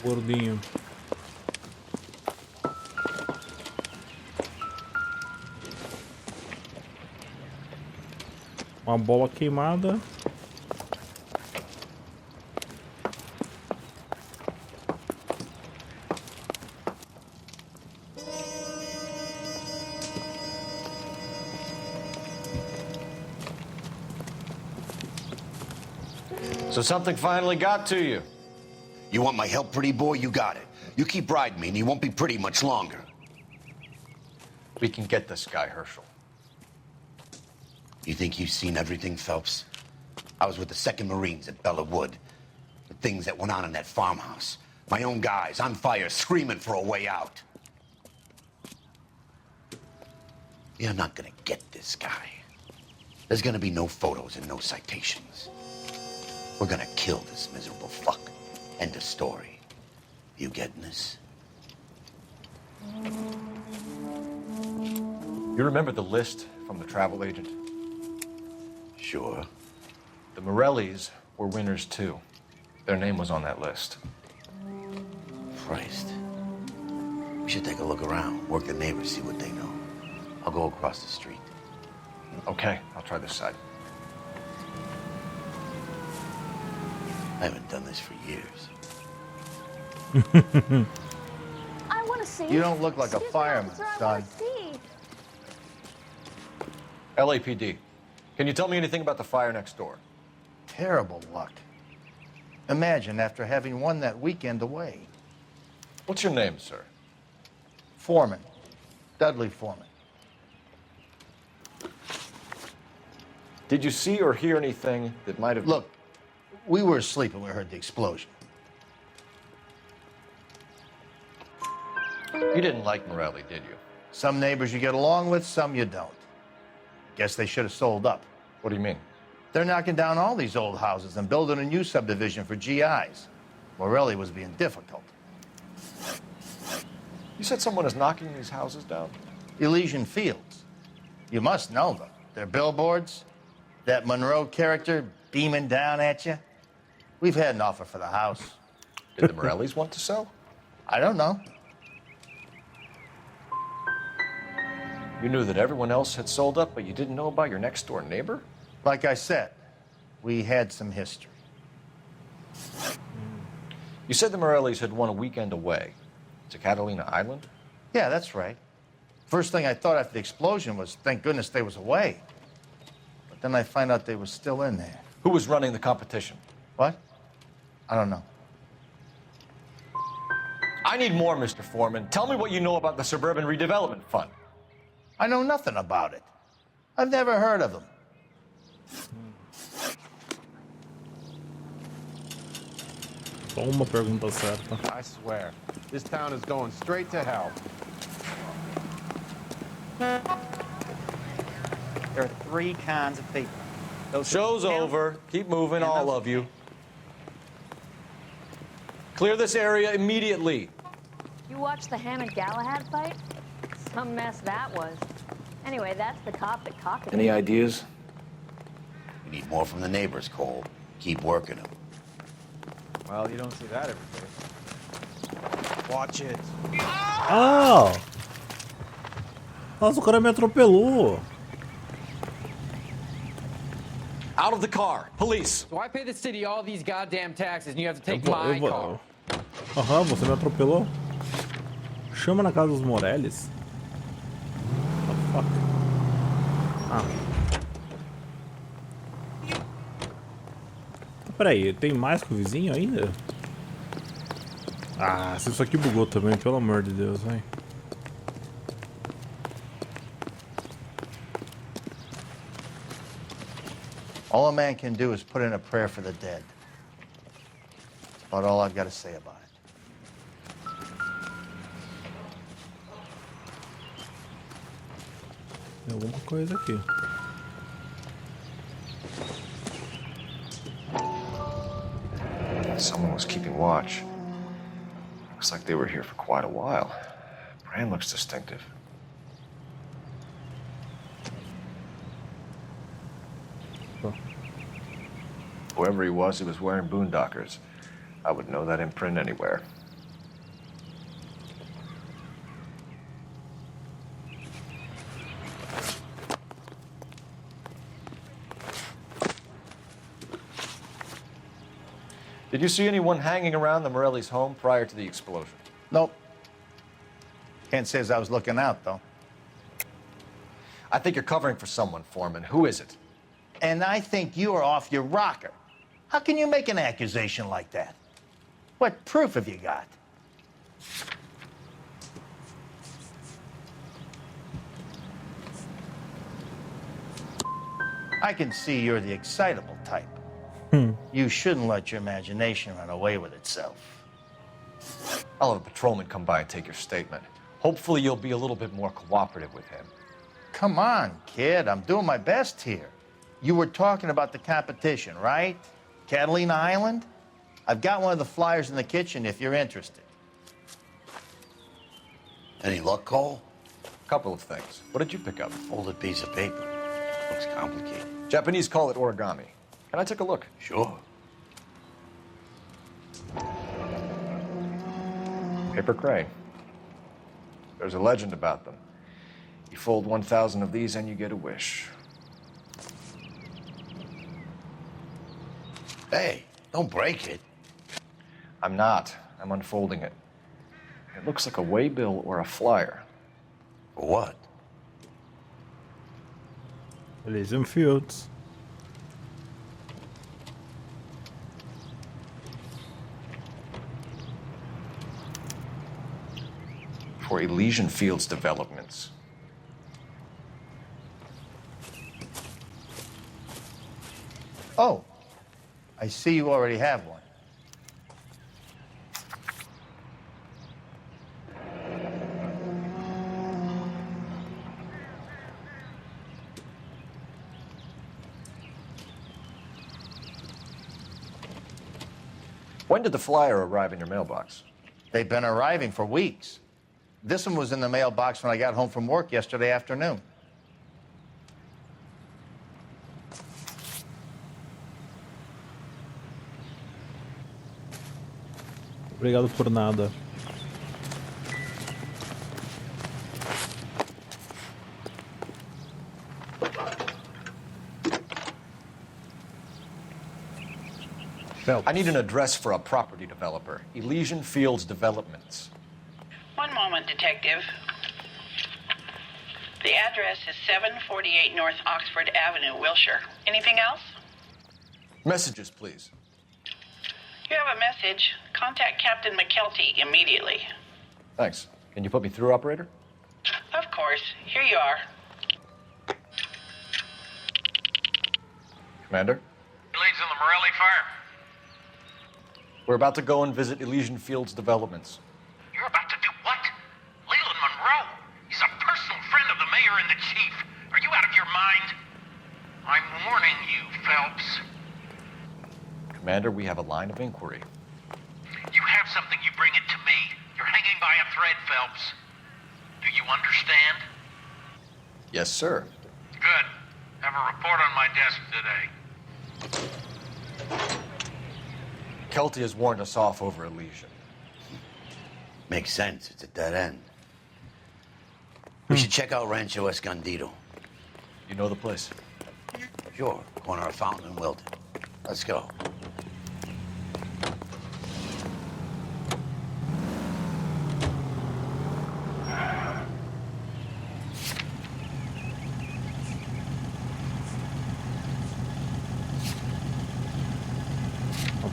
Gordinho. Uma bola queimada. So something finally got to you. You want my help, pretty boy? You got it. You keep riding me and you won't be pretty much longer. We can get this guy, Herschel. You think you've seen everything, Phelps? I was with the 2nd Marines at Bella Wood. The things that went on in that farmhouse. My own guys on fire, screaming for a way out. You're not gonna get this guy. There's gonna be no photos and no citations. We're gonna kill this miserable fuck. End of story. You getting this? You remember the list from the travel agent? Sure. The Morellis were winners too. Their name was on that list. Christ. We should take a look around, work the neighbors, see what they know. I'll go across the street. Okay, I'll try this side. I haven't done this for years. I want to see. You don't look like a Excuse me, fireman, officer, I son. want to see. LAPD. Can you tell me anything about the fire next door? Terrible luck. Imagine after having won that weekend away. What's your name, sir? Foreman. Dudley Foreman. Did you see or hear anything that might have... Look, we were asleep when we heard the explosion. You didn't like Morelli, did you? Some neighbors you get along with, some you don't. Guess they should have sold up. What do you mean? They're knocking down all these old houses and building a new subdivision for GIs. Morelli was being difficult. You said someone is knocking these houses down? Elysian Fields. You must know them. They're billboards. That Monroe character beaming down at you. We've had an offer for the house. Did the Morellis want to sell? I don't know. You knew that everyone else had sold up, but you didn't know about your next-door neighbor? Like I said, we had some history. You said the Morellis had won a weekend away to Catalina Island? Yeah, that's right. First thing I thought after the explosion was, thank goodness they was away. But then I find out they was still in there. Who was running the competition? What? I don't know. I need more, Mr. Foreman. Tell me what you know about the Suburban Redevelopment Fund. I know nothing about it. I've never heard of them. Só uma pergunta certa. I swear, this town is going straight to hell. There are 3 kinds of people. Those Show's over. Keep moving, all of you. Clear this area immediately. You watched the Hammond-Galahad fight? Some mess that was. Anyway, that's the cop that cocked it. Any ideas? We need more from the neighbors, Cole. Keep working them. Well, you don't see that every day. Watch it. Ah! Nossa, o cara me atropelou. Out of the car. Police. So I pay the city all these goddamn taxes and you have to take my car. Aham, você me atropelou. Chama na casa dos Morellis. What the fuck? Ah. Peraí, tem mais que o vizinho ainda? Ah, se isso aqui bugou também, pelo amor de Deus, vai. All a man can do is put in a prayer for the dead. That's about all I've got to say about it. Tem alguma coisa aqui. Someone was keeping watch. Looks like they were here for quite a while. Brand looks distinctive. Whoever he was wearing boondockers. I would know that imprint anywhere. Did you see anyone hanging around the Morellis' home prior to the explosion? Nope. Can't say as I was looking out, though. I think you're covering for someone, Foreman. Who is it? And I think you are off your rocker. How can you make an accusation like that? What proof have you got? I can see you're the excitable type. You shouldn't let your imagination run away with itself. I'll have a patrolman come by and take your statement. Hopefully you'll be a little bit more cooperative with him. Come on, kid. I'm doing my best here. You were talking about the competition, right? Catalina Island? I've got one of the flyers in the kitchen if you're interested. Any luck, Cole? Couple of things. What did you pick up? Folded piece of paper. Looks complicated. Japanese call it origami. Can I take a look? Sure. Paper crane. There's a legend about them. You fold 1,000 of these and you get a wish. Hey, don't break it. I'm not. I'm unfolding it. It looks like a waybill or a flyer. For what? Elysium Fields. For Elysian Fields developments. Oh, I see you already have one. When did the flyer arrive in your mailbox? They've been arriving for weeks. This one was in the mailbox when I got home from work yesterday afternoon. Obrigado por nada. I need an address for a property developer. Elysian Fields Developments. One moment, Detective. The address is 748 North Oxford Avenue, Wilshire. Anything else? Messages, please. You have a message. Contact Captain McKelty immediately. Thanks. Can you put me through, operator? Of course. Here you are. Commander? Leads in the Morelli fire. We're about to go and visit Elysian Fields Developments. You're about to do what? Leland Monroe. He's a personal friend of the mayor and the chief. Are you out of your mind? I'm warning you, Phelps. Commander, we have a line of inquiry. You have something, you bring it to me. You're hanging by a thread, Phelps. Do you understand? Yes, sir. Good. Have a report on my desk today. Kelty has warned us off over Elysian. Makes sense. It's a dead end. We should check out Rancho Escondido. You know the place? Sure. Corner of Fountain and Wilton. Let's go.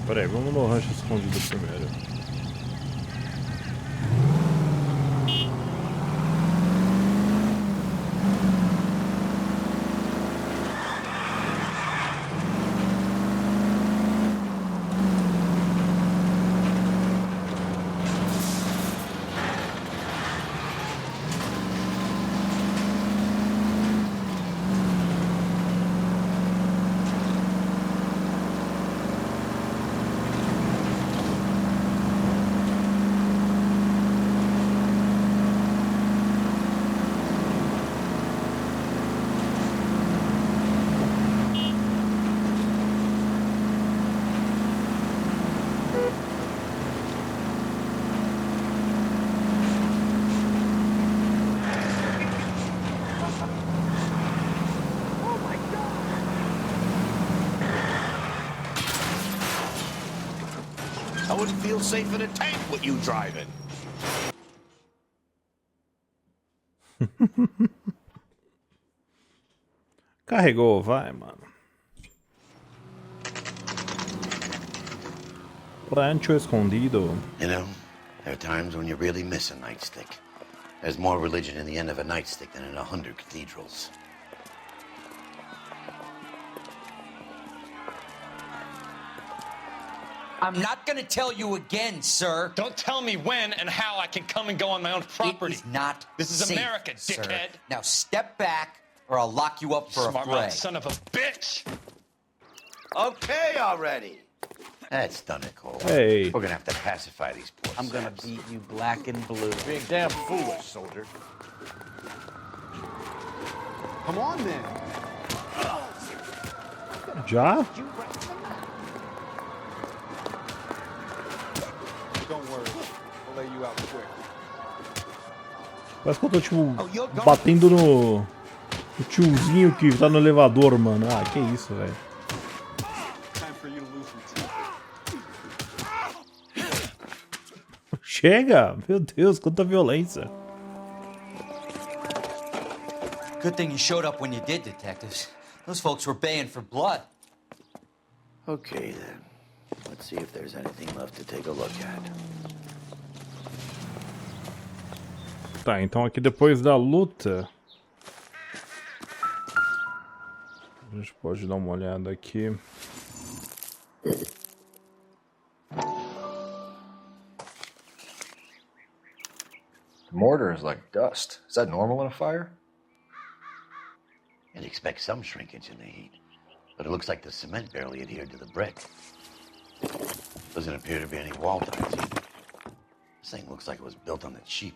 Peraí, vamos no rancho escondido primeiro. I wouldn't feel safe in a tank with you driving. Carregou, vai, mano. Rancho escondido. You know, there are times when you really miss a nightstick. There's more religion in the end of a nightstick than in 100 cathedrals. I'm not gonna tell you again, sir. Don't tell me when and how I can come and go on my own property. It is not This is safe, America, dickhead. sir. Now step back, or I'll lock you up for Smart a fray. mouth son of a bitch. Okay already. That's done it, Cole. Hey. We're gonna have to pacify these poor I'm gonna saps. beat you black and blue. Being damn foolish, soldier. Come on, then. Já? Don't worry. We'll lay you out quick. Parece que eu tô, tipo, batendo no tiozinho que tá no elevador, mano. Ah, que isso, velho. Chega! Meu Deus, quanta violência. Good thing you showed up when you did, detectives. Those folks were baying for blood. Okay, then. Let's see if there's anything left to take a look at. Tá, então aqui depois da luta... A gente pode dar uma olhada aqui. The mortar is like dust. Is that normal in a fire? You'd expect some shrinkage in the heat, but it looks like the cement barely adhered to the brick. Doesn't appear to be any wall ties either. This thing looks like it was built on the cheap.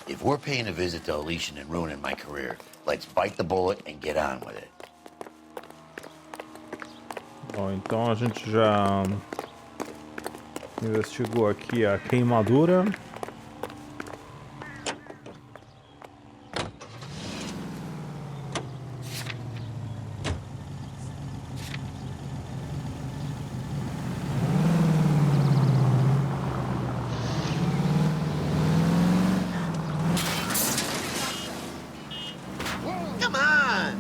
If we're paying a visit to Elysian and ruining my career, let's bite the bullet and get on with it. Bom, então a gente já investigou aqui a queimadura. Come on!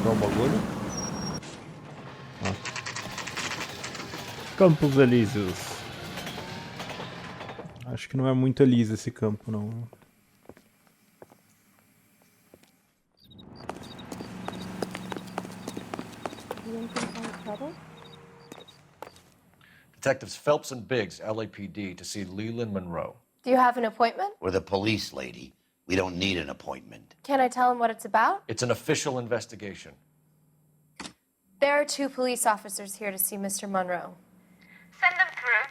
Qual é o bagulho? Ah. Campos Elíseos. Acho que não é muito elísio esse campo, não. Detectives Phelps and Biggs, LAPD, to see Leland Monroe. Do you have an appointment? We're the police, lady. We don't need an appointment. Can I tell him what it's about? It's an official investigation. There are 2 police officers here to see Mr. Monroe. Send them through.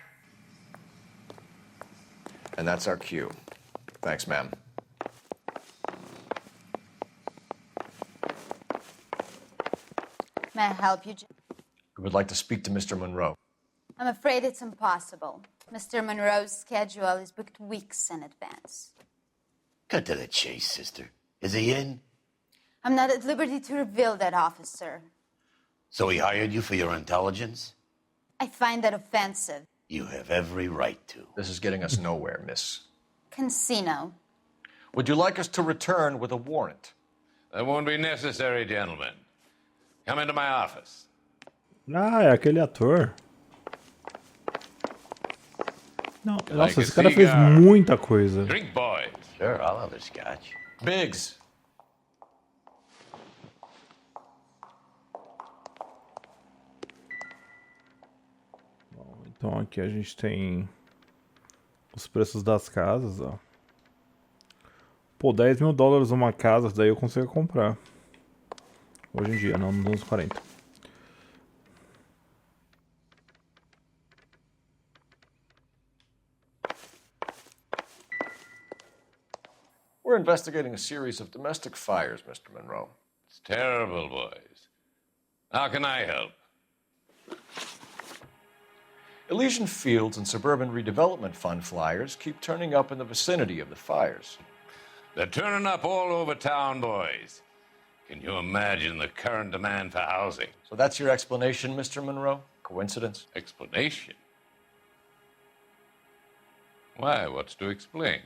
And that's our cue. Thanks, ma'am. May I help you? We would like to speak to Mr. Monroe. I'm afraid it's impossible. Mr. Monroe's schedule is booked weeks in advance. Cut to the chase, sister. Is he in? I'm not at liberty to reveal that, officer. So he hired you for your intelligence? I find that offensive. You have every right to. This is getting us nowhere, miss. Casino. Would you like us to return with a warrant? That won't be necessary, gentlemen. Come into my office. Ah, é aquele ator. Não, Like nossa, a esse cara fez cigar. muita coisa. Drink, boys. Sure, I'll have a scotch. Biggs. Então aqui a gente tem os preços das casas, ó. Pô, $10 mil uma casa, daí eu consigo comprar. Hoje em dia, não nos anos 40. We're investigating a series of domestic fires, Mr. Monroe. It's terrible, boys. How can I help? Elysian Fields and Suburban Redevelopment Fund flyers keep turning up in the vicinity of the fires. They're turning up all over town, boys. Can you imagine the current demand for housing? So that's your explanation, Mr. Monroe? Coincidence? Explanation? Why, what's to explain?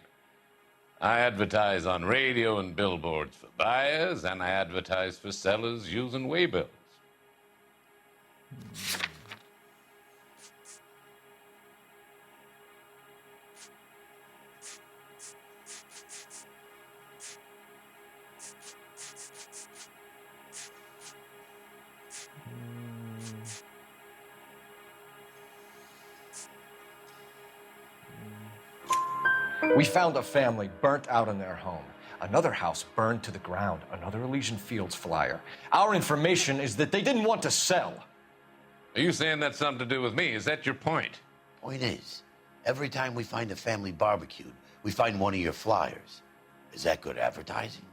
I advertise on radio and billboards for buyers, and I advertise for sellers using waybills. We found a family burnt out in their home. Another house burned to the ground. Another Elysian Fields flyer. Our information is that they didn't want to sell. Are you saying that's something to do with me? Is that your point? Point is, every time we find a family barbecued, we find one of your flyers. Is that good advertising?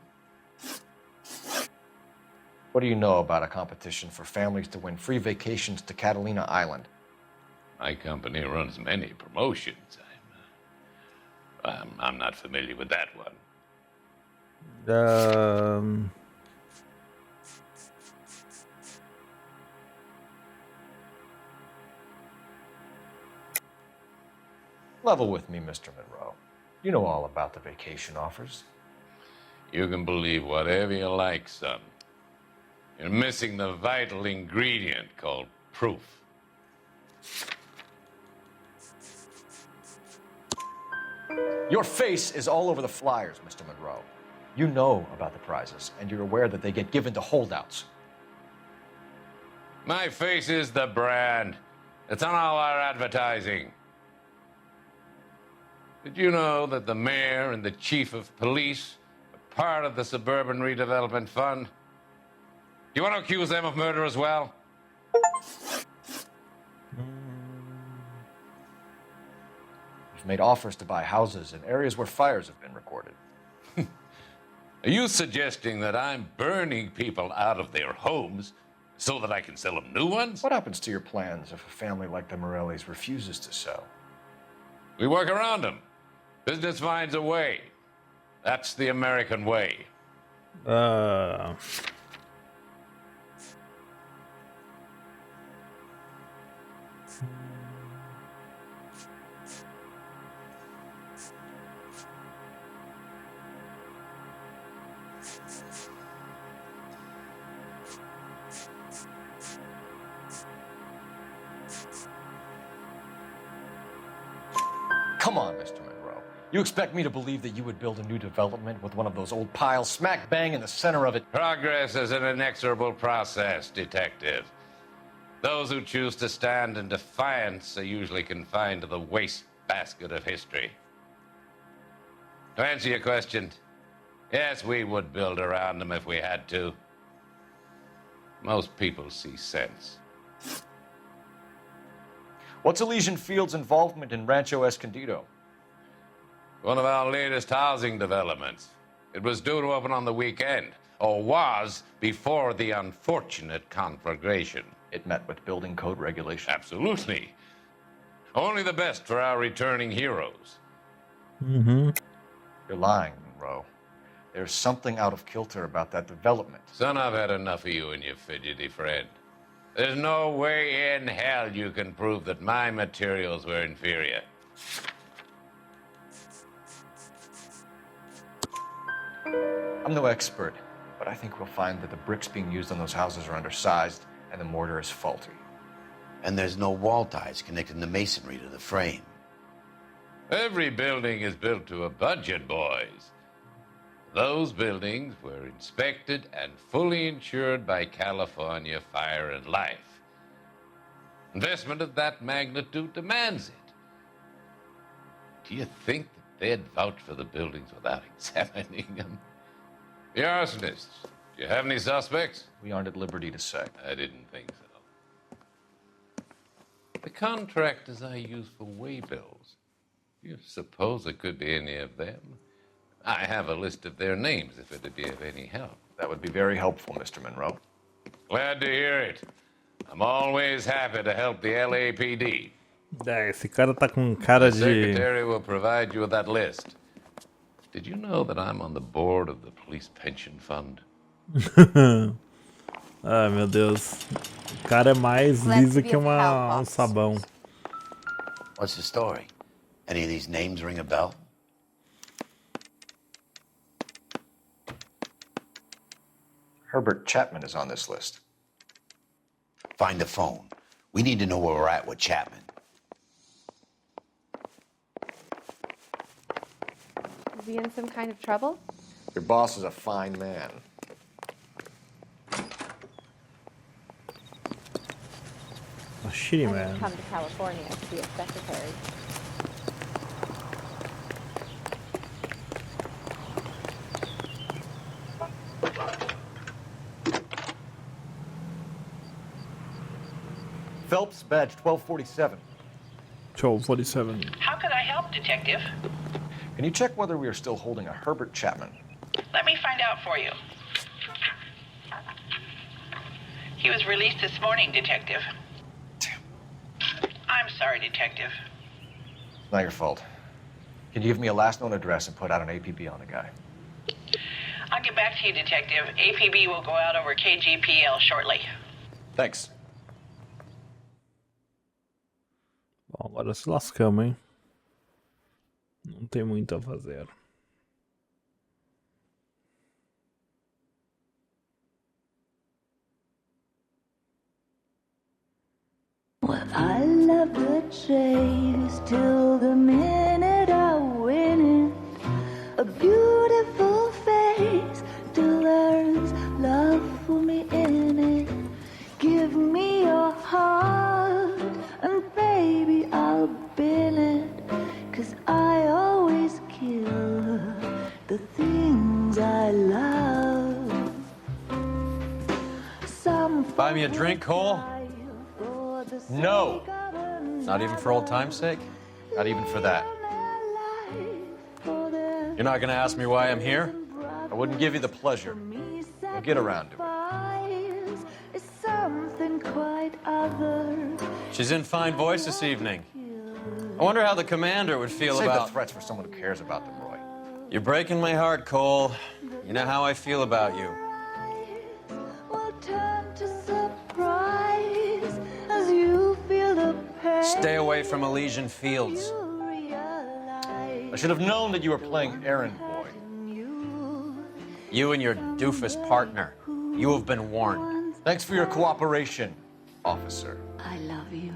What do you know about a competition for families to win free vacations to Catalina Island? My company runs many promotions. I'm not familiar with that one. Level with me, Mr. Monroe. You know all about the vacation offers. You can believe whatever you like, son. You're missing the vital ingredient called proof. Your face is all over the flyers, Mr. Monroe. You know about the prizes, and you're aware that they get given to holdouts. My face is the brand. It's on all our advertising. Did you know that the mayor and the chief of police are part of the Suburban Redevelopment Fund? You want to accuse them of murder as well? You've made offers to buy houses in areas where fires have been recorded. Are you suggesting that I'm burning people out of their homes so that I can sell them new ones? What happens to your plans if a family like the Morellis refuses to sell? We work around them. Business finds a way. That's the American way. Come on, Mr. Monroe. You expect me to believe that you would build a new development with one of those old piles smack bang in the center of it? Progress is an inexorable process, detective. Those who choose to stand in defiance are usually confined to the wastebasket of history. To answer your question, yes, we would build around them if we had to. Most people see sense. What's Elysian Fields' involvement in Rancho Escondido? One of our latest housing developments. It was due to open on the weekend, or was before the unfortunate conflagration. It met with building code regulations. Absolutely. Only the best for our returning heroes. You're lying, Monroe. There's something out of kilter about that development. Son, I've had enough of you and your fidgety friend. There's no way in hell you can prove that my materials were inferior. I'm no expert, but I think we'll find that the bricks being used on those houses are undersized and the mortar is faulty. And there's no wall ties connecting the masonry to the frame. Every building is built to a budget, boys. Those buildings were inspected and fully insured by California Fire and Life. Investment of that magnitude demands it. Do you think that they'd vouch for the buildings without examining them? The arsonists, do you have any suspects? We aren't at liberty to say. I didn't think so. The contractors I use for waybills, do you suppose it could be any of them? I have a list of their names if it'd be of any help. That would be very helpful, Mr. Monroe. Glad to hear it. I'm always happy to help the LAPD. Esse cara tá com cara The de... secretary will provide you with that list. Did you know that I'm on the board of the police pension fund? Ai, meu Deus. O cara é mais liso que um sabão. What's the story? Any of these names ring a bell? Herbert Chapman is on this list. Find the phone. We need to know where we're at with Chapman. Is he in some kind of trouble? Your boss is a fine man. A shitty I man. didn't come to California to be a secretary. Phelps, badge 1247. 1247. How could I help, Detective? Can you check whether we are still holding a Herbert Chapman? Let me find out for you. He was released this morning, Detective. I'm sorry, Detective. Not your fault. Can you give me a last known address and put out an APB on the guy? I'll get back to you, Detective. APB will go out over KGPL shortly. Thanks. Bom, agora se lascamos, hein? Não tem muito a fazer. Well, I love the chase till the minute I win it. A beautiful face till there's love for me in it. Give me your heart and baby I'll bin it. 'Cause I always kill the things I love. Buy me a drink, Cole? No. Not even for old time's sake? Not even for that. You're not gonna ask me why I'm here? I wouldn't give you the pleasure. We'll get around to it. Is something quite other. She's in fine voice this evening. I wonder how the commander would feel Save about... the threats for someone who cares about them, Roy. You're breaking my heart, Cole. You know how I feel about you. Will turn to surprise as you feel the pain. Stay away from Elysian Fields. I should have known that you were playing errand boy. You and your doofus partner. You have been warned. Thanks for your cooperation, officer. I love you.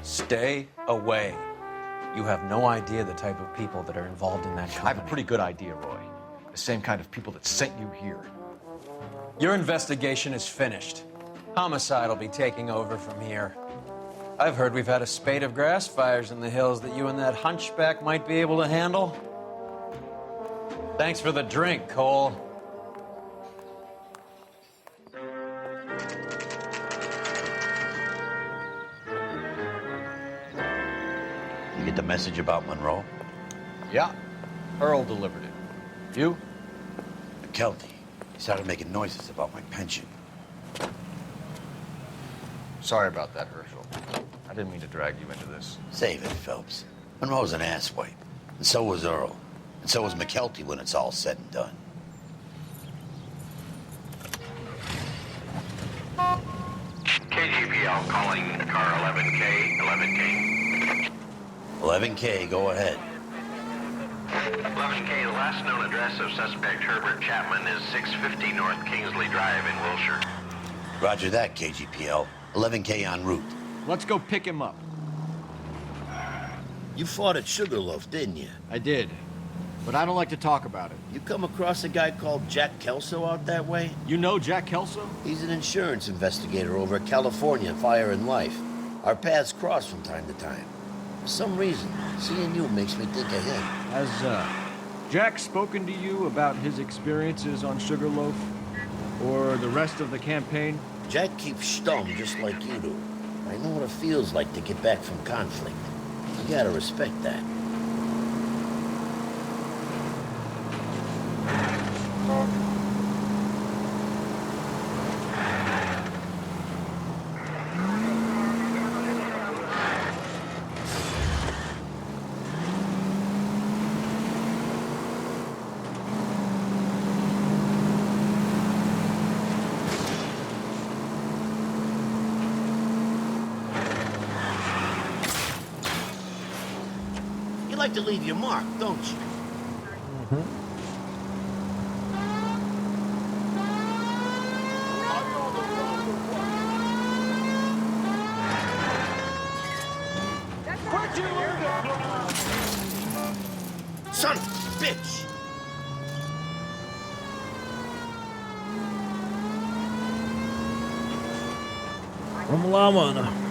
Stay away. You have no idea the type of people that are involved in that company. I have a pretty good idea, Roy. The same kind of people that sent you here. Your investigation is finished. Homicide will be taking over from here. I've heard we've had a spate of grass fires in the hills that you and that hunchback might be able to handle. Thanks for the drink, Cole. You get the message about Monroe? Yeah. Earl delivered it. You? McKelty. He started making noises about my pension. Sorry about that, Herschel. I didn't mean to drag you into this. Save it, Phelps. Monroe's an asswipe. And so was Earl. And so was McKelty when it's all said and done. KGPL calling car 11K, 11K. 11K, go ahead. 11K, the last known address of suspect Herbert Chapman is 650 North Kingsley Drive in Wilshire. Roger that, KGPL. 11K en route. Let's go pick him up. You fought at Sugarloaf, didn't you? I did, but I don't like to talk about it. You come across a guy called Jack Kelso out that way? You know Jack Kelso? He's an insurance investigator over at California Fire and Life. Our paths cross from time to time. For some reason, seeing you makes me think of him. Has, Jack spoken to you about his experiences on Sugarloaf? Or the rest of the campaign? Jack keeps stum just like you do. I know what it feels like to get back from conflict. You gotta respect that. You like to leave your mark, don't you? Son of a bitch! Vamos lá, mano.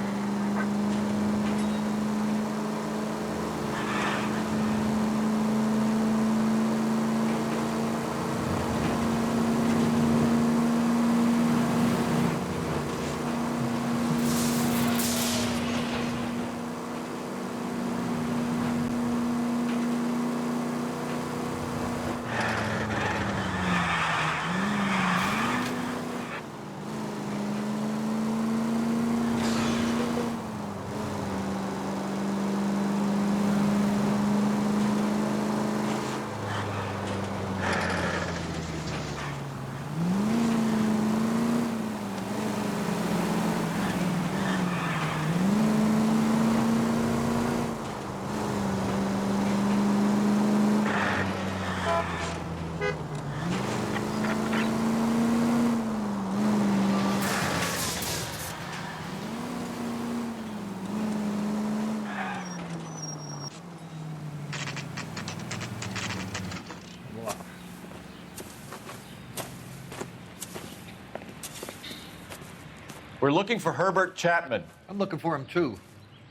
We're looking for Herbert Chapman. I'm looking for him, too.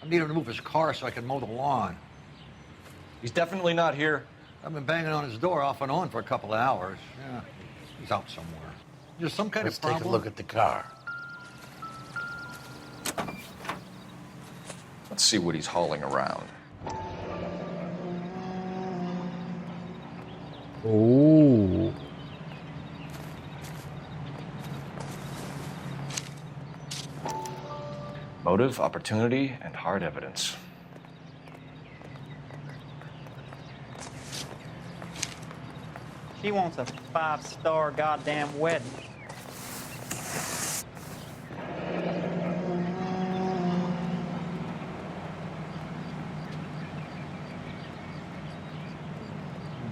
I need him to move his car so I can mow the lawn. He's definitely not here. I've been banging on his door off and on for a couple of hours. Yeah, he's out somewhere. There's some kind Let's of problem. take a look at the car. Let's see what he's hauling around. Oh. Motive, opportunity, and hard evidence. She wants a 5-star goddamn wedding.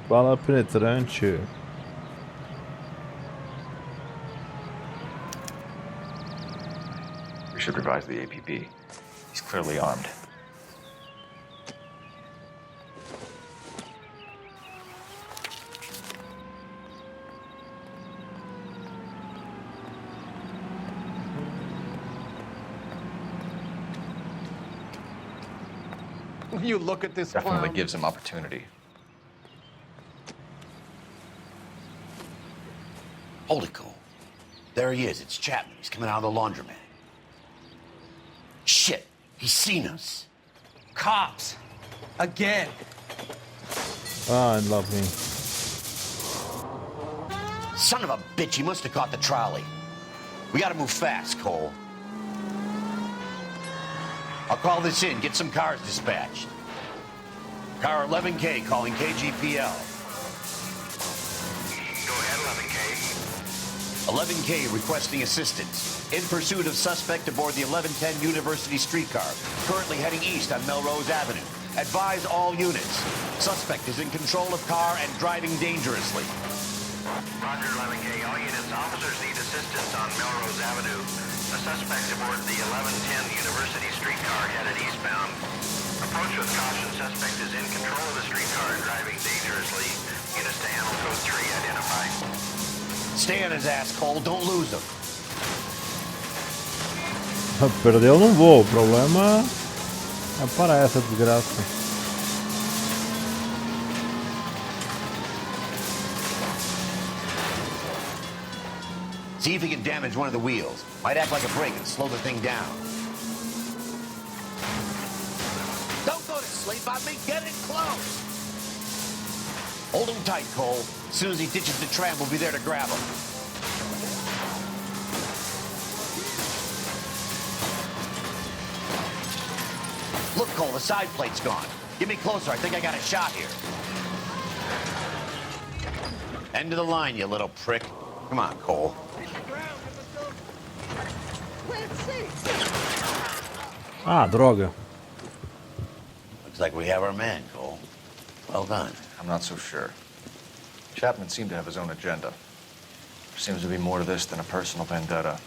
Bala penetrante. We should revise the APB. He's clearly armed. When you look at this Definitely clown. gives him opportunity. Hold it, Cole. There he is. It's Chapman. He's coming out of the laundromat. Shit. He's seen us. Cops. Again. Ah, I love me. Son of a bitch. He must have caught the trolley. We gotta move fast, Cole. I'll call this in. Get some cars dispatched. Car 11K calling KGPL. Go ahead, 11K. 11K requesting assistance. In pursuit of suspect aboard the 1110 University streetcar, currently heading east on Melrose Avenue. Advise all units. Suspect is in control of car and driving dangerously. Roger, 11K. All units, officers need assistance on Melrose Avenue. A suspect aboard the 1110 University streetcar headed eastbound. Approach with caution. Suspect is in control of the streetcar and driving dangerously. Units to handle code 3 identified. Stay on his ass, Cole. Don't lose him. Perdeu, não vou. O problema é parar essa desgraça. See if he can damage one of the wheels. Might act like a brake and slow the thing down. Don't go to sleep on me. Get in close. Hold him tight, Cole. As soon as he ditches the tram, we'll be there to grab him. Look, Cole, the side plate's gone. Get me closer. I think I got a shot here. End of the line, you little prick. Come on, Cole. Ah, droga. Looks like we have our man, Cole. Well done. I'm not so sure. Chapman seemed to have his own agenda. There seems to be more to this than a personal vendetta.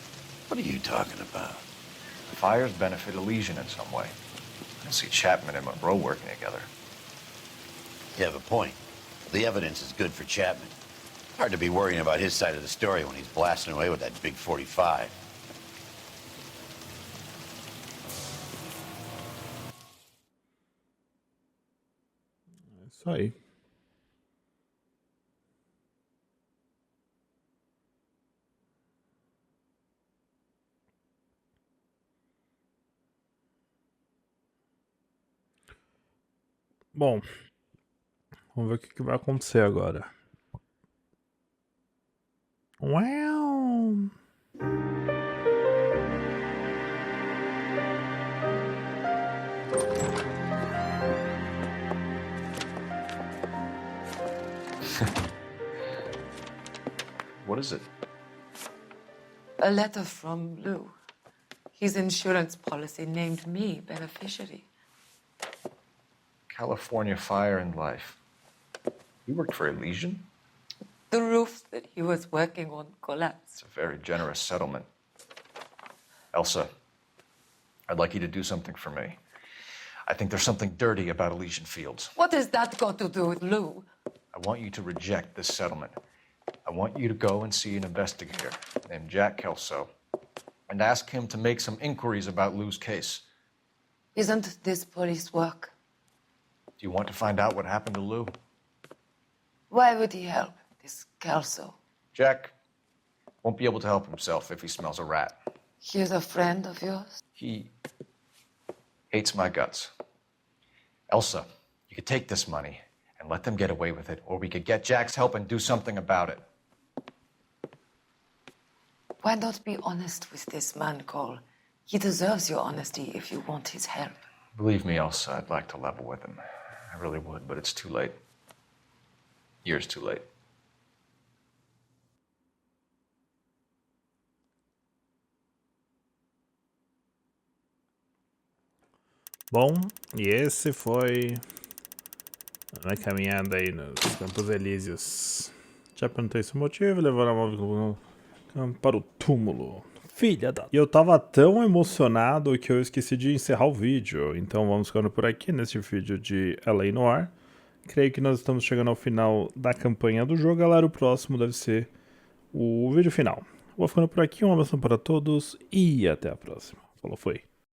What are you talking about? The fires benefit Elysian in some way. I don't see Chapman and Monroe working together. You have a point. The evidence is good for Chapman. Hard to be worrying about his side of the story when he's blasting away with that big 45. É isso aí. Bom, vamos ver o que vai acontecer agora. Uau! What is it? A letter from Lou. His insurance policy named me beneficiary. California Fire and Life. You worked for Elysian? The roof that he was working on collapsed. It's a very generous settlement. Elsa, I'd like you to do something for me. I think there's something dirty about Elysian Fields. What has that got to do with Lou? I want you to reject this settlement. I want you to go and see an investigator named Jack Kelso and ask him to make some inquiries about Lou's case. Isn't this police work? Do you want to find out what happened to Lou? Why would he help, this Kelso? Jack won't be able to help himself if he smells a rat. He's a friend of yours? He hates my guts. Elsa, you could take this money and let them get away with it, or we could get Jack's help and do something about it. Why not be honest with this man, Cole? He deserves your honesty if you want his help. Believe me, Elsa, I'd like to level with him. I really would, but it's too late. Years too late. Bom, e esse foi a caminhada aí nos Campos Elíseos. Chapman tem esse motivo, levaram a móvel para o túmulo. Filha da... E eu tava tão emocionado que eu esqueci de encerrar o vídeo. Então vamos ficando por aqui nesse vídeo de LA Noire. Creio que nós estamos chegando ao final da campanha do jogo. Galera, o próximo deve ser o vídeo final. Vou ficando por aqui, um abraço para todos e até a próxima. Falou, foi.